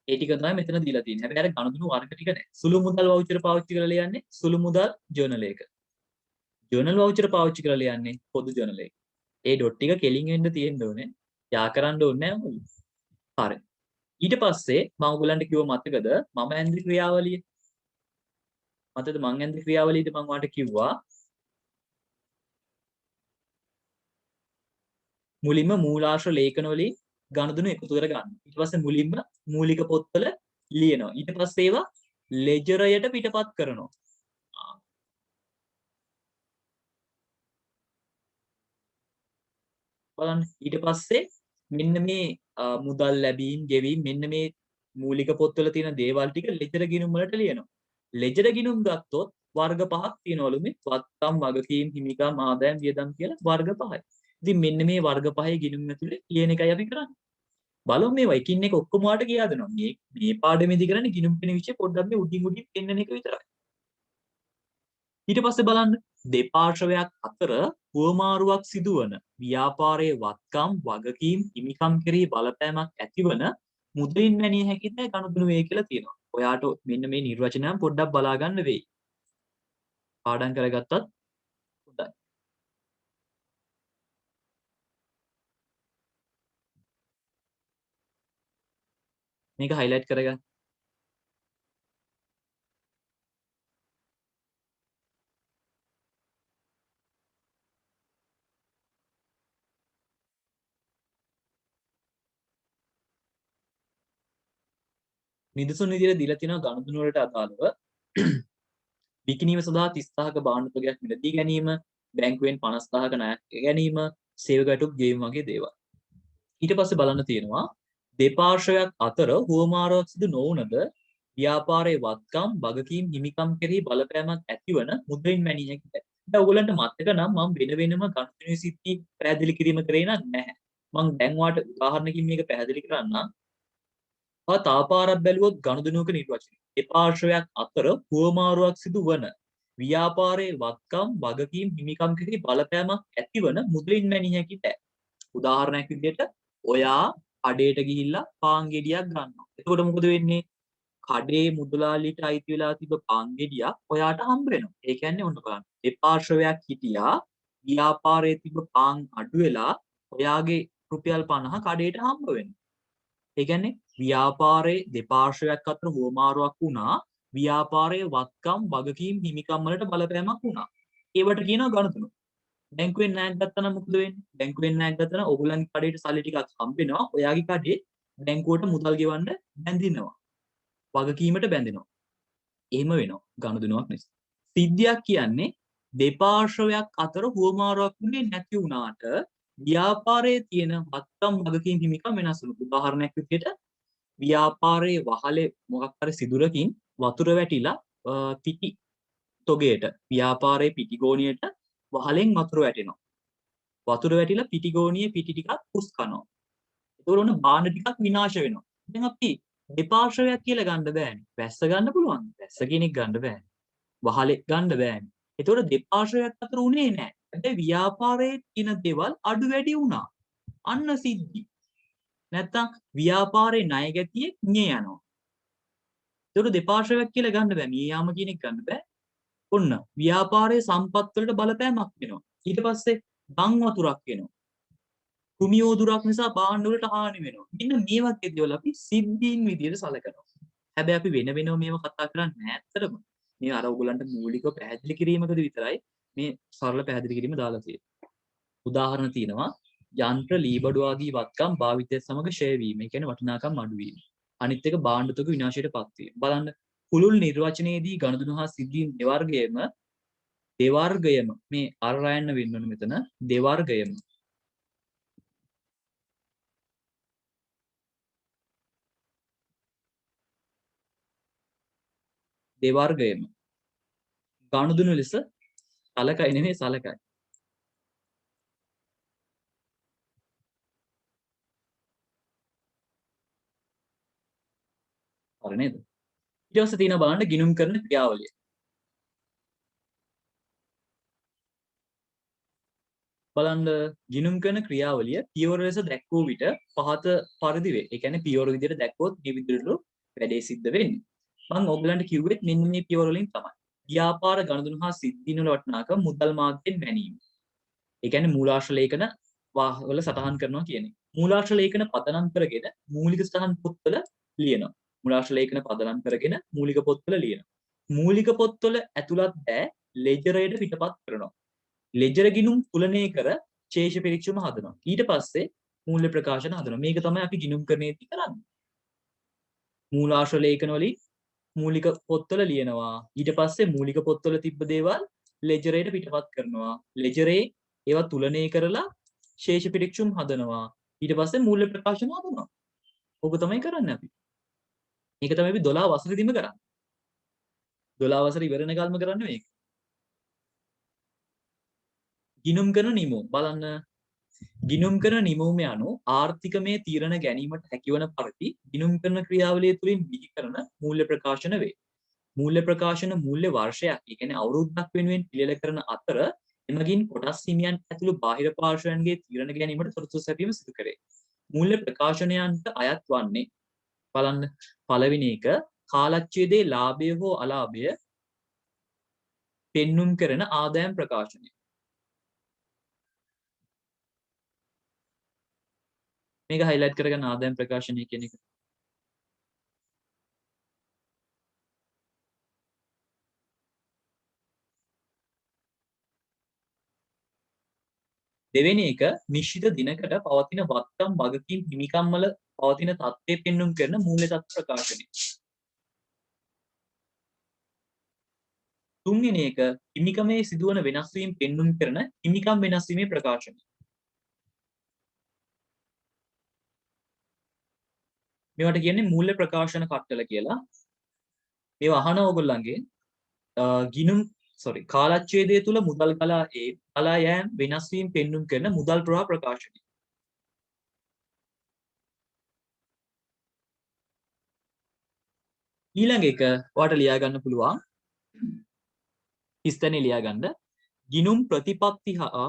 [SPEAKER 1] ඒ ටික තමයි මෙතන දීලා තියෙන්නේ. හැබැයි අර ගනුදෙනු වර්ග ටික නෑ. සුළු මුදල් වවුචර් පාවිච්චි කරලා ලියන්නේ සුළු මුදල් ජර්නල් එක. ජර්නල් වවුචර් පාවිච්චි කරලා ලියන්නේ පොදු ජර්නල් එක. ඒ ඩොට් ටික කෙලින් එන්න තියෙන්න ඕනේ. යා කරන්න ඕනේ නෑ මොකද. හරි. ඊට පස්සේ මම ඔයගලන්ට කිව්ව මතකද මම ඇන්දි ක්‍රියාවලිය. මතකද මං ඇන්දි ක්‍රියාවලියද මම ඔයාලට කිව්වා මුලින්ම මූලාශ්‍ර ලේඛන වලින් ගනුදෙනු එකතු කර ගන්න. ඊට පස්සේ මුලින්ම මූලික පොත්වල ලියනවා. ඊට පස්සේ ඒවා ලෙජරයට පිටපත් කරනවා. බලන්න ඊට පස්සේ මෙන්න මේ මුදල් ලැබීම් ගෙවීම් මෙන්න මේ මූලික පොත්වල තියෙන දේවල් ටික ලෙජර ගිණුම් වලට ලියනවා. ලෙජර ගිණුම් ගත්තොත් වර්ග පහක් තියෙනවලු මේ වත්කම් වගකීම් හිමිකම් ආදායම් වියදම් කියලා වර්ග පහයි. ඉතින් මෙන්න මේ වර්ග පහේ ගිණුම් ඇතුලේ කියන එකයි අපි කරන්නේ. බලමු මේවා එකින් එක ඔක්කොම වාට කියා දෙනවා. මේ පාඩමේදී කරන්නේ ගිණුම් කියන විෂය පොඩ්ඩක් මේ උඩින් උඩින් පෙන්වන එක විතරයි. ඊට පස්සේ බලන්න දෙපාර්ශවයක් අතර හුවමාරුවක් සිදුවන ව්‍යාපාරයේ වත්කම් වගකීම් හිමිකම් කෙරෙහි බලපෑමක් ඇතිවන මුදලින් මැනිය හැකි දේ ගනුදෙනු වේ කියලා තියෙනවා. ඔයාට මෙන්න මේ නිර්වචනයන් පොඩ්ඩක් බලා ගන්න වෙයි. පාඩම් කරගත්තත් හොඳයි. මේක highlight කරගන්න. නිදසුන් විදිහට දීලා තියෙනවා ගනුදෙනු වලට අදාළව විකිණීම සඳහා 30000ක භාණ්ඩ තොගයක් මිලදී ගැනීම, බැංකුවෙන් 50000ක ණයක් ගැනීම, සේවකටුක් ගෙවීම වගේ දේවල්. ඊට පස්සේ බලන්න තියෙනවා දෙපාර්ශවයක් අතර හුවමාරුවක් සිදු නොවුනද ව්‍යාපාරයේ වත්කම් වගකීම් හිමිකම් කෙරෙහි බලපෑමක් ඇතිවන මුදලින් මැනිය හැකියි. දැන් ඔයගලන්ට මතක නම් මම වෙන වෙනම ගනුදෙනු සිද්ධි පැහැදිලි කිරීම කරේ නැහැ. මම දැන් වාට උදාහරණකින් මේක පැහැදිලි කරන්නම්. තාපාරක් බැලුවොත් ගනුදෙනුවක නිර්වචනය. දෙපාර්ශවයක් අතර හුවමාරුවක් සිදු වන ව්‍යාපාරයේ වත්කම් වගකීම් හිමිකම් කෙරෙහි බලපෑමක් ඇතිවන මුදලින් මැනිය හැකි දෑ. උදාහරණයක් විදිහට ඔයා කඩේට ගිහිල්ලා පාන් ගෙඩියක් ගන්නවා. එතකොට මොකද වෙන්නේ? කඩේ මුදලාලිට අයිති වෙලා තිබ්බ පාන් ගෙඩියක් ඔයාට හම්බ වෙනවා. ඒ කියන්නේ ඔන්න බලන්න. දෙපාර්ශවයක් හිටියා ව්‍යාපාරයේ තිබ්බ පාන් අඩු වෙලා ඔයාගේ රුපියල් 50 කඩේට හම්බ වෙනවා. ඒ කියන්නේ ව්‍යාපාරයේ දෙපාර්ශවයක් අතර හුවමාරුවක් වුණා. ව්‍යාපාරයේ වත්කම් වගකීම් හිමිකම් වලට බලපෑමක් වුණා. ඒවට කියනවා ගනුදෙනු. බැංකුවෙන් ණයක් ගත්තා නම් මොකද වෙන්නේ? බැංකුවෙන් ණයක් ගත්තා නම් ඕගොල්ලන්ගේ කඩේට සල්ලි ටිකක් හම්බ වෙනවා. ඔයාගේ කඩේ බැංකුවට මුදල් ගෙවන්න බැඳිනවා. වගකීමට බැඳෙනවා. එහෙම වෙනවා ගනුදෙනුවක් නිසා. සිද්ධියක් කියන්නේ දෙපාර්ශවයක් අතර හුවමාරුවක් වුණේ නැති වුණාට ව්‍යාපාරයේ තියෙන වත්කම් වගකීම් හිමිකම් වෙනස් වෙනවා. උදාහරණයක් විදිහට ව්‍යාපාරයේ වහලේ මොකක් හරි සිදුරකින් වතුර වැටිලා පිටි තොගයට ව්‍යාපාරයේ පිටිගෝණියට වහලෙන් වතුර වැටෙනවා. වතුර වැටිලා පිටිගෝණියේ පිටි ටිකක් පුස් කරනවා. ඒතකොට ඔන්න භාණ්ඩ ටිකක් විනාශ වෙනවා. දැන් අපි දෙපාර්ශවයක් කියලා ගන්න බෑනේ. වැස්ස ගන්න පුළුවන්. වැස්ස කෙනෙක් ගන්න බෑනේ. වහලෙ ගන්න බෑනේ. ඒතකොට දෙපාර්ශවයක් අතර උනේ නැහැ. හැබැයි ව්‍යාපාරයේ තියෙන දේවල් අඩු වැඩි වුණා. අන්න සිද්ධි. නැත්තම් ව්‍යාපාරේ ණය ගැතියෙක් මිය යනවා. ඒතකොට දෙපාර්ශවයක් කියලා ගන්න බෑ. මිය යාම කියන එක ගන්න බෑ. ඔන්න ව්‍යාපාරයේ සම්පත් වලට බලපෑමක් වෙනවා. ඊට පස්සේ ගම් වතුරක් වෙනවා. කුමියෝදුරක් නිසා භාණ්ඩ වලට හානි වෙනවා. මෙන්න මේ වගේ දේවල් අපි සිද්ධීන් විදියට සලකනවා. හැබැයි අපි වෙන වෙනම මේව කතා කරන්නේ නැහැ ඇත්තටම. මේ අර ඔයගලන්ට මූලිකව පැහැදිලි කිරීමකද විතරයි මේ සරල පැහැදිලි කිරීම දාලා තියෙන්නේ. උදාහරණ තියෙනවා යන්ත්‍ර ලීබඩු ආදී වත්කම් භාවිතය සමග ෂය වීම. ඒ කියන්නේ වටිනාකම් අඩු වීම. අනිත් එක භාණ්ඩ තොග විනාශයටපත් වීම. බලන්න පුළුල් නිර්වචනයේදී ගනුදෙනු හා සිද්ධීන් දෙවර්ගයම මේ අර රයන්න වෙන්න මෙතන දෙවර්ගයම ගනුදෙනු ලෙස සලකයි නෙමෙයි සලකයි. හරි නේද? ඊට පස්සේ තියෙනවා බලන්න ගිණුම් කරන ක්‍රියාවලිය. බලන්න ගිණුම් කරන ක්‍රියාවලිය පියවර ලෙස දැක්වූ විට පහත පරිදි වේ. ඒ කියන්නේ පියවර විදිහට දැක්වුවොත් මේ විදිහට වැඩේ සිද්ධ වෙන්නේ. මම ඔයගලන්ට කිව්වෙත් මෙන්න මේ පියවර වලින් තමයි. ව්‍යාපාර ගනුදෙනු හා සිද්ධීන් වල වටිනාකම මුදල් මාධ්‍යෙන් මැනීම. ඒ කියන්නේ මූලාශ්‍ර ලේඛන වල සටහන් කරනවා කියන්නේ. මූලාශ්‍ර ලේඛන පදනම් කරගෙන මූලික සටහන් පොත්වල ලියනවා. මූලාශ්‍ර ලේඛන පදනම් කරගෙන මූලික පොත්වල ලියනවා. මූලික පොත්වල ඇතුළත් දෑ ලෙජරයට පිටපත් කරනවා. ලෙජර ගිණුම් තුලනය කර ශේෂ පිරික්සුම හදනවා. ඊට පස්සේ මූල්‍ය ප්‍රකාශන හදනවා. මේක තමයි අපි ගිණුම් කරන්නේදී කරන්නේ. මූලාශ්‍ර ලේඛන වලින් මූලික පොත්වල ලියනවා. ඊට පස්සේ මූලික පොත්වල තිබ්බ දේවල් ලෙජරයට පිටපත් කරනවා. ලෙජරේ ඒවා තුලනය කරලා ශේෂ පිරික්සුම් හදනවා. ඊට පස්සේ මූල්‍ය ප්‍රකාශන හදනවා. ඕක තමයි කරන්නේ අපි. මේක තමයි අපි 12 වසරේදීම කරන්නේ. 12 වසර ඉවරන කාලෙම කරන්නේ මේක. ගිණුම් කරන නිමෝ බලන්න ගිණුම් කරන නිමවුම යනු ආර්ථිකමය තීරණ ගැනීමට හැකිවන පරිදි ගිණුම් කරන ක්‍රියාවලිය තුළින් බිහි කරන මූල්‍ය ප්‍රකාශන වේ. මූල්‍ය ප්‍රකාශන මූල්‍ය වර්ෂයක්, ඒ කියන්නේ අවුරුද්දක් වෙනුවෙන් පිළියෙල කරන අතර එමගින් කොටස් හිමියන් ඇතුළු බාහිර පාර්ශ්වයන්ගේ තීරණ ගැනීමට තොරතුරු සැපීම සිදු කරේ. මූල්‍ය ප්‍රකාශනයන්ට අයත් වන්නේ බලන්න පළවෙනි එක කාලච්ඡේදයේ ලාභය හෝ අලාභය පෙන්눔 කරන ආදායම් ප්‍රකාශනය. මේක highlight කරගන්න ආදායම් ප්‍රකාශනය කියන එක. දෙවෙනි එක නිශ්චිත දිනකට පවතින වත්කම් වගකීම් හිමිකම් වල පවතින තත්ත්වය පෙන්눔 කරන මූල්‍ය තත්ත්ව ප්‍රකාශනය. තුන්වෙනි එක හිමිකමේ සිදුවන වෙනස් වීම පෙන්눔 කරන හිමිකම් වෙනස් වීමේ ප්‍රකාශනය. මේවට කියන්නේ මූල්‍ය ප්‍රකාශන කට්ටල කියලා. මේවා අහන ඕගොල්ලන්ගේ ගිණුම් කාලච්ඡේදය තුල මුදල් ගලා යෑම වෙනස් වීම පෙන්눔 කරන මුදල් ප්‍රවාහ ප්‍රකාශනය. ඊළඟ එක ඔයාලට ලියා ගන්න පුළුවන්. ඉස්තනේ ලියා ගන්න. ගිණුම් ප්‍රතිපත්ති හා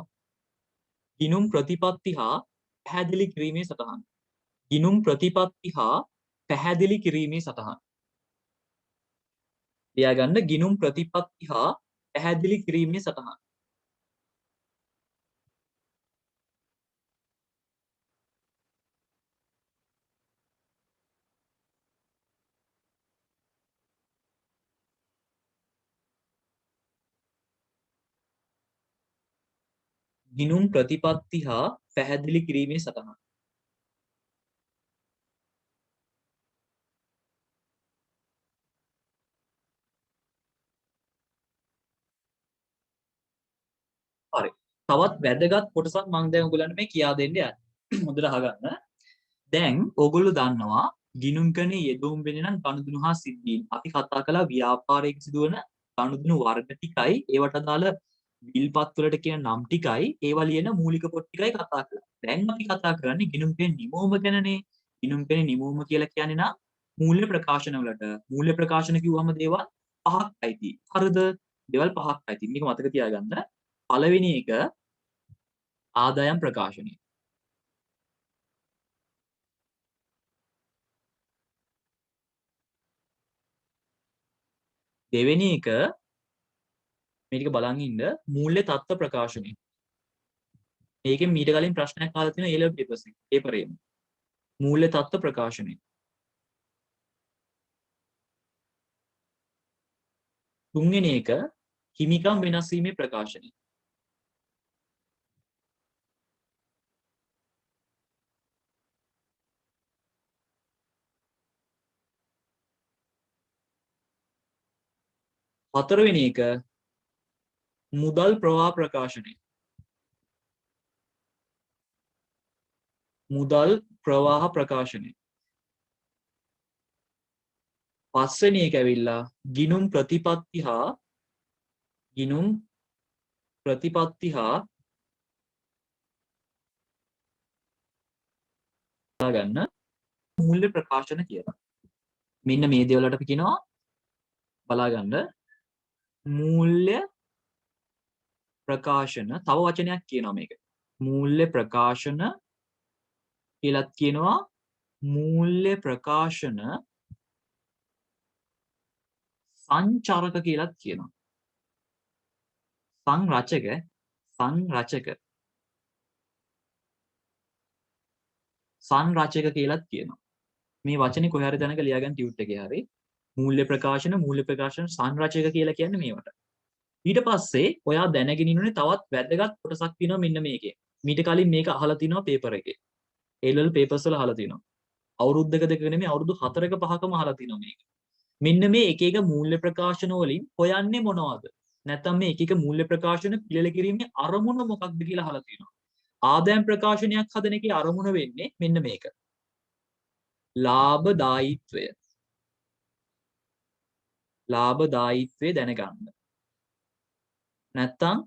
[SPEAKER 1] පැහැදිලි කිරීමේ සටහන්. ගිණුම් ප්‍රතිපත්ති හා පැහැදිලි කිරීමේ සටහන්. ලියා ගන්න ගිණුම් ප්‍රතිපත්ති හා පැහැදිලි කිරීමේ සටහන්. ගිණුම් ප්‍රතිපත්ති හා පැහැදිලි කිරීමේ සටහන්. හරි. තවත් වැදගත් කොටසක් මම දැන් ඔයගොල්ලන්ට මේ කියා දෙන්න යන්නේ. හොඳට අහගන්න. දැන් ඕගොල්ලෝ දන්නවා ගිණුම් කරන යෙදවුම් වෙන්නේ නම් ගනුදෙනු හා සිද්ධීන්. අපි කතා කළා ව්‍යාපාරයක සිදුවන ගනුදෙනු වර්ග ටිකයි ඒවට අදාළ බිල්පත් වලට කියන නම් ටිකයි ඒවා ලියන මූලික පොත් ටිකයි කතා කරලා. දැන් අපි කතා කරන්නේ ගිණුම් කරන නිමවුම ගැනනේ. ගිණුම් කරන නිමවුම කියලා කියන්නේ නම් මූල්‍ය ප්‍රකාශන වලට. මූල්‍ය ප්‍රකාශන කිව්වම දේවල් පහක් අයිති. හරිද? දේවල් පහක් අයිති. මේක මතක තියාගන්න. පළවෙනි එක ආදායම් ප්‍රකාශනය. දෙවෙනි එක මේක බලන් ඉන්න මූල්‍ය තත්ත්ව ප්‍රකාශනය. මේකෙන් මීට කලින් ප්‍රශ්නයක් අහලා තියෙනවා A level papers එකේ paper එකේ. මූල්‍ය තත්ත්ව ප්‍රකාශනය. තුන්වෙනි එක හිමිකම් වෙනස් වීමේ ප්‍රකාශනය. හතරවෙනි එක මුදල් ප්‍රවාහ ප්‍රකාශනය. මුදල් ප්‍රවාහ ප්‍රකාශනය. පස්වෙනි එක ඇවිල්ලා ගිණුම් ප්‍රතිපත්ති හා ගිනුම් ප්‍රතිපත්ති හා ගන්න මූල්‍ය ප්‍රකාශන කියලා. මෙන්න මේ දේවල්ට අපි කියනවා බලා ගන්න මූල්‍ය ප්‍රකාශන. තව වචනයක් කියනවා මේක. මූල්‍ය ප්‍රකාශන කියලාත් කියනවා. මූල්‍ය ප්‍රකාශන සංචාරක කියලාත් කියනවා. සංරචක කියලාත් කියනවා. මේ වචනේ කොහේ හරි තැනක ලියාගන්න ටියුට් එකේ හරි මූල්‍ය ප්‍රකාශන සංරචක කියලා කියන්නේ මේවට. ඊට පස්සේ ඔයා දැනගෙන ඉන්නුනේ තවත් වැදගත් කොටසක් තියෙනවා මෙන්න මේකේ. මීට කලින් මේක අහලා තිනවා පේපර් එකේ. A level papers වල අහලා තිනවා. අවුරුද්දක දෙකක නෙමෙයි අවුරුදු 4ක 5කම අහලා තිනවා මේක. මෙන්න මේ එක එක මූල්‍ය ප්‍රකාශන වලින් හොයන්නේ මොනවද? නැත්නම් මේ එක එක මූල්‍ය ප්‍රකාශන පිළිල කිරීමේ අරමුණ මොකක්ද කියලා අහලා තිනවා. ආදායම් ප්‍රකාශනයක් හදන එකේ අරමුණ වෙන්නේ මෙන්න මේක. ලාභදායීත්වය දැනගන්න. නැත්තම්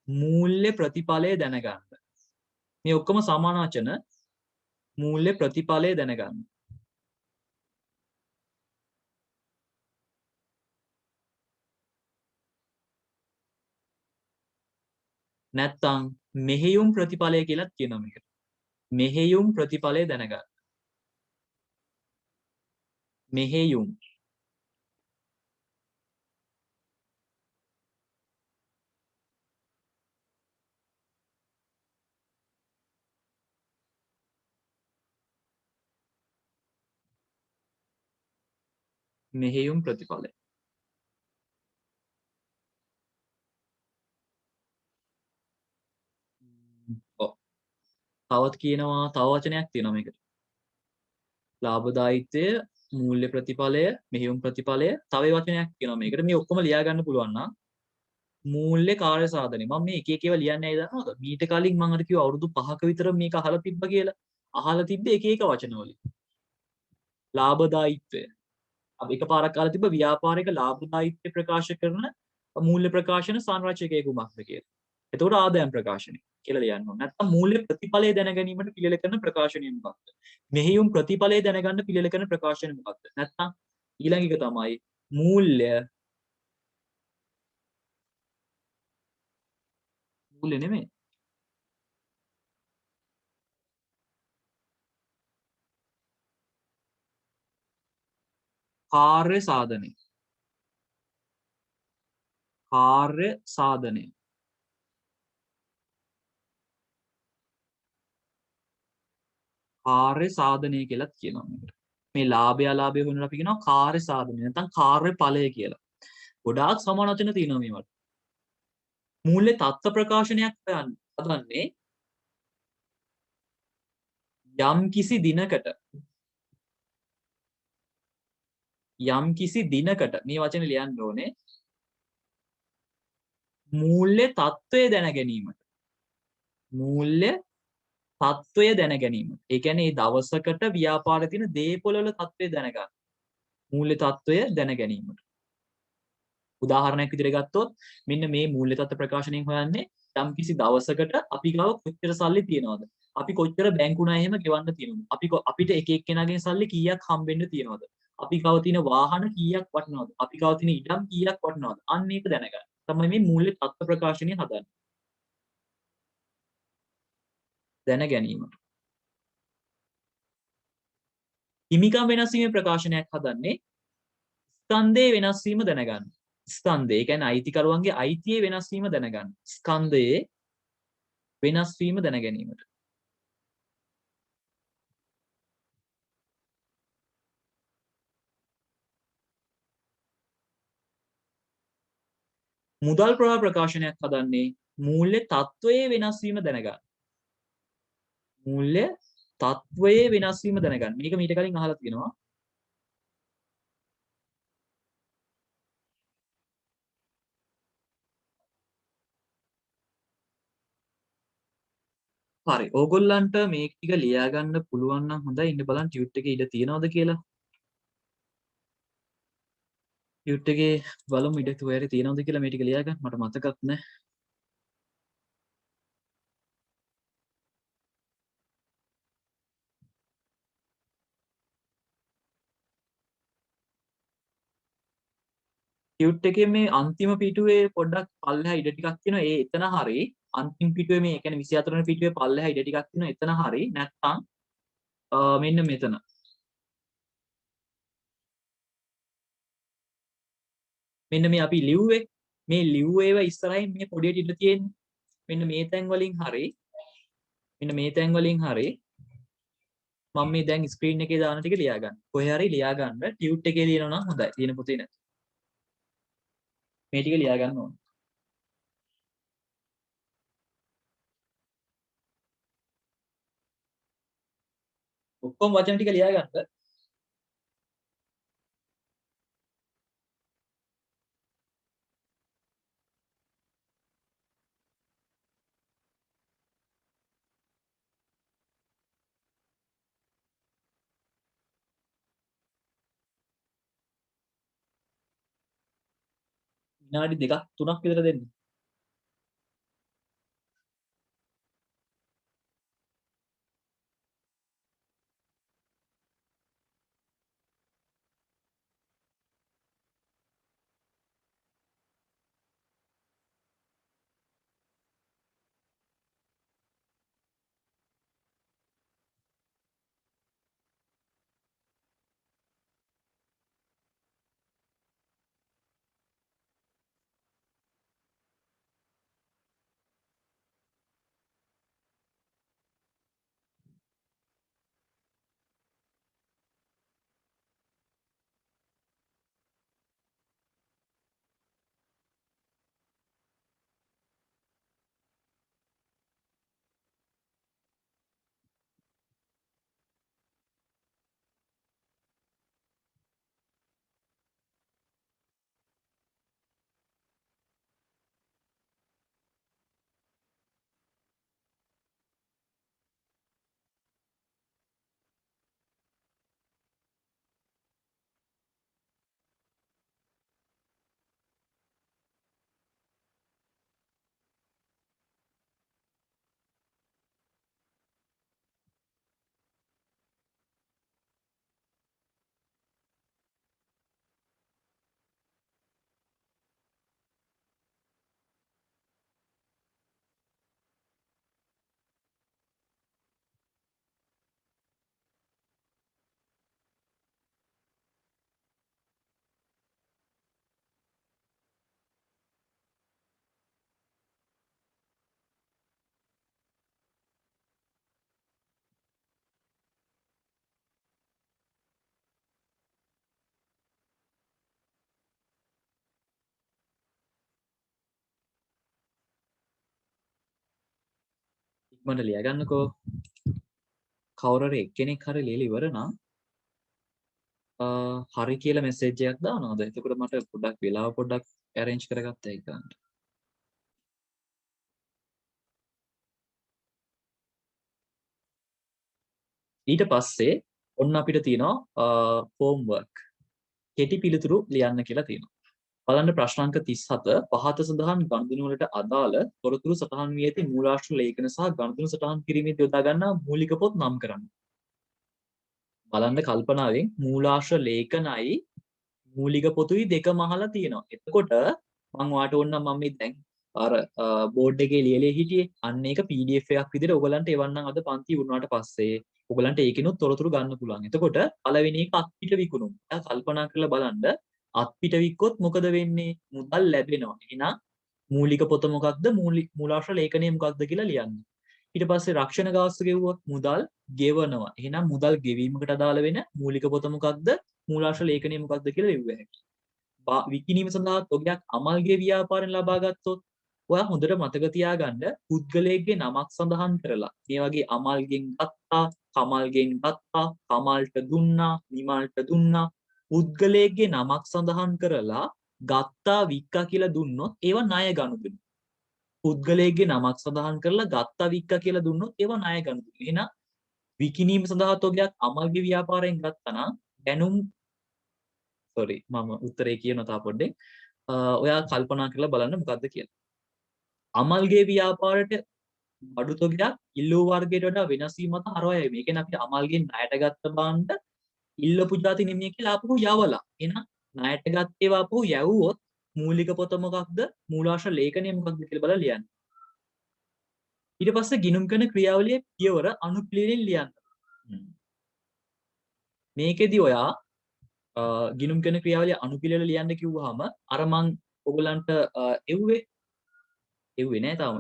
[SPEAKER 1] මූල්‍ය ප්‍රතිඵලය දැනගන්න. මේ ඔක්කොම සමාන වචන. මූල්‍ය ප්‍රතිඵලය දැනගන්න. නැත්තම් මෙහෙයුම් ප්‍රතිඵලය කියලාත් කියනවා මේකට. මෙහෙයුම් ප්‍රතිඵලය දැනගන්න. මෙහෙයුම් ප්‍රතිඵලය. තවත් කියනවා තව වචනයක් තියෙනවා මේකට. ලාභදායීත්වය, මූල්‍ය ප්‍රතිඵලය, මෙහෙයුම් ප්‍රතිඵලය, තව වචනයක් කියනවා මේකට. මේ ඔක්කොම ලියා ගන්න පුළුවන් නම් මූල්‍ය කාර්ය සාධනය. මම මේ එක එක ඒවා ලියන්නේ ඇයි දන්නවද? මීට කලින් මම අර කිව්වා අවුරුදු 5ක විතර මේක අහලා තිබ්බ කියලා. අහලා තිබ්බේ එක එක වචන වලින්. ලාභදායීත්වය. අපි එකපාරක් අහලා තිබ්බ ව්‍යාපාරික ලාභදායීත්වය ප්‍රකාශ කරන මූල්‍ය ප්‍රකාශන සංරචකයේ කුමක්ද කියලා. එතකොට ආදායම් ප්‍රකාශනය කියලා ලියන්න ඕන. නැත්නම් මූල්‍ය ප්‍රතිඵලය දැන ගැනීමට පිළිල කරන ප්‍රකාශනය මොකක්ද? මෙහෙයුම් ප්‍රතිඵලය දැනගන්න පිළිල කරන ප්‍රකාශනය මොකක්ද? නැත්නම් ඊළඟ එක තමයි මූල්‍ය නෙමෙයි. කාර්ය සාධනය. කාර්ය සාධනය. කාර්ය සාධනය කියලාත් කියනවා මේකට. මේ ලාභය අලාභය වෙනවා අපි කියනවා කාර්ය සාධනය නැත්නම් කාර්ය ඵලය කියලා. ගොඩාක් සමාන වචන තියෙනවා මේවට. මූල්‍ය තත්ත්ව ප්‍රකාශනයක් හදන්නේ යම් කිසි දිනකට මේ වචනේ ලියන්න ඕනේ මූල්‍ය තත්ත්වය දැන ගැනීමට. මූල්‍ය තත්ත්වය දැන ගැනීමට. ඒ කියන්නේ මේ දවසකට ව්‍යාපාරයේ තියෙන දේපොළ වල තත්ත්වය දැනගන්න. මූල්‍ය තත්ත්වය දැන ගැනීමට. උදාහරණයක් විදිහට ගත්තොත් මෙන්න මේ මූල්‍ය තත්ත්ව ප්‍රකාශනයෙන් හොයන්නේ යම් කිසි දවසකට අපි ගාව කොච්චර සල්ලි තියනවද? අපි කොච්චර බැංකු ණය එහෙම ගෙවන්න තියෙනවද? අපිට එක එක්කෙනාගෙන් සල්ලි කීයක් හම්බෙන්න තියෙනවද? අපි ගාව තියෙන වාහන කීයක් වටිනවද? අපි ගාව තියෙන ඉඩම් කීයක් වටිනවද? අන්න ඒක දැනගන්න. තමයි මේ මූල්‍ය තත්ත්ව ප්‍රකාශනය හදන්නේ. දැන ගැනීමට. හිමිකම් වෙනස් වීමේ ප්‍රකාශනයක් හදන්නේ ස්කන්ධයේ වෙනස් වීම දැනගන්න. ස්කන්ධය කියන්නේ අයිතිකරුවන්ගේ අයිතියේ වෙනස් වීම දැනගන්න. ස්කන්ධයේ වෙනස් වීම දැන ගැනීමට. මුදල් ප්‍රවාහ ප්‍රකාශනයක් හදන්නේ මූල්‍ය තත්ත්වයේ වෙනස් වීම දැනගන්න. මූල්‍ය තත්ත්වයේ වෙනස් වීම දැනගන්න. මේක මීට කලින් අහලා තියෙනවා. හරි. ඕගොල්ලන්ට මේක ටික ලියා ගන්න පුළුවන් නම් හොඳයි. ඉන්න බලන්න ටියුට් එකේ ඉඩ තියනවද කියලා. ටියුට් එකේ බලමු ඉඩ කොහේ තියෙනවද කියලා මේ ටික ලියා ගන්න මට මතකත් නැහැ. ටියුට් එකේ මේ අන්තිම පිටුවේ පොඩ්ඩක් පල්ලෙහා ඉඩ ටිකක් තියෙනවා. ඒ එතන හරි අන්තිම පිටුවේ මේ කියන්නේ 24 වෙනි පිටුවේ පල්ලෙහා ඉඩ ටිකක් තියෙනවා. එතන හරි නැත්නම් මෙන්න මෙතන. මෙන්න මේ අපි ලිව්වේ මේ ලිව්වේව ඉස්සරහින් මේ පොඩියට ඉඳ තියෙන්නේ. මෙන්න මේ තැන් වලින් හරි මෙන්න මේ තැන් වලින් හරි මම මේ දැන් ස්ක්‍රීන් එකේ දාන ටික ලියා ගන්න. කොහේ හරි ලියා ගන්න ටියුට් එකේ ලියනවා නම් හොඳයි. ලියන පොතේ නැත්. මේ ටික ලියා ගන්න ඕන. ඔක්කොම වචන ටික ලියා ගන්න. විනාඩි 2ක් 3ක් විතර දෙන්න. ඉක්මනට ලියා ගන්නකෝ. කවුරු හරි එක්කෙනෙක් හරි ලියලා ඉවර නම් හරි කියලා මැසේජ් එකක් දානවාද? එතකොට මට පොඩ්ඩක් වෙලාව පොඩ්ඩක් arrange කරගත්තා ඒක ගන්න. ඊට පස්සේ ඔන්න අපිට තියෙනවා homework. කෙටි පිළිතුරු ලියන්න කියලා තියෙනවා. බලන්න ප්‍රශ්න අංක 37 පහත සඳහන් ගනුදෙනු වලට අදාළ තොරතුරු සටහන් වී ඇති මූලාශ්‍ර ලේඛන සහ ගනුදෙනු සටහන් කිරීමේදී යොදා ගන්නා මූලික පොත් නම් කරන්න. බලන්න කල්පනාවෙන් මූලාශ්‍ර ලේඛනයි මූලික පොතුයි දෙකම අහලා තියෙනවා. එතකොට මම ඔයාලට ඕනනම් මම මේ දැන් අර බෝඩ් එකේ ලියලා හිටියේ අන්න ඒක PDF එකක් විදිහට ඔයගලන්ට එවන්නම් අද පන්ති වුණාට පස්සේ ඔයගලන්ට ඒකිනුත් තොරතුරු ගන්න පුළුවන්. එතකොට පළවෙනි එක අත්පිට විකුණුම්. දැන් කල්පනා කරලා බලන්න අත්පිට වික්කොත් මොකද වෙන්නේ? මුදල් ලැබෙනවා. එහෙනම් මූලික පොත මොකක්ද? මූලාශ්‍ර ලේඛනය මොකක්ද කියලා ලියන්න. ඊට පස්සේ රක්ෂණ ගාස්තු ගෙවුවොත් මුදල් ගෙවනවා. එහෙනම් මුදල් ගෙවීමකට අදාළ වෙන මූලික පොත මොකක්ද? මූලාශ්‍ර ලේඛනය මොකක්ද කියලා ලියුව හැකියි. විකිණීම සඳහා තොගයක් අමල්ගේ ව්‍යාපාරයෙන් ලබා ගත්තොත් ඔයා හොඳට මතක තියාගන්න පුද්ගලයෙක්ගේ නමක් සඳහන් කරලා මේ වගේ අමල්ගෙන් ගත්තා, කමල්ගෙන් ගත්තා, කමල්ට දුන්නා, නිමල්ට දුන්නා පුද්ගලයෙක්ගේ නමක් සඳහන් කරලා ගත්තා වික්කා කියලා දුන්නොත් ඒවා ණය ගනුදෙනු. පුද්ගලයෙක්ගේ නමක් සඳහන් කරලා ගත්තා වික්කා කියලා දුන්නොත් ඒවා ණය ගනුදෙනු. එහෙනම් විකිණීම සඳහා තොගයක් අමල්ගේ ව්‍යාපාරයෙන් ගත්තා නම් දැනුම් sorry මම උත්තරේ කියනවා තා පොඩ්ඩෙන්. ඔයා කල්පනා කරලා බලන්න මොකද්ද කියලා. අමල්ගේ ව්‍යාපාරයට බඩු තොගයක් ඉල්ලූ වර්ගයට වඩා වෙනස් වීම මත හරවයයි. මේ කියන්නේ අපි අමල්ගෙන් ණයට ගත්ත බාණ්ඩ ඉල්ලපු જાති නෙමෙයි කියලා ආපහු යවලා. එහෙනම් ණයට ගත්ත ඒවා ආපහු යවුවොත් මූලික පොත මොකක්ද? මූලාශ්‍ර ලේඛනය මොකක්ද කියලා බලලා ලියන්න. ඊට පස්සේ ගිණුම් කරන ක්‍රියාවලියේ පියවර අනුපිළිවෙලින් ලියන්න. මේකෙදි ඔයා ගිණුම් කරන ක්‍රියාවලිය අනුපිළිවෙල ලියන්න කිව්වහම අර මං ඔයගලන්ට එව්වේ නෑ තාම.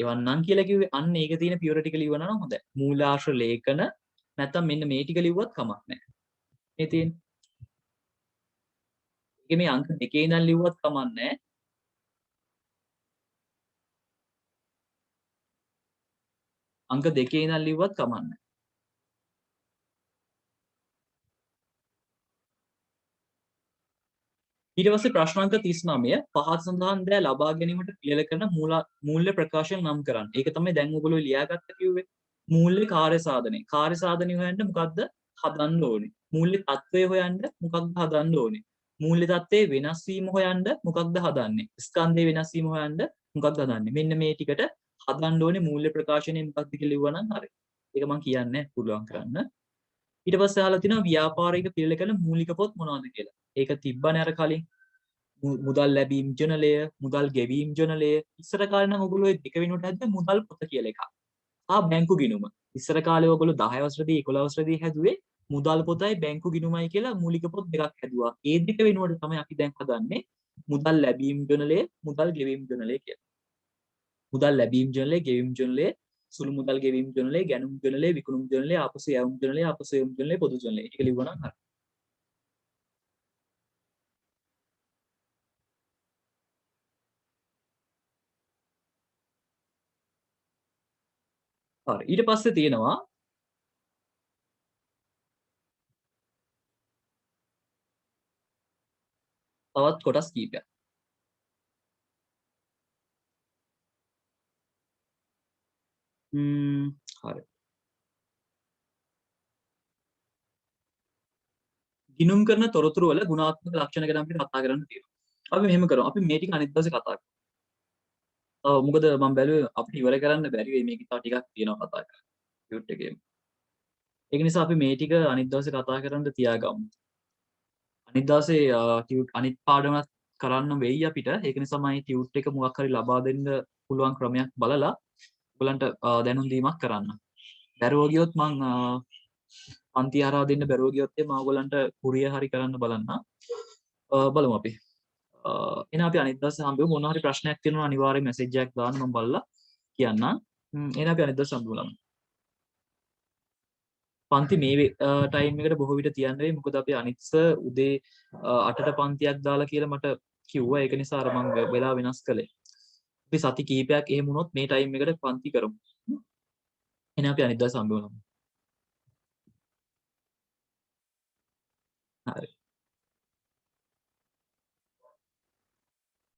[SPEAKER 1] එවන්නම් කියලා කිව්වේ අන්න ඒක තියෙන පියවර ටික ලියවනවා නම් හොඳයි. මූලාශ්‍ර ලේඛන නැත්තම් මෙන්න මේ ටික ලිව්වත් කමක් නෑ. මේ තියෙන්නේ. ඒක මේ අංක 2 ඉඳන් ලිව්වත් කමක් නෑ. අංක 2 ඉඳන් ලිව්වත් කමක් නෑ. ඊට පස්සේ ප්‍රශ්න අංක 39 පහත සඳහන් දෑ ලබා ගැනීමට පිළියෙල කරන මූල්‍ය ප්‍රකාශන නම් කරන්න. ඒක තමයි දැන් ඔයගොල්ලෝ ලියාගත්ත කිව්වේ. මූල්‍ය කාර්ය සාධනය. කාර්ය සාධනය හොයන්න මොකද්ද හදන්න ඕනේ. මූල්‍ය තත්ත්වය හොයන්න මොකක්ද හදන්න ඕනේ. මූල්‍ය තත්ත්වයේ වෙනස් වීම හොයන්න මොකක්ද හදන්නේ. ස්කන්ධයේ වෙනස් වීම හොයන්න මොකක්ද හදන්නේ. මෙන්න මේ ටිකට හදන්න ඕනේ මූල්‍ය ප්‍රකාශනය මොකක්ද කියලා ලිව්වනම් හරි. ඒක මම කියන්නේ පුළුවන් කරන්න. ඊට පස්සේ අහලා තිනවා ව්‍යාපාරික පිළිවෙල කරන මූලික පොත් මොනවද කියලා. ඒක තිබ්බනේ අර කලින්. මුදල් ලැබීම් ජනලය, මුදල් ගෙවීම් ජනලය. ඉස්සර කාලේ නම් ඔයගොල්ලෝ දෙක වෙනුවට හැදුවේ මුදල් පොත කියලා එකක්. බැංකු ගිණුම. ඉස්සර කාලේ ඔයගොල්ලෝ 10 වසරේදී 11 වසරේදී හැදුවේ මුදල් පොතයි බැංකු ගිණුමයි කියලා මූලික පොත් දෙකක් හැදුවා. ඒ දෙක වෙනුවට තමයි අපි දැන් හදන්නේ මුදල් ලැබීම් ජනලය, මුදල් ගෙවීම් ජනලය කියලා. මුදල් ලැබීම් ජනලය, ගෙවීම් ජනලය, සුළු මුදල් ගෙවීම් ජනලය, ගැනුම් ජනලය, විකුණුම් ජනලය, ආපසු යවුම් ජනලය, ආපසු යවුම් ජනලය, පොදු ජනලය. ඒක ලිව්වනම් හරි. හරි. ඊට පස්සේ තියෙනවා තවත් කොටස් කීපයක්. හරි. ගිණුම් කරන තොරතුරු වල ගුණාත්මක ලක්ෂණ ගැන අපිට කතා කරන්න තියෙනවා. අපි මෙහෙම කරමු. අපි මේ ටික අනිත් දවසේ කතා කරමු. මොකද මම බැලුවේ අපිට ඉවර කරන්න බැරි වෙයි මේක තව ටිකක් තියෙනවා කතා කරන්න. ටියුට් එකේම. ඒක නිසා අපි මේ ටික අනිත් දවසේ කතා කරන්න තියාගමු. අනිත් දවසේ ටියුට් අනිත් පාඩමත් කරන්න වෙයි අපිට. ඒක නිසා මම ටියුට් එක මොකක් හරි ලබා දෙන්න පුළුවන් ක්‍රමයක් බලලා ඔයගලන්ට දැනුම් දීමක් කරන්න. බැරුව ගියොත් මං පන්ති හරහා දෙන්න බැරුව ගියොත් මම ඔයගලන්ට කුරිය හරි කරන්න බලන්න. බලමු අපි. එහෙනම් අපි අනිත් දවසේ හම්බෙමු. මොනවා හරි ප්‍රශ්නයක් තියෙනවා අනිවාර්යෙන් මැසේජ් එකක් දාන්න මම බලලා කියන්නම්. එහෙනම් අපි අනිත් දවසේ හම්බෙමු. පන්ති මේ ටයිම් එකට බොහෝ විට තියන්න වෙයි. මොකද අපි අනිත් උදේ 8ට පන්තියක් දාලා කියලා මට කිව්වා. ඒක නිසා අර මම වෙලා වෙනස් කළේ. අපි සති කීපයක් එහෙම වුණොත් මේ ටයිම් එකට පන්ති කරමු. එහෙනම් අපි අනිත් දවසේ හම්බෙමු. හරි.